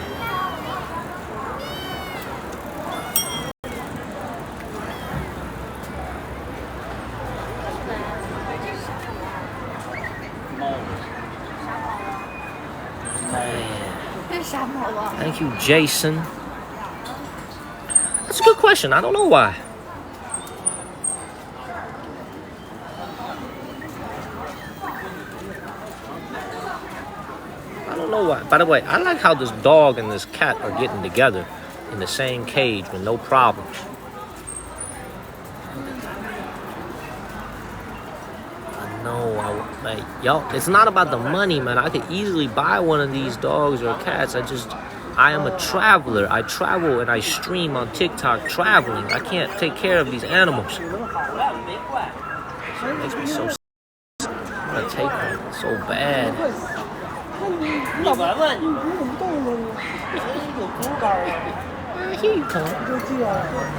Thank you, Jason. That's a good question. I don't know why. I don't know why. By the way, I like how this dog and this cat are getting together in the same cage with no problems. Like, yo, it's not about the money, man. I could easily buy one of these dogs or cats. I am a traveler. I travel and I stream on TikTok traveling. I can't take care of these animals. It makes me so I want to take one so bad. Here you come.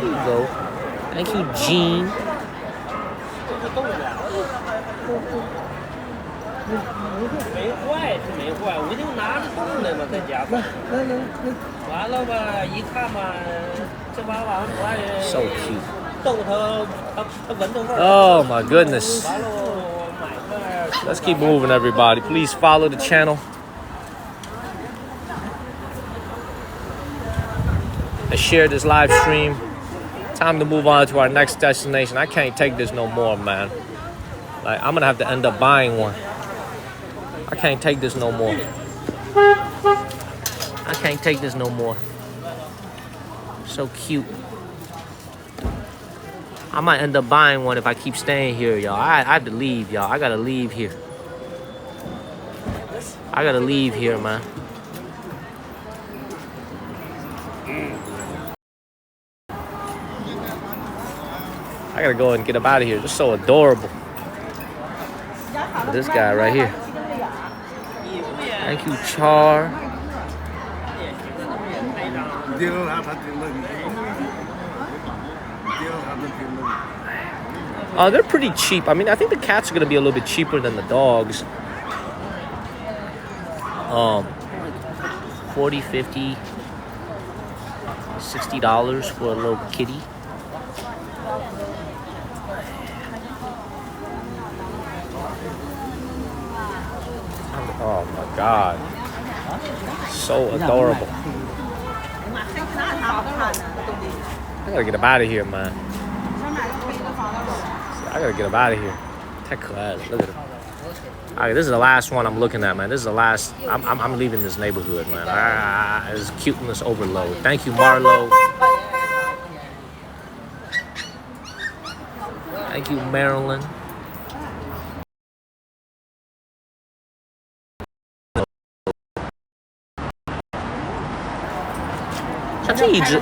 Here you go. Thank you, Jean. So cute. Oh my goodness. Let's keep moving, everybody. Please follow the channel. And share this live stream. Time to move on to our next destination. I can't take this no more, man. Like, I'm gonna have to end up buying one. I can't take this no more. I can't take this no more. So cute. I might end up buying one if I keep staying here, y'all. I have to leave, y'all. I gotta leave here. I gotta leave here, man. I gotta go and get up out of here. They're so adorable. This guy right here. Thank you, Char. They're pretty cheap. I mean, I think the cats are gonna be a little bit cheaper than the dogs. 40, 50, $60 for a little kitty. Oh my God. So adorable. I gotta get up out of here, man. I gotta get up out of here. Look at it. Alright, this is the last one I'm looking at, man. This is the last. I'm leaving this neighborhood, man. It's cuteness overload. Thank you, Marlo. Thank you, Marilyn.这一只，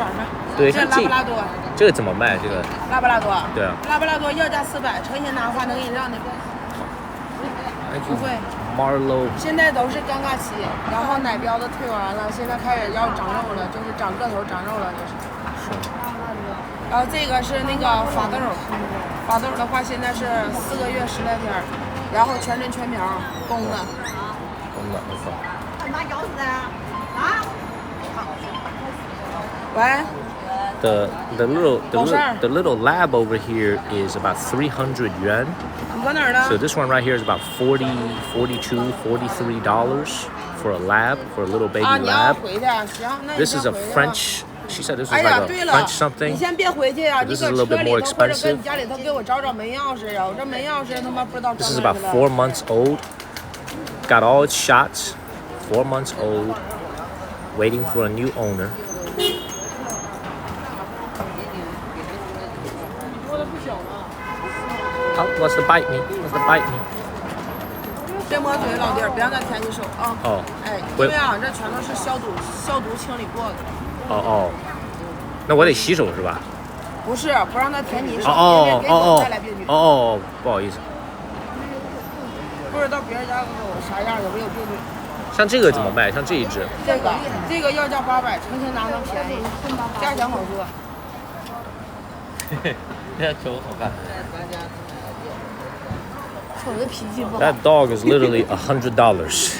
对，这拉布拉多，这个怎么卖？这个拉布拉多，对啊，拉布拉多要价400，成型拿话能给你让那个，不会。Marlo， 现在都是尴尬期，然后奶膘都退完了，现在开始要长肉了，就是长个头、长肉了，就是。然后这个是那个法豆，法豆的话现在是4个月10来天，然后全针全苗，公的。公的，没错。拿钥匙啊？啊？喂。The little lab over here is about 300 yuan. So this one right here is about $40, $42, $43 for a lab, for a little baby lab. This is a French She said this was 哎 like 呀， a 对了 French， something. 你先别回去啊， So 你 this 搁 is a little 车 bit 里 more 头或者搁 expensive. 你家里头给我找找门钥匙啊，我这门钥匙他妈不知道 This 装 is 哪 about 去了。 4 months old. Got all its shots. 4 months old. Waiting for a new owner. Oh, wants to bite me. Wants to bite me. 别抹嘴，老弟儿，别让它舔你手啊！哦，哎，因为啊，这全都是消毒清理过的，哦哦，那我得洗手是吧？不是不让它舔你手，别哦哦哦带来别去。哦哦，不好意思。不知道别人家狗啥样，有没有病菌？像这个怎么卖？像这一只，这个要价800，成天拿能便宜，价钱好说。这头好看。瞅着脾气不好。 That dog is literally $100.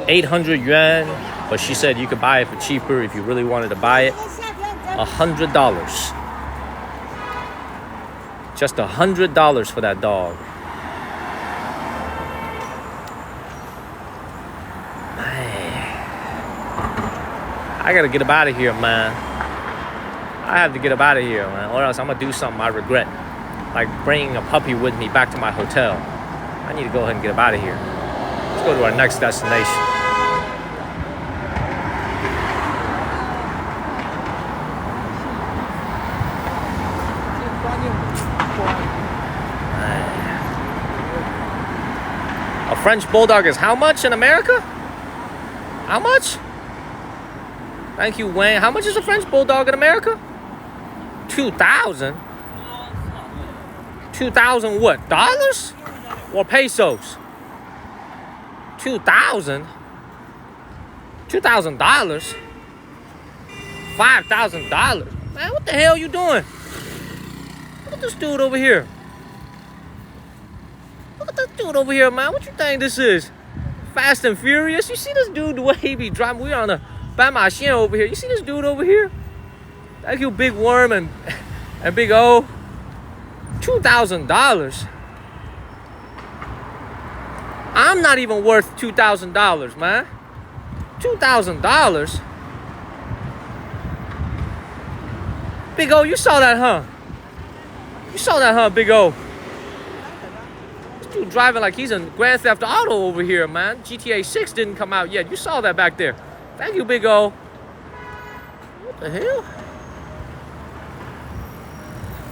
800 yuan, but she said you could buy it for cheaper if you really wanted to buy it. $100. Just $100 for that dog. Man. I gotta get up out of here, man. I have to get up out of here, man, or else I'm gonna do something I regret. Like bringing a puppy with me back to my hotel. I need to go ahead and get up out of here. Let's go to our next destination. A French bulldog is how much in America? How much? Thank you, Wayne. How much is a French bulldog in America? 2,000. 2,000 what? Dollars? Or pesos? 2,000? $2,000? $5,000? Man, what the hell you doing? Look at this dude over here. Look at this dude over here, man. What you think this is? Fast and Furious? You see this dude, the way he be driving? We on a Bama Shin over here. You see this dude over here? Thank you, Big Worm and Big O. $2,000. I'm not even worth $2,000, man. $2,000. Big O, you saw that, huh? You saw that, huh, Big O? This dude driving like he's in Grand Theft Auto over here, man. GTA 6 didn't come out yet. You saw that back there. Thank you, Big O. What the hell?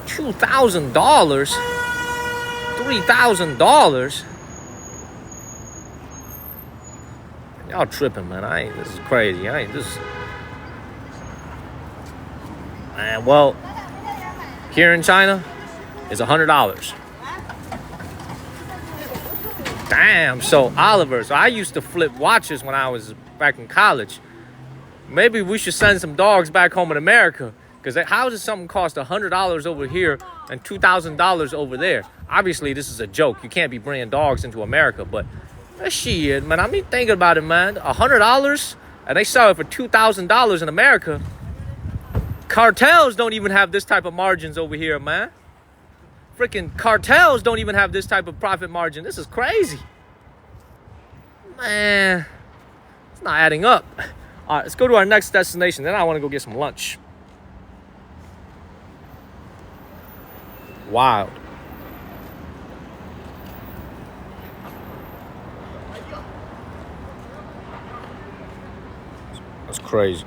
$2,000? $3,000? Y'all tripping, man. This is crazy. Man, well, here in China, it's $100. Damn, so Oliver, so I used to flip watches when I was back in college. Maybe we should send some dogs back home in America. Because how does something cost $100 over here and $2,000 over there? Obviously, this is a joke. You can't be bringing dogs into America, but shit, man, I mean, think about it, man. $100 and they sell it for $2,000 in America. Cartels don't even have this type of margins over here, man. Freaking cartels don't even have this type of profit margin. This is crazy. Man, it's not adding up. All right, let's go to our next destination. Then I want to go get some lunch. Wild. That's crazy.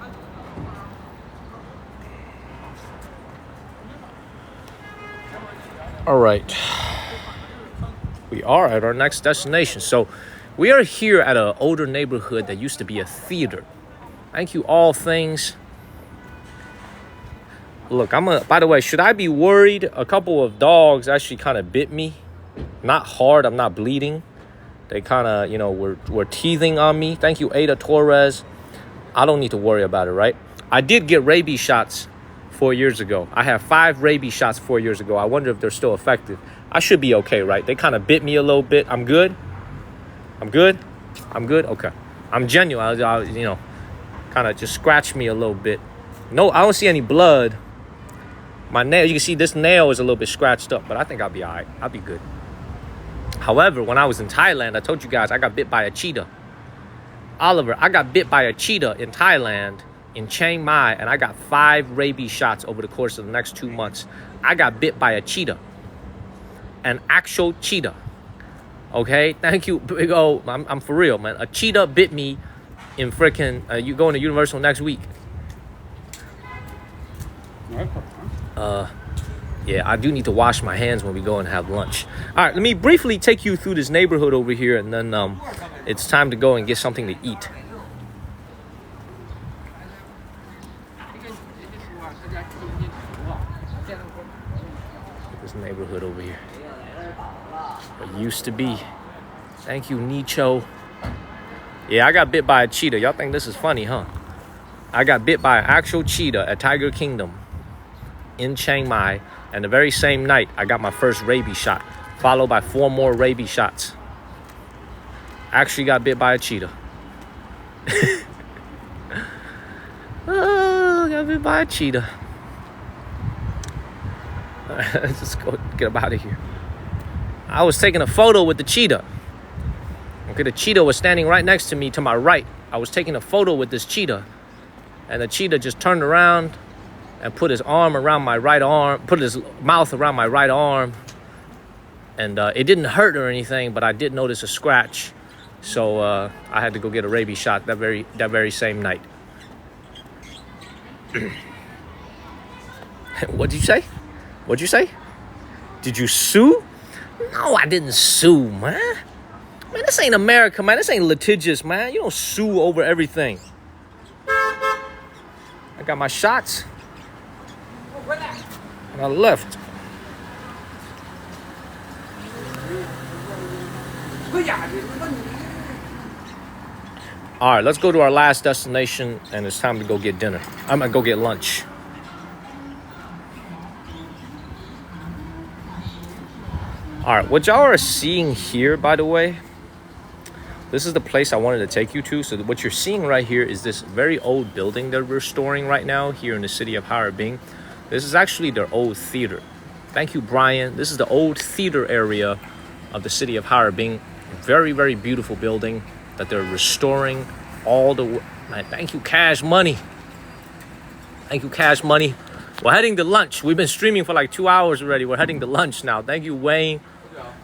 All right. We are at our next destination. So we are here at an older neighborhood that used to be a theater. Thank you, all things. Look, by the way, should I be worried? A couple of dogs actually kind of bit me. Not hard, I'm not bleeding. They kind of, were teething on me. Thank you, Ada Torres. I don't need to worry about it, right? I did get rabies shots 4 years ago. I have 5 rabies shots 4 years ago. I wonder if they're still effective. I should be okay, right? They kind of bit me a little bit. I'm good? I'm good? Okay. I'm genuine. Kind of just scratched me a little bit. No, I don't see any blood. My nail, you can see this nail is a little bit scratched up, but I think I'll be all right. I'll be good. However, when I was in Thailand, I told you guys I got bit by a cheetah. Oliver, I got bit by a cheetah in Thailand in Chiang Mai, and I got 5 rabies shots over the course of the next 2 months. I got bit by a cheetah, an actual cheetah. Okay, thank you, big O. I'm for real, man. A cheetah bit me in freaking. You going to Universal next week? Yeah, I do need to wash my hands when we go and have lunch. All right, let me briefly take you through this neighborhood over here, and then it's time to go and get something to eat. This neighborhood over here. It used to be. Thank you, Nicho. Yeah, I got bit by a cheetah. Y'all think this is funny, huh? I got bit by an actual cheetah at Tiger Kingdom in Chiang Mai. And the very same night, I got my first rabies shot, followed by 4 more rabies shots. Actually got bit by a cheetah. Oh, got bit by a cheetah. All right, let's just go get up out of here. I was taking a photo with the cheetah. Okay, the cheetah was standing right next to me to my right. I was taking a photo with this cheetah. And the cheetah just turned around and put his arm around my right arm, put his mouth around my right arm. And it didn't hurt or anything, but I did notice a scratch. So I had to go get a rabies shot that very same night. What'd you say? What'd you say? Did you sue? No, I didn't sue, man. Man, this ain't America, man. This ain't litigious, man. You don't sue over everything. I got my shots. And I left. All right, let's go to our last destination, and it's time to go get dinner. I'm gonna go get lunch. All right, what y'all are seeing here, by the way, this is the place I wanted to take you to. So what you're seeing right here is this very old building they're restoring right now here in the city of Harbin. This is actually their old theater. Thank you, Brian. This is the old theater area of the city of Harbin. Very, very beautiful building that they're restoring all the... Man, thank you, Cash Money. Thank you, Cash Money. We're heading to lunch. We've been streaming for like 2 hours already. We're heading to lunch now. Thank you, Wayne.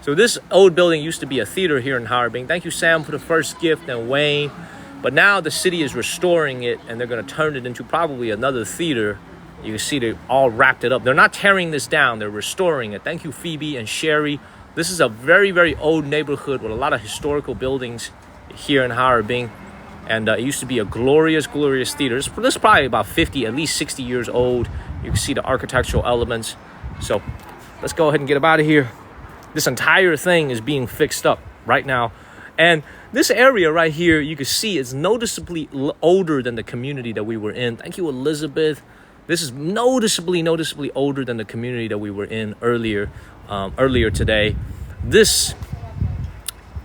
So this old building used to be a theater here in Harbin. Thank you, Sam, for the first gift, and Wayne. But now the city is restoring it, and they're going to turn it into probably another theater. You can see they all wrapped it up. They're not tearing this down. They're restoring it. Thank you, Phoebe and Sherry. This is a very, very old neighborhood with a lot of historical buildings here in Harbin. And it used to be a glorious, glorious theater. This is probably about 50, at least 60 years old. You can see the architectural elements. So let's go ahead and get up out of here. This entire thing is being fixed up right now. And this area right here, you can see it's noticeably older than the community that we were in. Thank you, Elizabeth. This is noticeably older than the community that we were in earlier today. This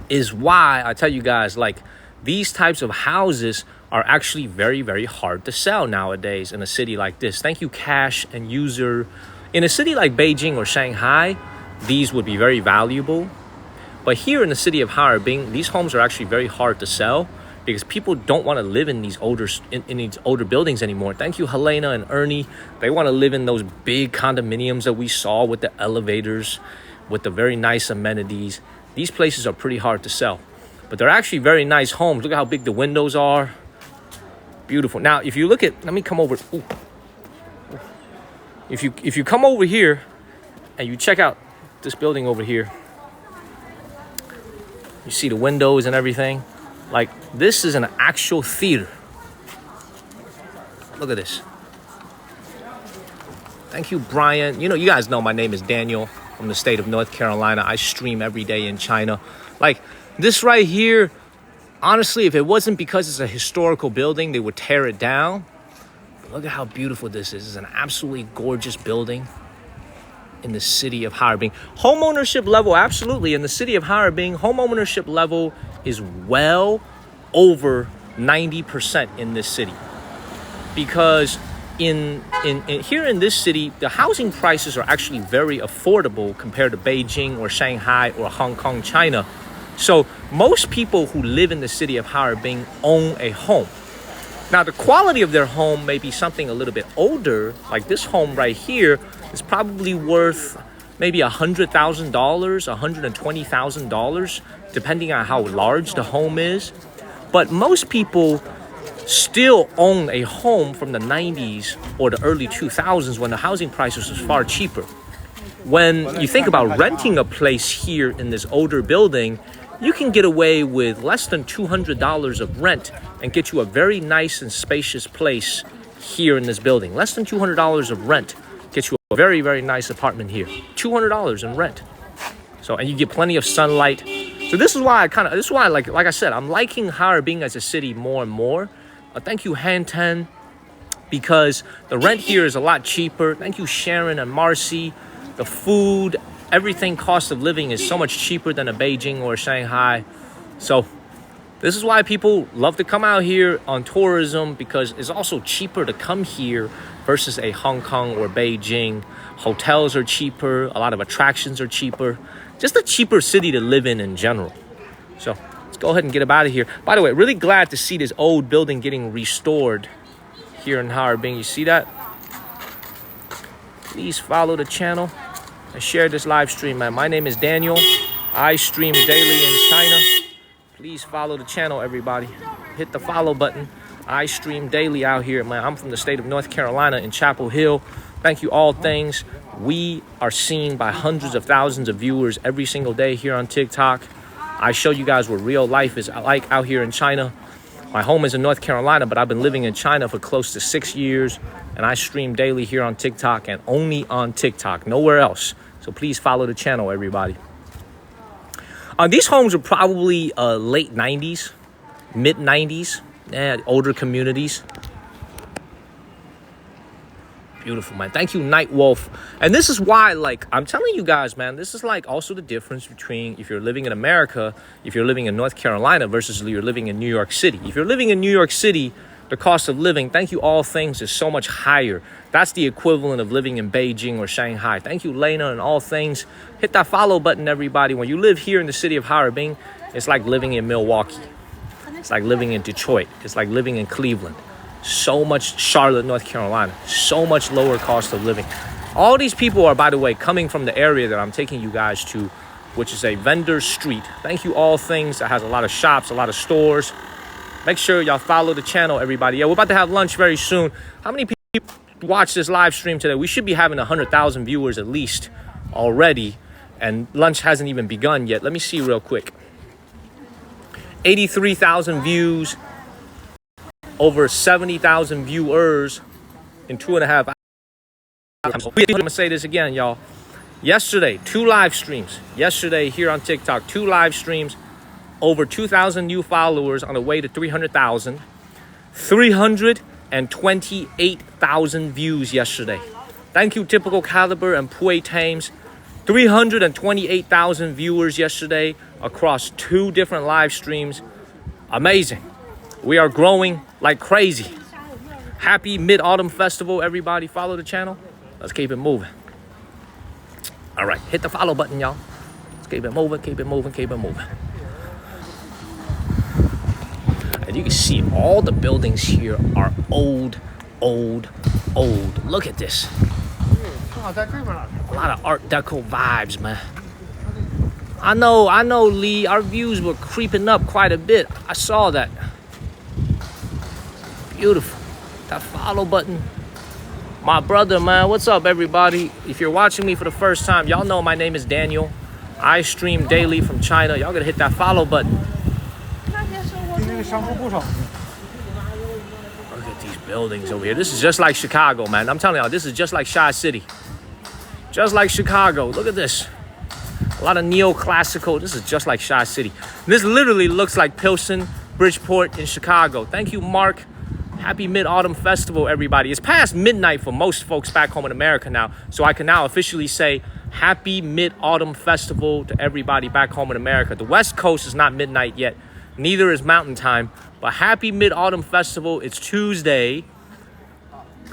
is why I tell you guys, like, these types of houses are actually very, very hard to sell nowadays in a city like this. Thank you, Cash and User. In a city like Beijing or Shanghai, these would be very valuable. But here in the city of Harbin, these homes are actually very hard to sell because people don't want to live in these older buildings anymore. Thank you, Helena and Ernie. They want to live in those big condominiums that we saw with the elevators, with the very nice amenities. These places are pretty hard to sell, but they're actually very nice homes. Look at how big the windows are. Beautiful. Now, if you look at, let me come over. Ooh. If you come over here and you check out this building over here, you see the windows and everything. Like, this is an actual theater. Look at this. Thank you, Brian. You know, you guys know my name is Daniel from the state of North Carolina. I stream every day in China. Like, this right here, honestly, if it wasn't because it's a historical building, they would tear it down. But look at how beautiful this is. It's an absolutely gorgeous building in the city of Harbin. Home ownership level, absolutely. In the city of Harbin, home ownership level is well over 90% in this city. Because in here in this city, the housing prices are actually very affordable compared to Beijing or Shanghai or Hong Kong, China. So most people who live in the city of Harbin own a home. Now, the quality of their home may be something a little bit older. Like this home right here is probably worth maybe $100,000, $120,000, depending on how large the home is. But most people still own a home from the 90s or the early 2000s when the housing prices was far cheaper. When you think about renting a place here in this older building, you can get away with less than $200 of rent and get you a very nice and spacious place here in this building. Less than $200 of rent gets you a very, very nice apartment here. $200 in rent. So, and you get plenty of sunlight. So this is why like I said, I'm liking Harbin as a city more and more. Thank you, Han10, because the rent here is a lot cheaper. Thank you, Sharon and Marcy. The food, everything, cost of living is so much cheaper than a Beijing or Shanghai. So this is why people love to come out here on tourism, because it's also cheaper to come here versus a Hong Kong or Beijing. Hotels are cheaper. A lot of attractions are cheaper. Just a cheaper city to live in general. So let's go ahead and get up out of here. By the way, really glad to see this old building getting restored here in Harbin. You see that? Please follow the channel and share this live stream, man. My name is Daniel. I stream daily in China. Please follow the channel, everybody. Hit the follow button. I stream daily out here, man. I'm from the state of North Carolina in Chapel Hill. Thank you, all things. We are seen by hundreds of thousands of viewers every single day here on TikTok. I show you guys what real life is like out here in China. My home is in North Carolina, but I've been living in China for close to 6 years. And I stream daily here on TikTok and only on TikTok, nowhere else. So please follow the channel, everybody. These homes are probably late 90s, mid 90s, older communities. Beautiful, man. Thank you, Night Wolf. And this is why, like, I'm telling you guys, man, this is like also the difference between if you're living in America, if you're living in North Carolina versus you're living in New York City. If you're living in New York City, the cost of living, thank you, all things, is so much higher. That's the equivalent of living in Beijing or Shanghai. Thank you, Lena, and all things. Hit that follow button, everybody. When you live here in the city of Harbin, it's like living in Milwaukee. It's like living in Detroit. It's like living in Cleveland. So much, Charlotte, North Carolina. So much lower cost of living. All these people are, by the way, coming from the area that I'm taking you guys to, which is a vendor street. Thank you, all things. That has a lot of shops, a lot of stores. Make sure y'all follow the channel, everybody. Yeah, we're about to have lunch very soon. How many people watch this live stream today? We should be having 100,000 viewers at least already. And lunch hasn't even begun yet. Let me see real quick. 83,000 views. Over 70,000 viewers in 2.5 hours. I'm going to say this again, y'all. Yesterday, 2 live streams. Yesterday here on TikTok, 2 live streams. Over 2,000 new followers on the way to 300,000. 328,000 views yesterday. Thank you, Typical Caliber and Pui Thames. 328,000 viewers yesterday across 2 different live streams. Amazing. We are growing like crazy. Happy Mid-Autumn Festival, everybody. Follow the channel. Let's keep it moving. All right, hit the follow button, y'all. Let's keep it moving, keep it moving, keep it moving. And you can see all the buildings here are old. Look at this. A lot of Art Deco vibes, man. I know, Lee. Our views were creeping up quite a bit. I saw that. Beautiful. That follow button. My brother, man. What's up, everybody? If you're watching me for the first time, y'all know my name is Daniel. I stream daily from China. Y'all gotta hit that follow button. Look at these buildings over here. This is just like Chicago, man. I'm telling y'all, this is just like Shy City. Just like Chicago. Look at this. A lot of neoclassical. This is just like Shy City. This literally looks like Pilsen, Bridgeport in Chicago. Thank you, Mark. Happy Mid-Autumn Festival, everybody. It's past midnight for most folks back home in America now, so I can now officially say Happy Mid-Autumn Festival to everybody back home in America. The West Coast is not midnight yet, neither is Mountain Time, but Happy Mid-Autumn Festival. It's Tuesday.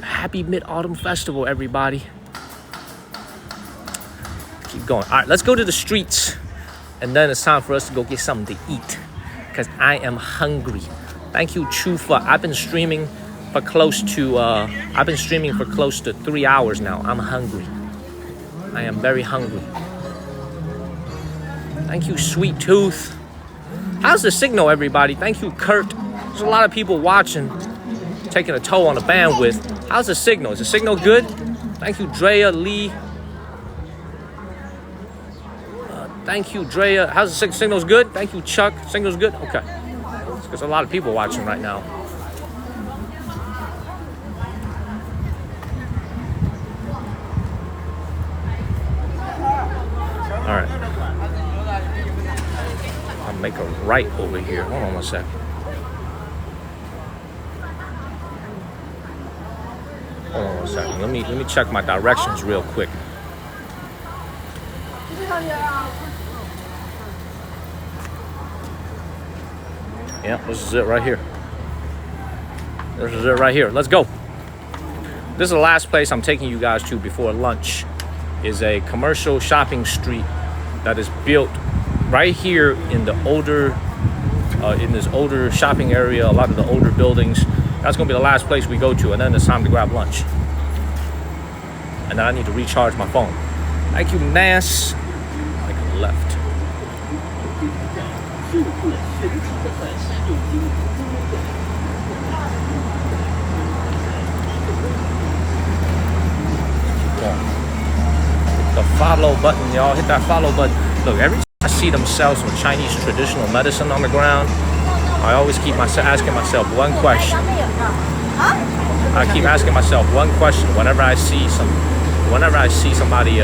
Happy Mid-Autumn Festival, everybody. Keep going. All right, let's go to the streets, and then it's time for us to go get something to eat, because I am hungry. Thank you, Chufa. I've been streaming for close to 3 hours now. I'm hungry. I am very hungry. Thank you, Sweet Tooth. How's the signal, everybody? Thank you, Kurt. There's a lot of people watching, taking a toll on the bandwidth. How's the signal? Is the signal good? Thank you, Drea Lee. Thank you, Drea. How's the signal's good? Thank you, Chuck. Signal's good? Okay. There's a lot of people watching right now. All right. I'll make a right over here. Hold on one sec. Hold on one second. Let me check my directions real quick. Yeah, this is it right here. This is it right here. Let's go. This is the last place I'm taking you guys to before lunch. Is a commercial shopping street that is built right here in the older, in this older shopping area. A lot of the older buildings. That's gonna be the last place we go to, and then it's time to grab lunch. And then I need to recharge my phone. Thank you, Nas. Like left. The follow button, y'all. Hit that follow button. Look, every time I see them sell some Chinese traditional medicine on the ground, I always keep asking myself one question. I keep asking myself one question whenever I see somebody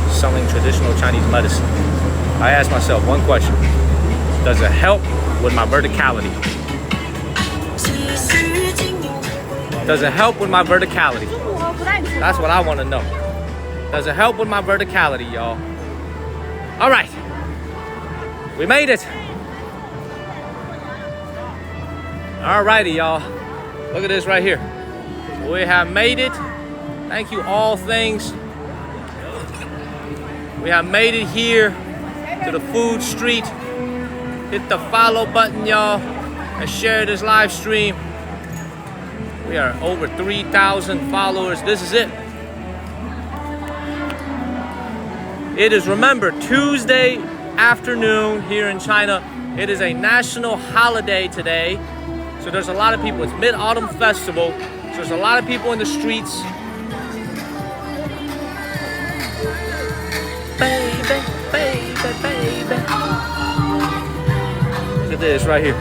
selling traditional Chinese medicine. I ask myself one question: does it help with my verticality? Does it help with my verticality? That's what I want to know. Does it help with my verticality, y'all? All right, we made it. All righty, y'all. Look at this right here. We have made it. Thank you, all things. We have made it here to the food street. Hit the follow button, y'all, and share this live stream. We are over 3,000 followers. This is it. It is, remember, Tuesday afternoon here in China. It is a national holiday today. So there's a lot of people. It's Mid-Autumn Festival. So there's a lot of people in the streets. Baby, baby, baby. Look at this right here.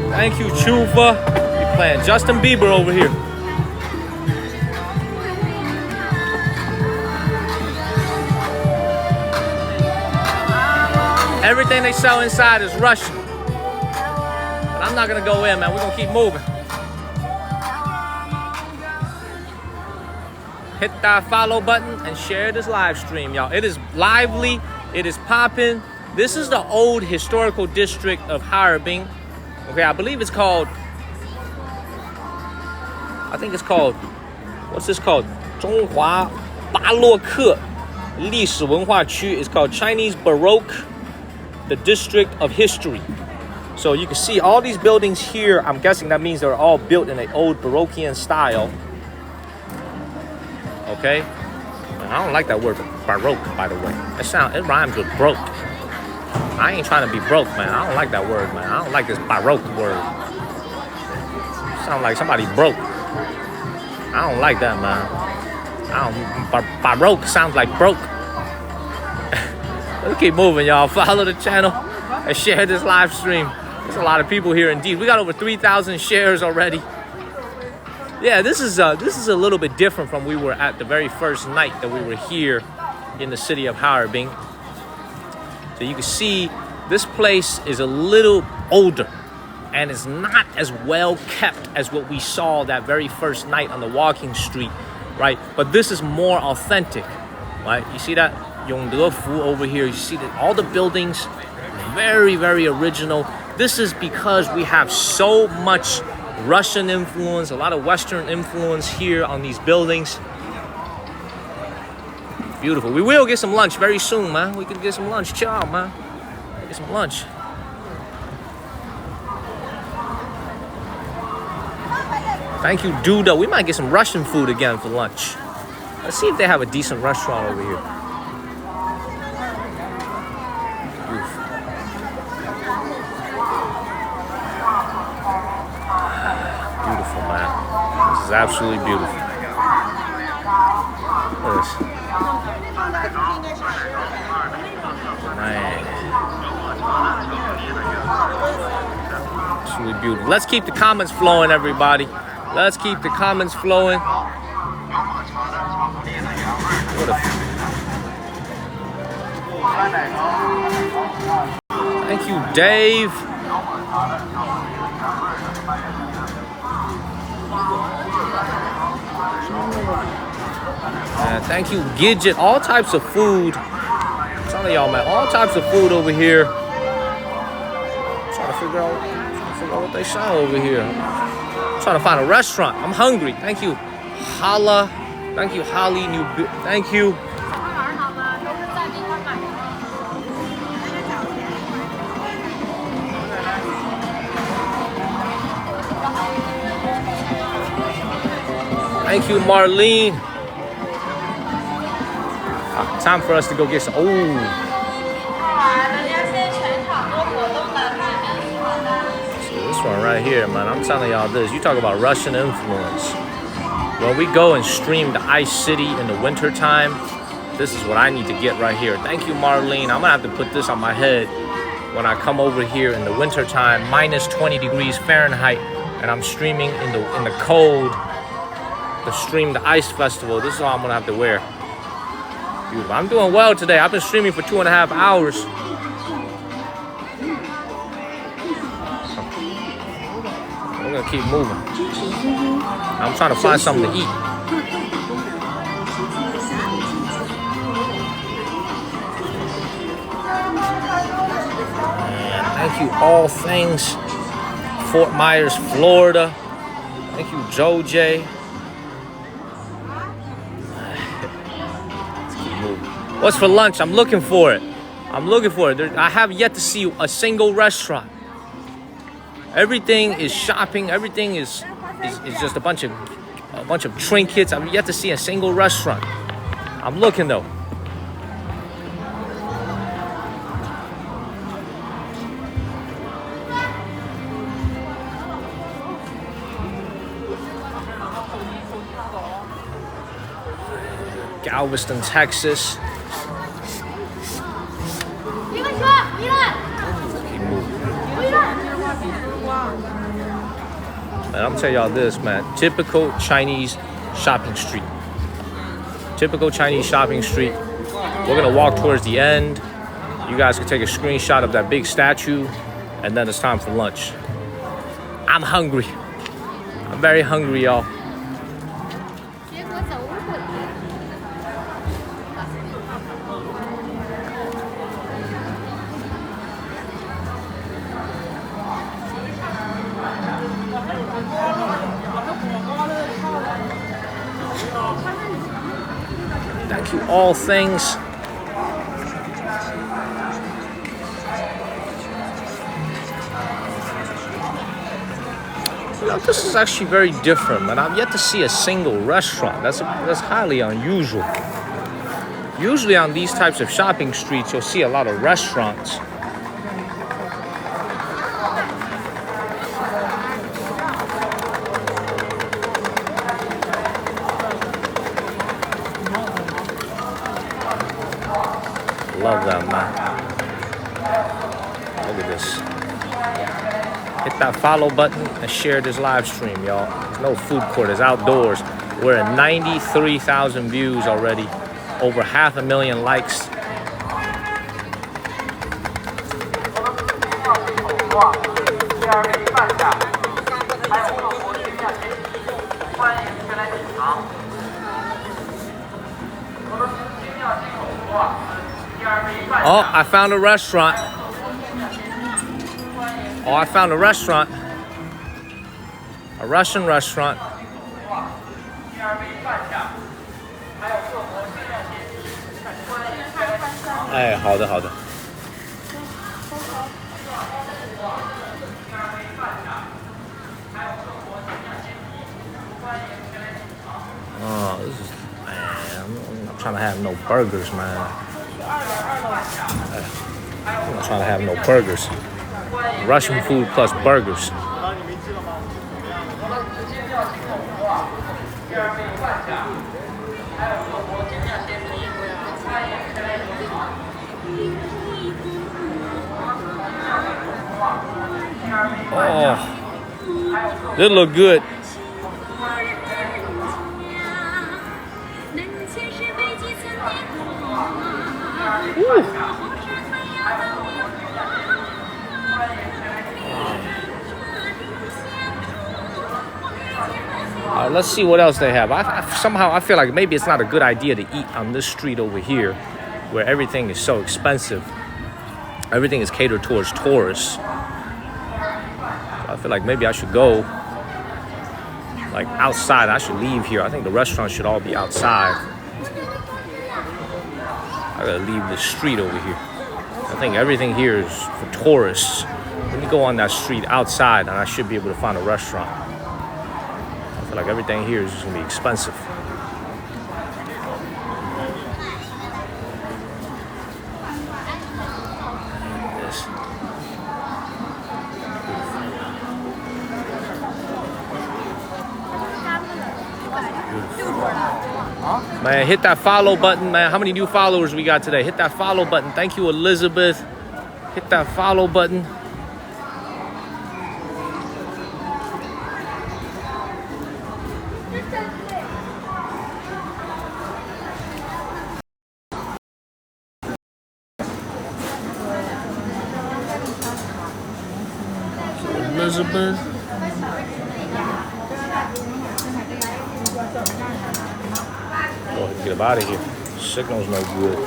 Thank you, Chufa. We're playing Justin Bieber over here. Everything they sell inside is Russian. But I'm not gonna go in, man. We're gonna keep moving. Hit that follow button and share this live stream, y'all. It is lively. It is popping. This is the old historical district of Harbin. Okay, I believe it's called, what's this called? 中华巴洛克历史文化区. It's called Chinese Baroque, the district of history. So you can see all these buildings here. I'm guessing that means they're all built in an old Baroquean style. Okay, and I don't like that word Baroque, by the way. It rhymes with broke. I ain't trying to be broke, man. I don't like that word, man. I don't like this Baroque word. Sound like somebody broke. I don't like that, man. Baroque sounds like broke. Let's keep moving, y'all. Follow the channel and share this live stream. There's a lot of people here indeed. We got over 3,000 shares already. Yeah, this is a little bit different from we were at the very first night that we were here in the city of Harbin. So you can see this place is a little older and is not as well kept as what we saw that very first night on the walking street, right? But this is more authentic, right? You see that Yongdefu over here. You see that all the buildings, very, very original. This is because we have so much Russian influence, a lot of Western influence here on these buildings. Beautiful. We will get some lunch very soon, man. We can get some lunch. Chill out, man. Get some lunch. Thank you, Duda. We might get some Russian food again for lunch. Let's see if they have a decent restaurant over here. Beautiful. Beautiful, man. This is absolutely beautiful. Look at this. Man. Absolutely beautiful. Let's keep the comments flowing, everybody. Let's keep the comments flowing. Thank you, Dave. Thank you, Gidget. All types of food. I'm telling y'all, man, all types of food over here. Trying to figure out what they sell over here. I'm trying to find a restaurant. I'm hungry. Thank you, Hala. Thank you, Holly. Thank you. Thank you, Marlene. Time for us to go get some. Oh. This one right here, man, I'm telling y'all this. You talk about Russian influence. When we go and stream the Ice City in the winter time, this is what I need to get right here. Thank you, Marlene. I'm gonna have to put this on my head when I come over here in the winter time, minus 20 degrees Fahrenheit, and I'm streaming in the cold to stream the Ice Festival. This is all I'm gonna have to wear. Beautiful. I'm doing well today. I've been streaming for 2.5 hours. We're gonna keep moving. I'm trying to find something to eat. And thank you, All Things Fort Myers, Florida. Thank you, Joe J. Let's keep moving. What's for lunch? I'm looking for it. I have yet to see a single restaurant. Everything is shopping. Everything is just a bunch of trinkets. I've yet to see a single restaurant. I'm looking though. Galveston, Texas. Keep moving. And I'm telling y'all this, man. Typical Chinese shopping street. Typical Chinese shopping street. We're gonna walk towards the end. You guys can take a screenshot of that big statue, and then it's time for lunch. I'm hungry. I'm very hungry, y'all. Thank you, All Things. You know, this is actually very different, man. I've yet to see a single restaurant. That's highly unusual. Usually on these types of shopping streets, you'll see a lot of restaurants. Love that, man. Look at this. Hit that follow button and share this live stream, y'all. There's no food court, it's outdoors. We're at 93,000 views already. Over 500,000 likes. Oh, I found a restaurant. Oh, I found a restaurant. A Russian restaurant. Eh, 好的，好的。trying to have no burgers, man. I'm not trying to have no burgers. Russian food plus burgers. Oh, this look good. Woo. All right, let's see what else they have. Somehow I feel like maybe it's not a good idea to eat on this street over here where everything is so expensive. Everything is catered towards tourists. So I feel like maybe I should go like outside. I should leave here. I think the restaurants should all be outside. I gotta leave the street over here. I think everything here is for tourists. Let me go on that street outside and I should be able to find a restaurant. I feel like everything here is just gonna be expensive. Man, hit that follow button, man. How many new followers we got today? Hit that follow button. Thank you, Elizabeth. Hit that follow button. Elizabeth. Oh, get up out of here. Signal's no good.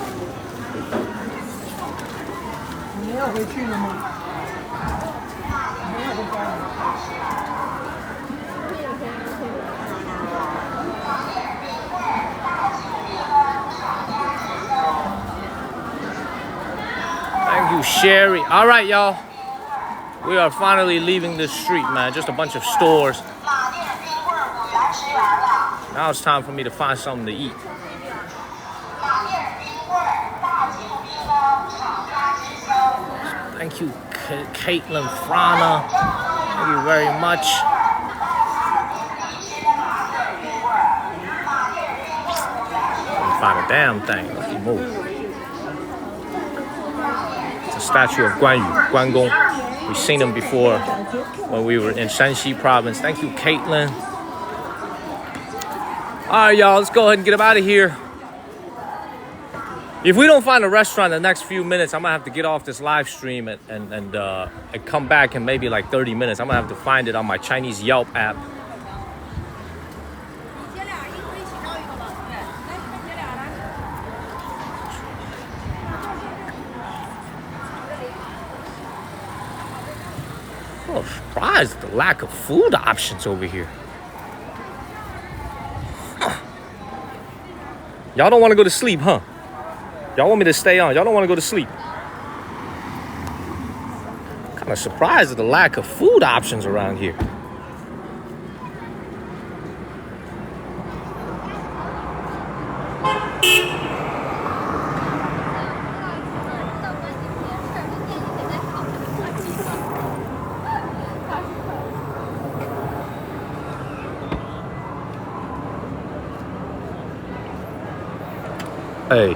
Thank you, Sherry. All right, y'all. We are finally leaving this street, man. Just a bunch of stores. Now it's time for me to find something to eat. Thank you, Caitlin Frana. Thank you very much. Couldn't find a damn thing. Let's move. It's a statue of Guan Yu, Guan Gong. We've seen him before when we were in Shanxi province. Thank you, Caitlin. All right, y'all, let's go ahead and get up out of here. If we don't find a restaurant in the next few minutes, I'm gonna have to get off this live stream and come back in maybe like 30 minutes. I'm gonna have to find it on my Chinese Yelp app. I'm surprised at the lack of food options over here. Y'all don't want to go to sleep, huh? Y'all want me to stay on. Y'all don't want to go to sleep. Kind of surprised at the lack of food options around here. Hey,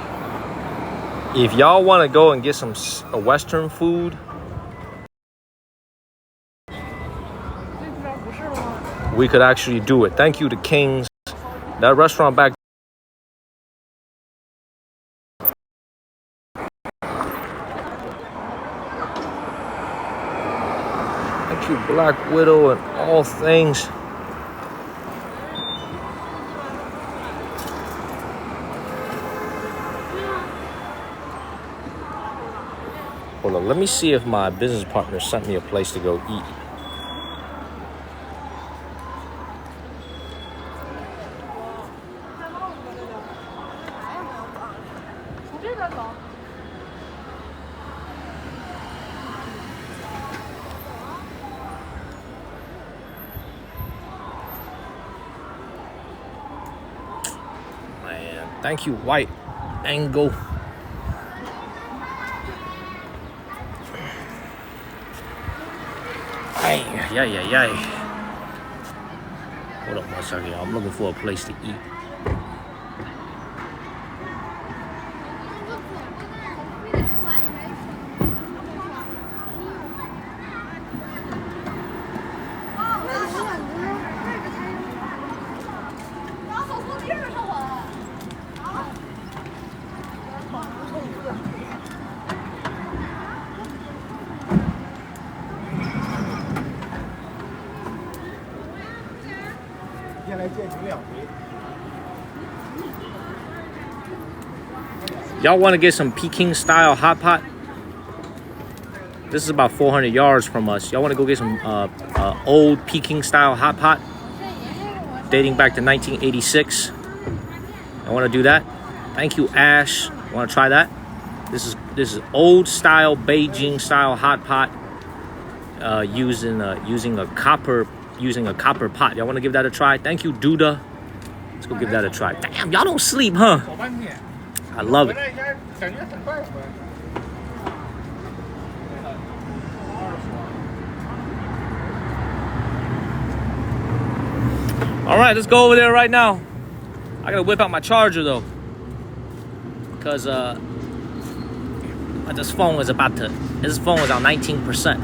if y'all want to go and get some Western food, we could actually do it. Thank you to King's. That restaurant back. Thank you, Black Widow and all things. Hold on, let me see if my business partner sent me a place to go eat. Man. Thank you, White Angle. Ay. Hold up one second, I'm looking for a place to eat. Y'all want to get some Peking style hot pot? This is about 400 yards from us. Y'all want to go get some old Peking style hot pot dating back to 1986? I want to do that. Thank you, Ash. Want to try that? This is old style Beijing style hot pot using a copper pot. Y'all want to give that a try? Thank you, Duda. Let's go give that a try. Damn, y'all don't sleep, huh? I love it. All right, let's go over there right now. I gotta whip out my charger though, because this phone is on 19%.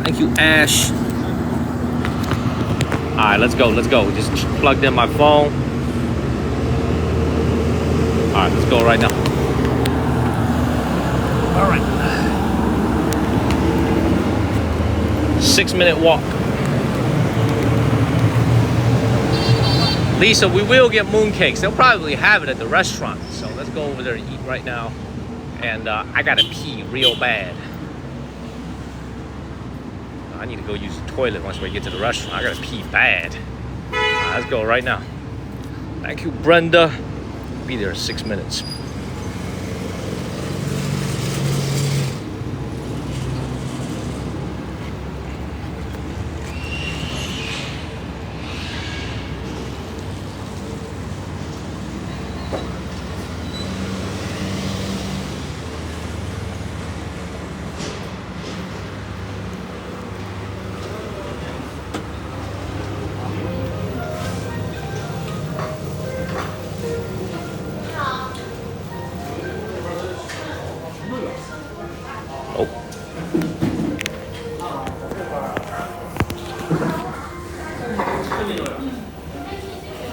Thank you, Ash. All right, let's go. Just plugged in my phone. All right, let's go right now. All right. 6-minute walk. Lisa, we will get mooncakes. They'll probably have it at the restaurant. So let's go over there and eat right now. And I gotta pee real bad. I need to go use the toilet once we get to the restaurant. I gotta pee bad. All right, let's go right now. Thank you, Brenda. Be there in 6 minutes.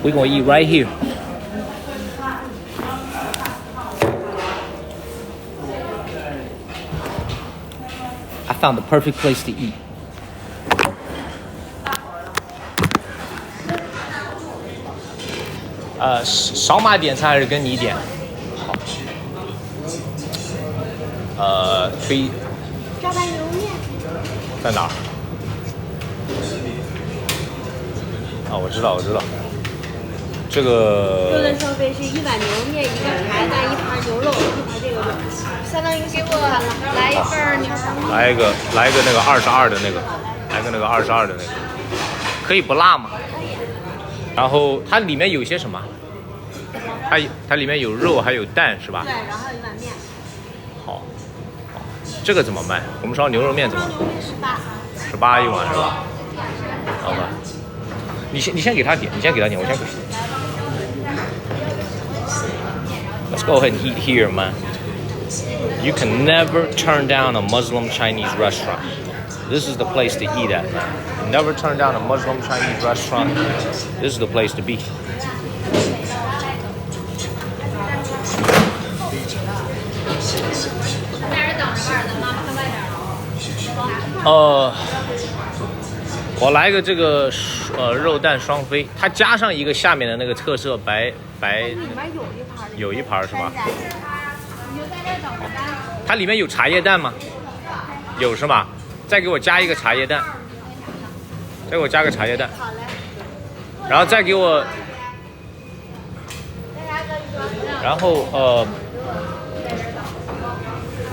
We're gonna eat right here. I found the perfect place to eat.扫码点餐还是跟你点？好。推。招牌牛肉面。在哪儿？啊，我知道。这个肉的收费是1碗牛肉面，1个柴蛋，1盘牛肉，1盘这个肉，相当于给我来一份牛肉面。来一个那个22的那个，来个那个22的那个，可以不辣吗？可以。然后它里面有些什么？它里面有肉还有蛋是吧？对，然后1碗面。好，这个怎么卖？红烧牛肉面怎么？18一碗是吧？好吧。你先给他点，我先给。Let's go ahead and eat here, man. You can never turn down a Muslim Chinese restaurant. This is the place to eat at, man. You never turn down a Muslim Chinese restaurant. This is the place to be. 我来个这个肉蛋双飞，它加上一个下面的那个特色白，有一盘是吧？它里面有茶叶蛋吗？有是吧？再给我加一个茶叶蛋，再给我加个茶叶蛋，然后再给我，然后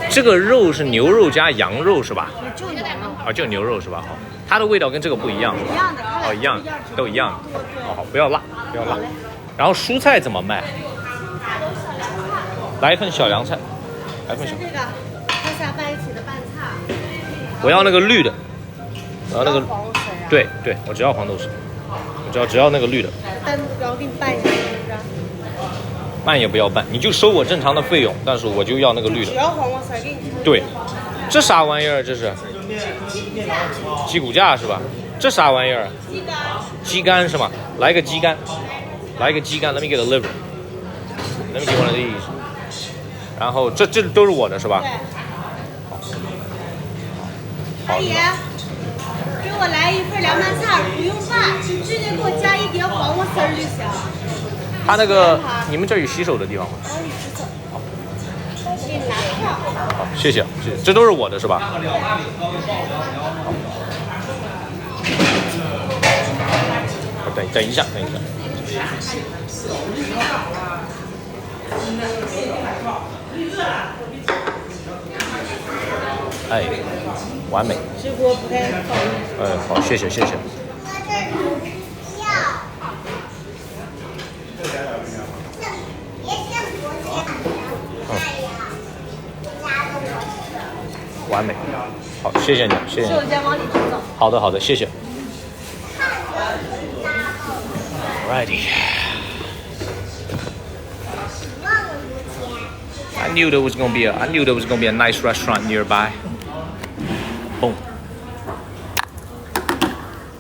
这个肉是牛肉加羊肉是吧？啊，就牛肉是吧？好。 它的味道跟这个不一样，是吧？一样的，哦，一样，都一样。哦，好，不要辣，不要辣。然后蔬菜怎么卖？来一份小凉菜，来一份小。这个和下拌一起的拌菜。我要那个绿的，我要那个。黄水啊。对对，我只要黄豆丝，我只要那个绿的。拌，然后给你拌一下，是不是？拌也不要拌，你就收我正常的费用，但是我就要那个绿的。只要黄瓜丝给你。对，这啥玩意儿？这是鸡骨架是吧？这啥玩意儿？鸡肝。鸡肝是吗？来个鸡肝，来一个鸡肝。Let me get a liver. Let me get one of these. 然后这都是我的是吧？对。好。阿姨，给我来一份凉拌菜，不用拌，就直接给我加一碟黄瓜丝儿就行。他那个，你们这儿有洗手的地方吗？给你拿票。好，谢谢，谢谢。这都是我的是吧？好。等一下。哎，完美。直播不太好意思。好，谢谢。完美，好，谢谢你。手先往里头走。好的，谢谢。Alrighty. I knew there was gonna be a nice restaurant nearby. Boom.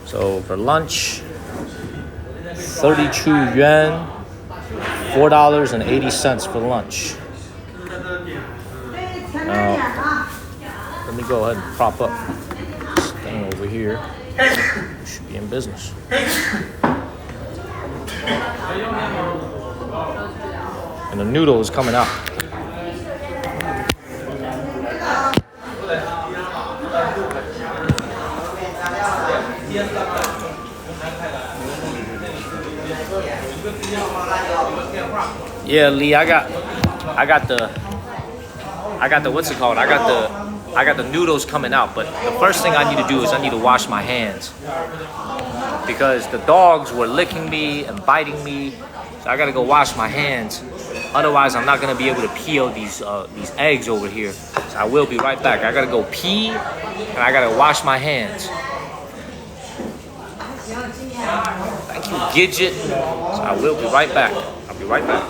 So for lunch, 32 yuan, $4.80 for lunch. Now, let me go ahead and prop up this thing over here. Should be in business. And the noodle is coming out. Yeah, Lee, I got the what's it called? I got the noodles coming out, but the first thing I need to do is I need to wash my hands because the dogs were licking me and biting me. So I gotta go wash my hands. Otherwise, I'm not gonna be able to peel these eggs over here. So I will be right back. I gotta go pee and I gotta wash my hands. Thank you, Gidget. So I will be right back. I'll be right back.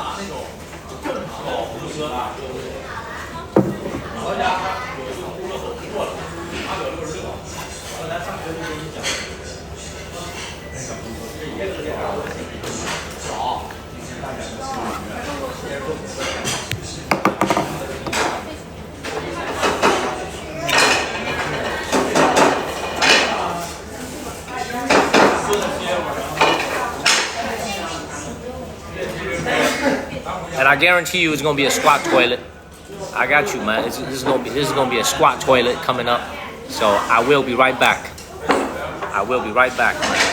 And I guarantee you it's gonna be a squat toilet. I got you, man. This is gonna be a squat toilet coming up. So I will be right back. I will be right back, man.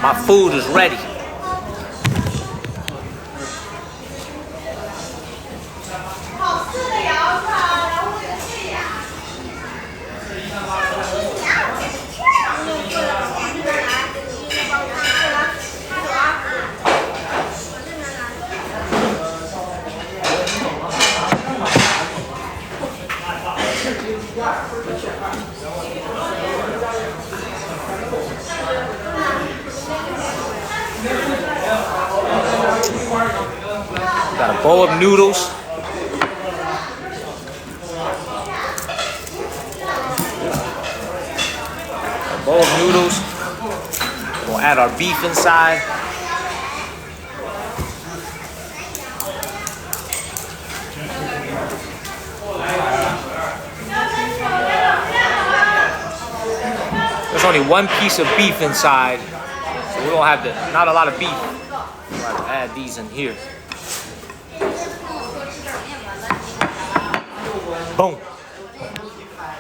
My food is ready. Bowl of noodles. A bowl of noodles. We'll add our beef inside. There's only one piece of beef inside, so we don't have not a lot of beef. We'll have to add these in here. Boom.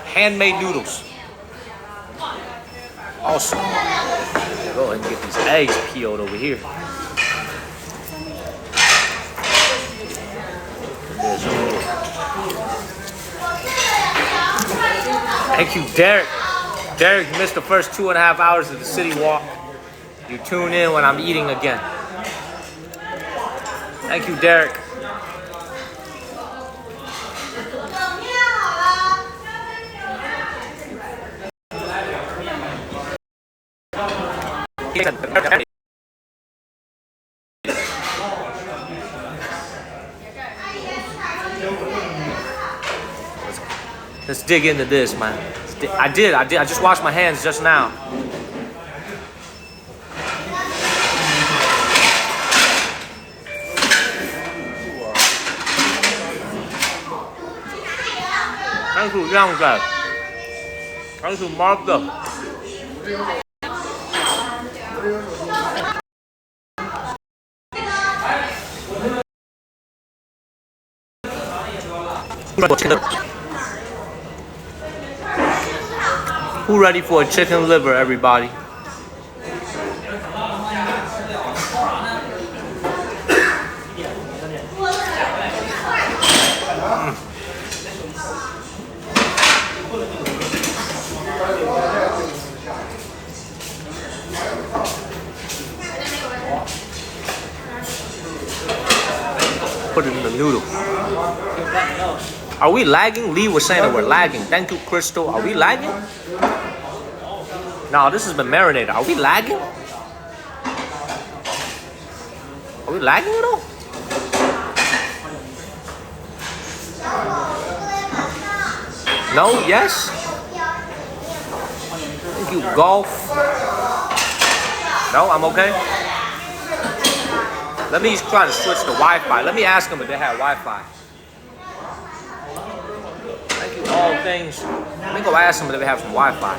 Handmade noodles. Awesome. Go ahead and get these eggs peeled over here. Thank you, Derek. Derek, you missed the first 2.5 hours of the city walk. You tune in when I'm eating again. Thank you, Derek. Let's dig into this, man. I did. I just washed my hands just now. Thank you, young guy. Thank you, Martha. Who ready for a chicken liver, everybody? Put it in the noodle. Are we lagging? Lee was saying that we're lagging. Thank you, Crystal. Are we lagging? No, this has been marinated. Are we lagging? Are we lagging at all? No? Yes? Thank you, Golf. No, I'm okay? Let me try to switch to Wi-Fi. Let me ask them if they have Wi-Fi. Thank you, all things. Let me go ask them if they have some Wi-Fi.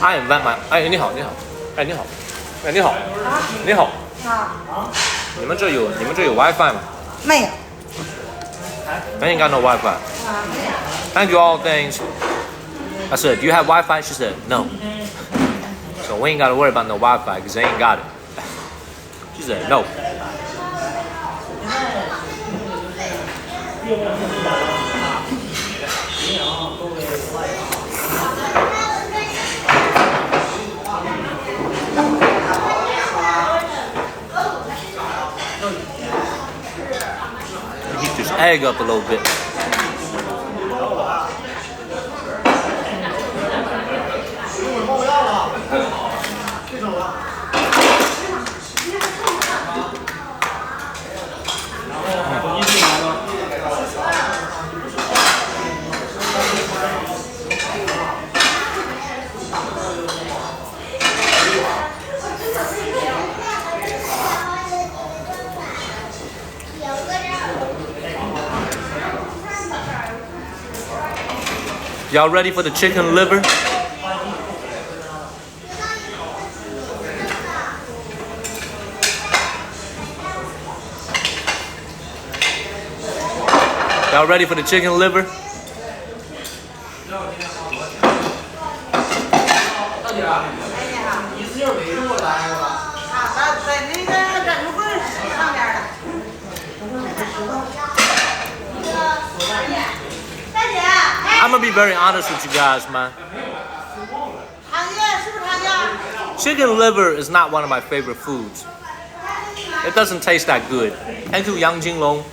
I invent my 哎，你好，你好，哎，你好，哎，你好，你好，你们这有 WiFi 吗？没有。 I ain't got no Wi-Fi. Thank you, all things. I said, do you have Wi-Fi? She said, no. So we ain't got to worry about no Wi-Fi because they ain't got it. She said, no. Heat this egg up a little bit. Y'all ready for the chicken liver? Y'all ready for the chicken liver? I'm gonna be very honest with you guys, man. Chicken liver is not one of my favorite foods. It doesn't taste that good. Thank you, Yang Jinglong.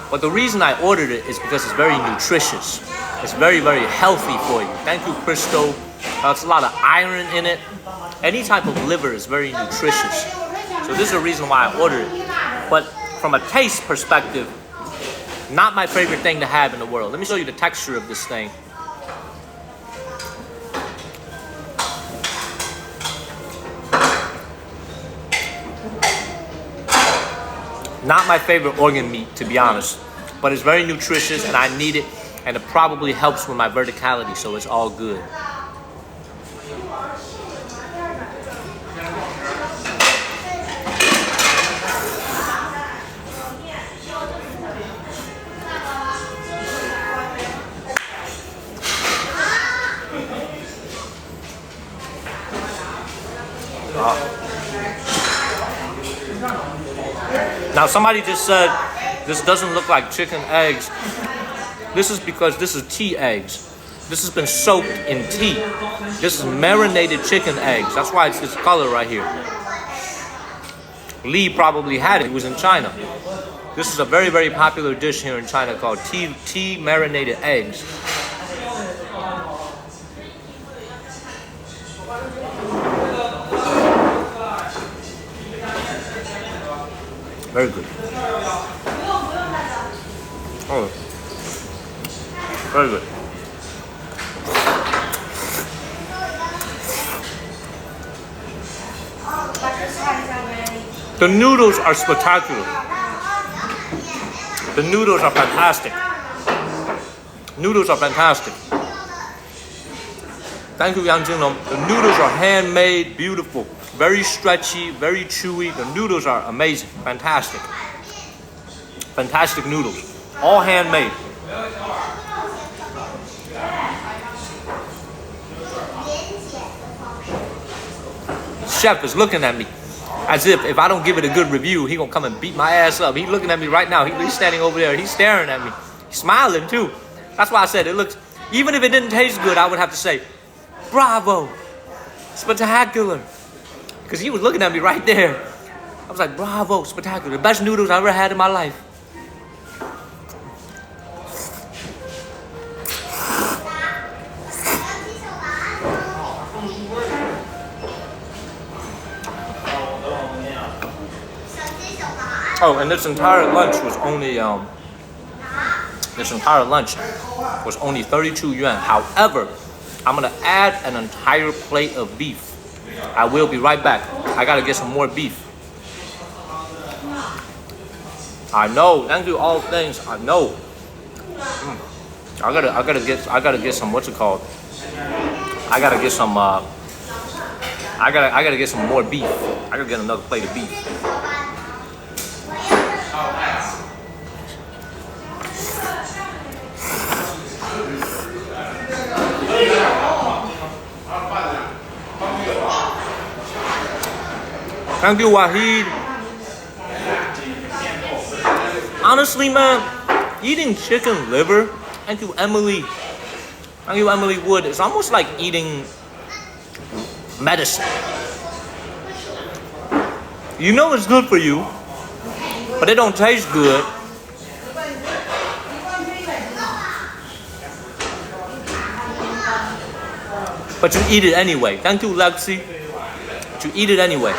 But the reason I ordered it is because it's very nutritious. It's very, very healthy for you. Thank you, Christo. There's a lot of iron in it. Any type of liver is very nutritious. So this is the reason why I ordered it. But from a taste perspective, not my favorite thing to have in the world. Let me show you the texture of this thing. Not my favorite organ meat, to be honest, but it's very nutritious and I need it, and it probably helps with my verticality, so it's all good. Now somebody just said this doesn't look like chicken eggs. This is because this is tea eggs. This has been soaked in tea. This is marinated chicken eggs. That's why it's this color right here. Lee probably had it. It was in China. This is a very, very popular dish here in China called tea marinated eggs. Very good. Oh, very good. The noodles are spectacular. The noodles are fantastic. Noodles are fantastic. Thank you, Yang Jinglong. The noodles are handmade, beautiful. Very stretchy, very chewy. The noodles are amazing, fantastic. Fantastic noodles, all handmade. Chef is looking at me as if I don't give it a good review, he gonna come and beat my ass up. He's looking at me right now. He's standing over there. He's staring at me. He's smiling too. That's why I said it looks, even if it didn't taste good, I would have to say, bravo, spectacular. Because he was looking at me right there. I was like, bravo, spectacular. The best noodles I ever had in my life. Oh, and this entire lunch was only 32 yuan. However, I'm gonna add an entire plate of beef. I will be right back. I gotta get some more beef. I know. Thank you, all things. I know. I gotta get some. What's it called? I gotta get some. I gotta get some more beef. I gotta get another plate of beef. Thank you, Wahid. Honestly, man, eating chicken liver, thank you, Emily. Thank you, Emily Wood. It's almost like eating medicine. You know it's good for you, but it don't taste good. But you eat it anyway. Thank you, Lexi. But you eat it anyway.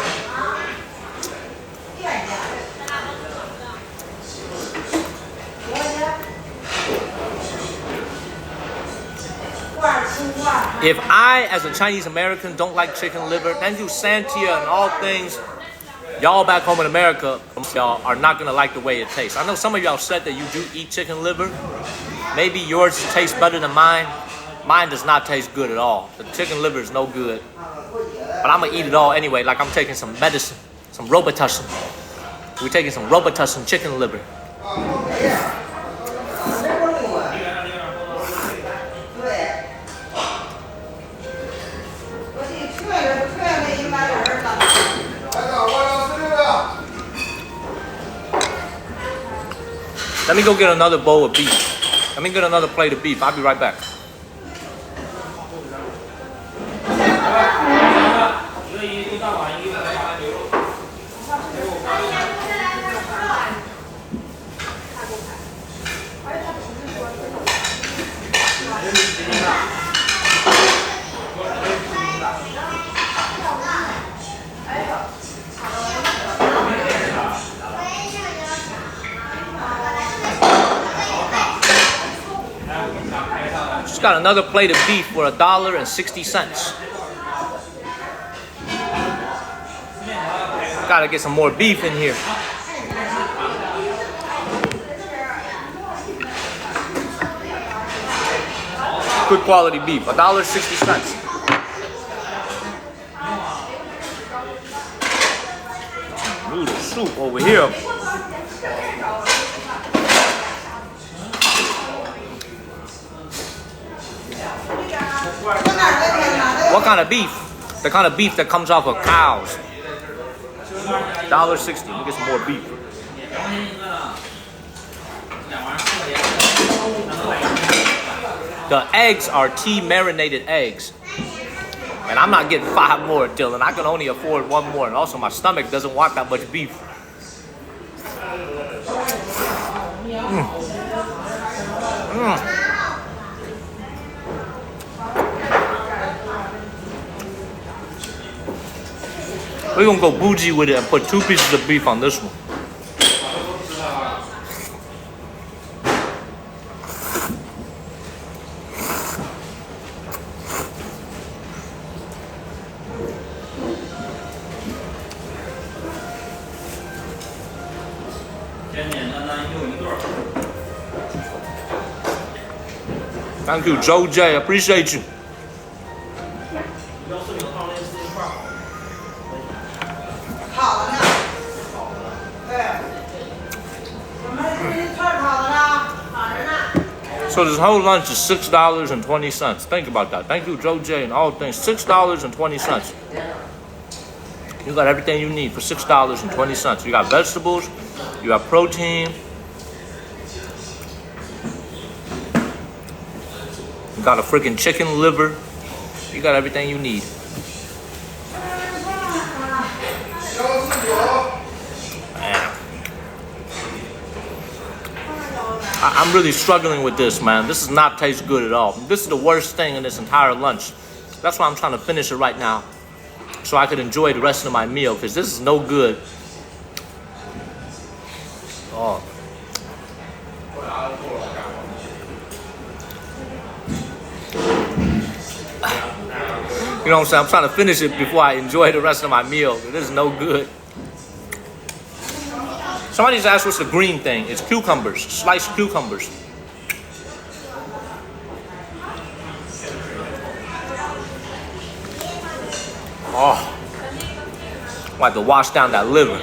If I, as a Chinese American, don't like chicken liver, thank you, Santia, and all things. Y'all back home in America, y'all are not gonna like the way it tastes. I know some of y'all said that you do eat chicken liver. Maybe yours tastes better than mine. Mine does not taste good at all. The chicken liver is no good. But I'm gonna eat it all anyway, like I'm taking some medicine, some Robitussin. We're taking some Robitussin chicken liver. Let me go get another bowl of beef. Let me get another plate of beef. I'll be right back. Just got another plate of beef for $1.60. Gotta get some more beef in here. Good quality beef, $1.60. Noodle soup over here. What kind of beef? The kind of beef that comes off of cows. $1.60. Let me get some more beef. The eggs are tea marinated eggs. And I'm not getting 5 more, Dylan. I can only afford 1 more. And also my stomach doesn't want that much beef. We're gonna go bougie with it and put 2 pieces of beef on this one. Thank you, Joe J. Appreciate you. So this whole lunch is $6.20. Think about that. Thank you, Joe J. And all things. $6.20. You got everything you need for $6.20. You got vegetables. You got protein. You got a freaking chicken liver. You got everything you need. I'm really struggling with this, man. This does not taste good at all. This is the worst thing in this entire lunch. That's why I'm trying to finish it right now, so I could enjoy the rest of my meal, because this is no good. Oh. You know what I'm saying? I'm trying to finish it before I enjoy the rest of my meal. This is no good. Somebody's asked what's the green thing. It's cucumbers, sliced cucumbers. Oh, I have to wash down that liver.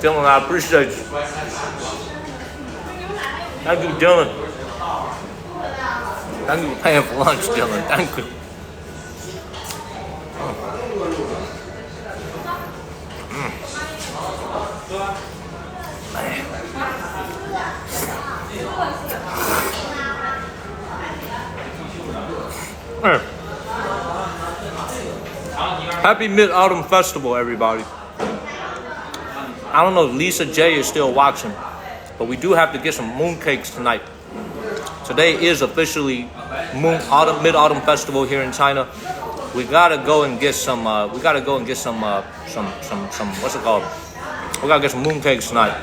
Dylan, I appreciate you. Thank you, Dylan. Thank you for paying for lunch, Dylan. Thank you. Happy Mid-Autumn Festival, everybody. I don't know if Lisa J is still watching, but we do have to get some mooncakes tonight. Today is officially Mid-Autumn Festival here in China. We gotta go and get some. What's it called? We gotta get some mooncakes tonight.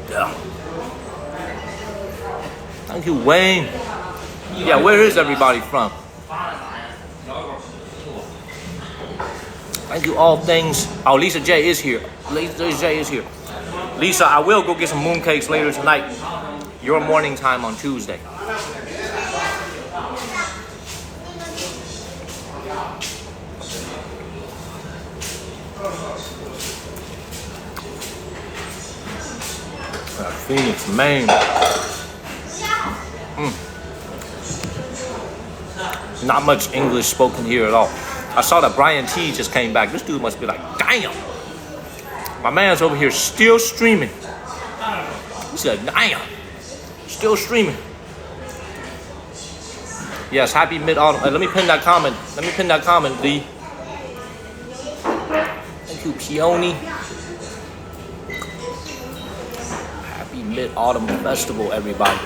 Yeah. Thank you, Wayne. Yeah, where is everybody from? Thank you, all things. Oh, Lisa J is here. Lisa J is here. Lisa, I will go get some mooncakes later tonight. Your morning time on Tuesday. Phoenix, Maine. Not much English spoken here at all. I saw that Brian T just came back. This dude must be like, damn. My man's over here still streaming. He said, damn. Still streaming. Yes, happy mid-autumn. Let me pin that comment. Lee. Thank you, Peony. Happy Mid-Autumn Festival, everybody.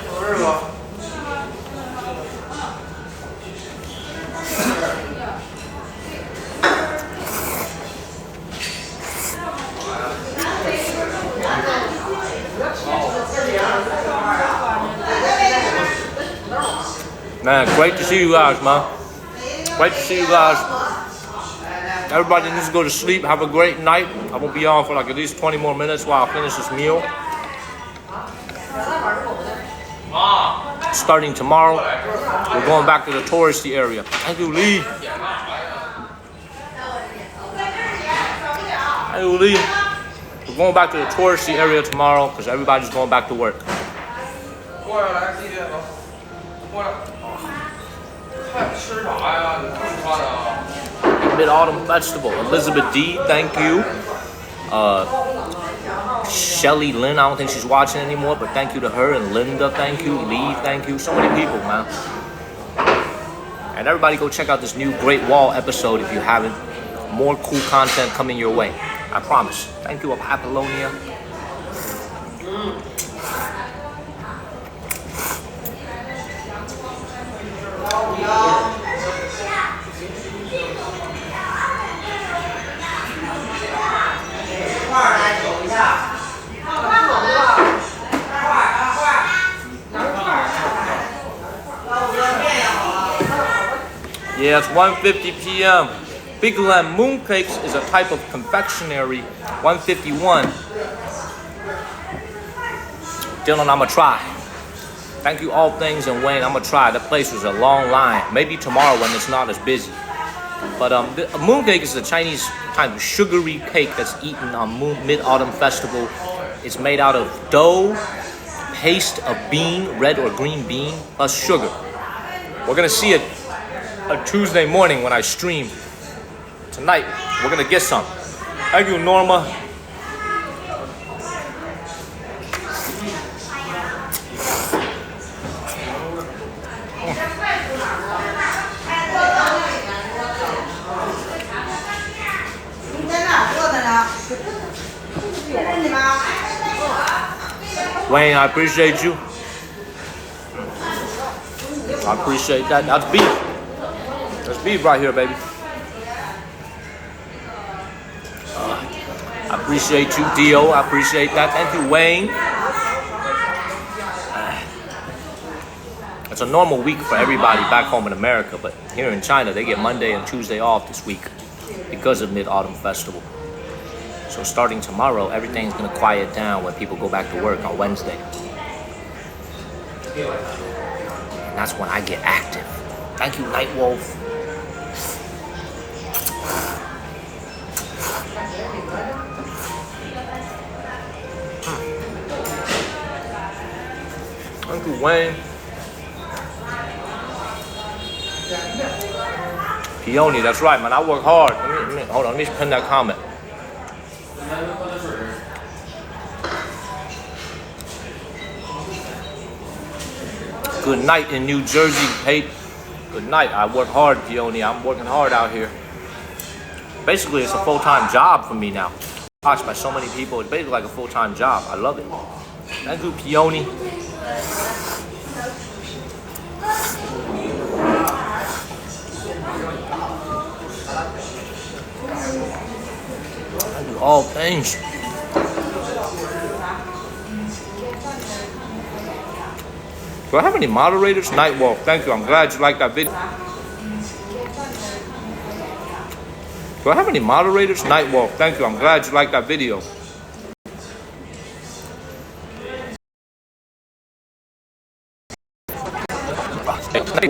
Man, great to see you guys, man. Great to see you guys. Everybody needs to go to sleep. Have a great night. I won't be on for like at least 20 more minutes while I finish this meal. Starting tomorrow, we're going back to the touristy area. Thank you, Lee. Thank you, Lee. We're going back to the touristy area tomorrow because everybody's going back to work. Mid-Autumn Festival. Elizabeth D, thank you. Shelly Lynn, I don't think she's watching anymore, but thank you to her. And Linda, thank you. Lee, thank you. So many people, man. And everybody go check out this new Great Wall episode if you haven't. More cool content coming your way. I promise. Thank you, Apollonia. Yeah, it's 1:50 p.m. Big Lamb mooncakes is a type of confectionery. 151. Dylan, I'ma try. Thank you, All Things, and Wayne. I'ma try. That place was a long line. Maybe tomorrow when it's not as busy. But a mooncake is a Chinese kind of sugary cake that's eaten on Mid-Autumn Festival. It's made out of dough, paste of bean, red or green bean, plus sugar. We're gonna see it a Tuesday morning when I stream. Tonight, we're gonna get some. Thank you, Norma. Wayne, I appreciate you. I appreciate that. That's beef. That's beef right here, baby. I appreciate you, Dio. I appreciate that. Thank you, Wayne. It's a normal week for everybody back home in America, but here in China, they get Monday and Tuesday off this week because of Mid-Autumn Festival. So starting tomorrow, everything's gonna quiet down when people go back to work on Wednesday. And that's when I get active. Thank you, Nightwolf. Thank you, Wayne. Peony, that's right, man. I work hard. Hold on, let me pin that comment. Good night in New Jersey, Kate. Good night. I work hard, Peony. I'm working hard out here. Basically, it's a full-time job for me now. Watched by so many people. It's basically like a full-time job. I love it. Thank you, Peony. I do all things. Do I have any moderators? Nightwolf, thank you. I'm glad you liked that video. Do I have any moderators? Nightwolf, thank you. I'm glad you liked that video.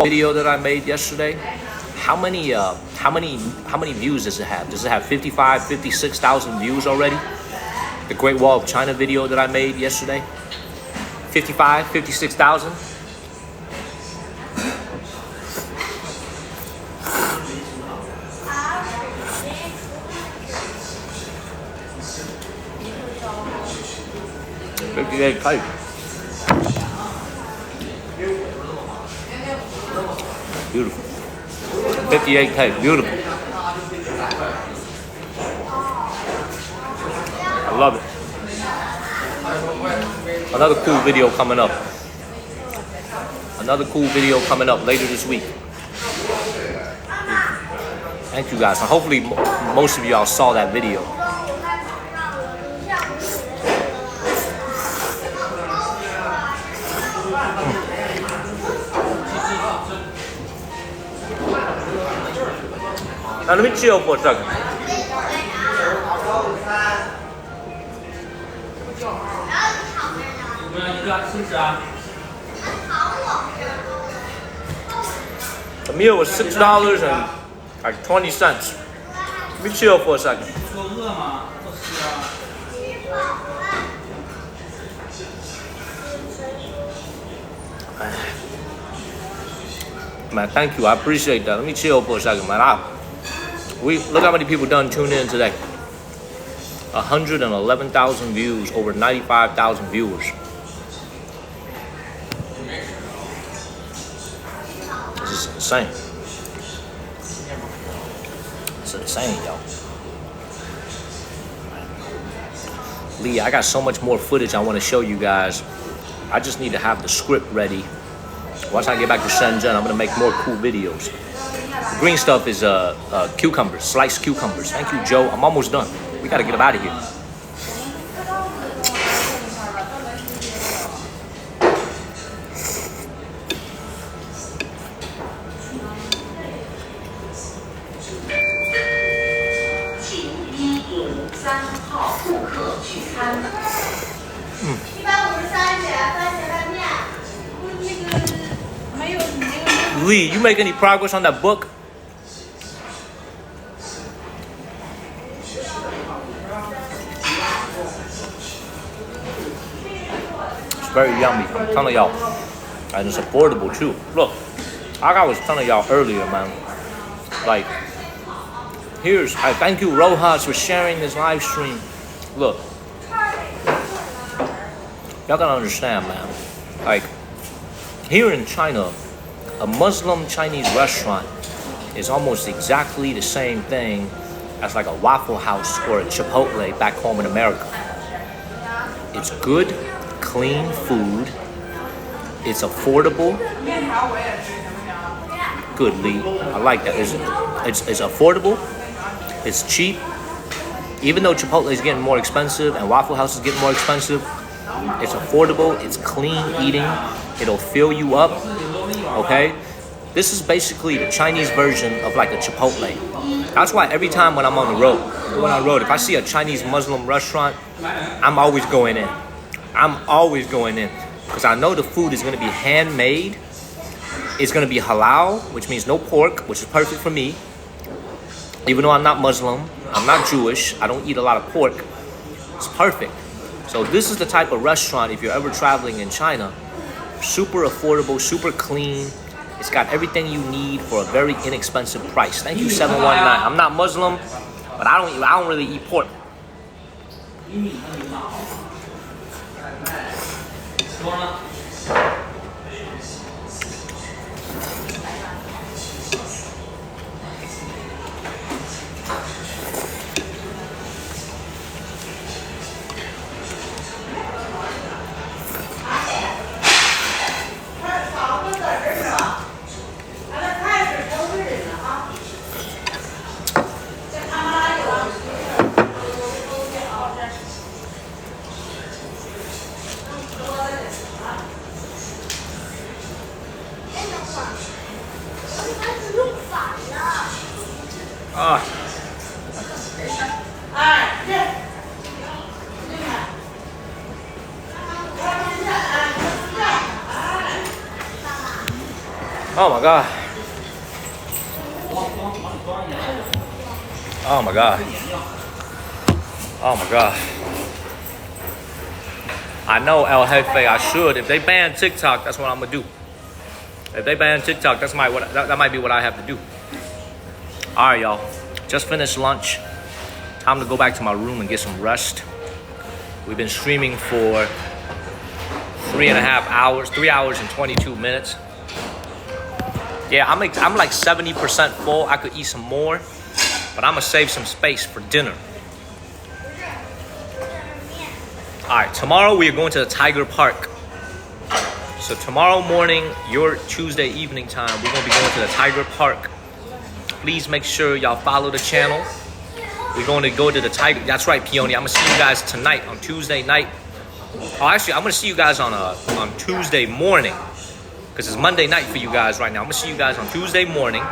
Video that I made yesterday. How many views does it have? Does it have 56,000 views already? The Great Wall of China video that I made yesterday. 55, 56,000. $58K. Beautiful. 58K, beautiful. I love it. Another cool video coming up. Another cool video coming up later this week. Thank you guys. And hopefully most of y'all saw that video. Now let me chill for a second. The meal was $6.20. Let me chill for a second. Man, thank you. I appreciate that. Let me chill for a second, man. Look how many people done tuned in today. 111,000 views, over 95,000 viewers. This is insane. It's insane, yo. Lee, I got so much more footage I want to show you guys. I just need to have the script ready. Once I get back to Shenzhen, I'm gonna make more cool videos. The green stuff is cucumbers, sliced cucumbers. Thank you, Joe. I'm almost done. We gotta get them out of here. Lee, you make any progress on that book? It's very yummy. I'm telling y'all. And it's affordable too. Look, like I was telling y'all earlier, man. Like, I thank you, Rojas, for sharing this live stream. Look, y'all gotta understand, man. Like, here in China, a Muslim Chinese restaurant is almost exactly the same thing as like a Waffle House or a Chipotle back home in America. It's good, clean food. It's affordable. Good, Lee. I like that. It's affordable. It's cheap. Even though Chipotle is getting more expensive and Waffle House is getting more expensive, it's affordable. It's clean eating. It'll fill you up. Okay? This is basically the Chinese version of like a Chipotle. That's why every time when I'm on the road, if I see a Chinese Muslim restaurant, I'm always going in. Because I know the food is going to be handmade. It's going to be halal, which means no pork, which is perfect for me. Even though I'm not Muslim, I'm not Jewish, I don't eat a lot of pork. It's perfect. So this is the type of restaurant, if you're ever traveling in China, super affordable, super clean. It's got everything you need for a very inexpensive price. Thank you, 719. I'm not Muslim, but I don't really eat pork. Oh my God. Oh my God. Oh my God. I know El Jefe, I should. If they ban TikTok, that's what I'm gonna do. If they ban TikTok, that might be what I have to do. All right, y'all. Just finished lunch. Time to go back to my room and get some rest. We've been streaming for 3.5 hours, 3 hours and 22 minutes. Yeah, I'm like 70% full. I could eat some more, but I'm gonna save some space for dinner. All right, tomorrow we are going to the Tiger Park. So tomorrow morning, your Tuesday evening time, we're gonna be going to the Tiger Park. Please make sure y'all follow the channel. We're going to go to the Tiger. That's right, Peony. I'm gonna see you guys tonight on Tuesday night. Oh, actually, I'm gonna see you guys on Tuesday morning, because it's Monday night for you guys right now. I'm gonna see you guys on Tuesday morning,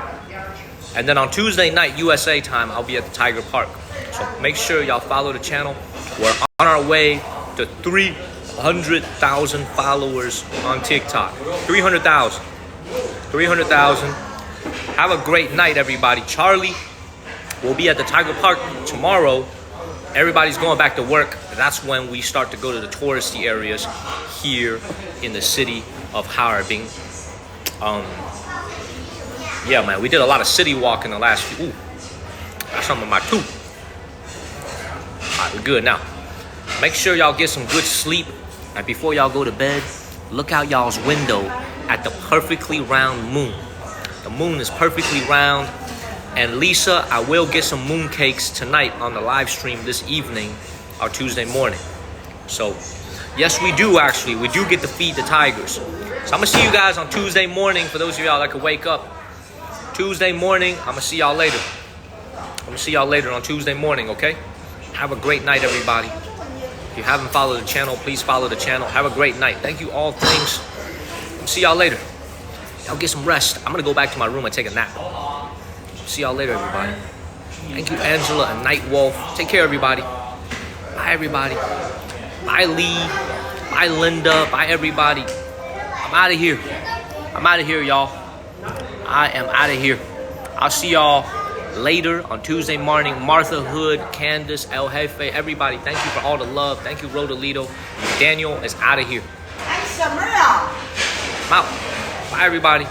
and then on Tuesday night USA time, I'll be at the Tiger Park. So make sure y'all follow the channel. We're on our way to 300,000 followers on TikTok. 300,000. 300,000. Have a great night, everybody. Charlie will be at the Tiger Park tomorrow. Everybody's going back to work. That's when we start to go to the touristy areas here in the city of Harbin. Yeah, man, we did a lot of city walk in the last few. Ooh, that's some of my tooth. All right, we're good now. Make sure y'all get some good sleep. And before y'all go to bed, look out y'all's window at the perfectly round moon. The moon is perfectly round. And Lisa, I will get some moon cakes tonight on the live stream this evening or Tuesday morning. So, yes, we do actually. We do get to feed the tigers. So I'm gonna see you guys on Tuesday morning. For those of y'all that could wake up, Tuesday morning, I'm gonna see y'all later. I'm gonna see y'all later on Tuesday morning, okay? Have a great night, everybody. If you haven't followed the channel, please follow the channel. Have a great night. Thank you all. Thanks. I'll see y'all later. Y'all get some rest. I'm gonna go back to my room and take a nap. See y'all later, everybody. Thank you, Angela and Nightwolf. Take care, everybody. Bye, everybody. Bye, Lee. Bye, Linda. Bye, everybody. I'm out of here. I'm out of here, y'all. I am out of here. I'll see y'all later on Tuesday morning. Martha Hood, Candace, El Jefe, everybody. Thank you for all the love. Thank you, Rodolito. Daniel is out of here. I'm out. Bye, everybody.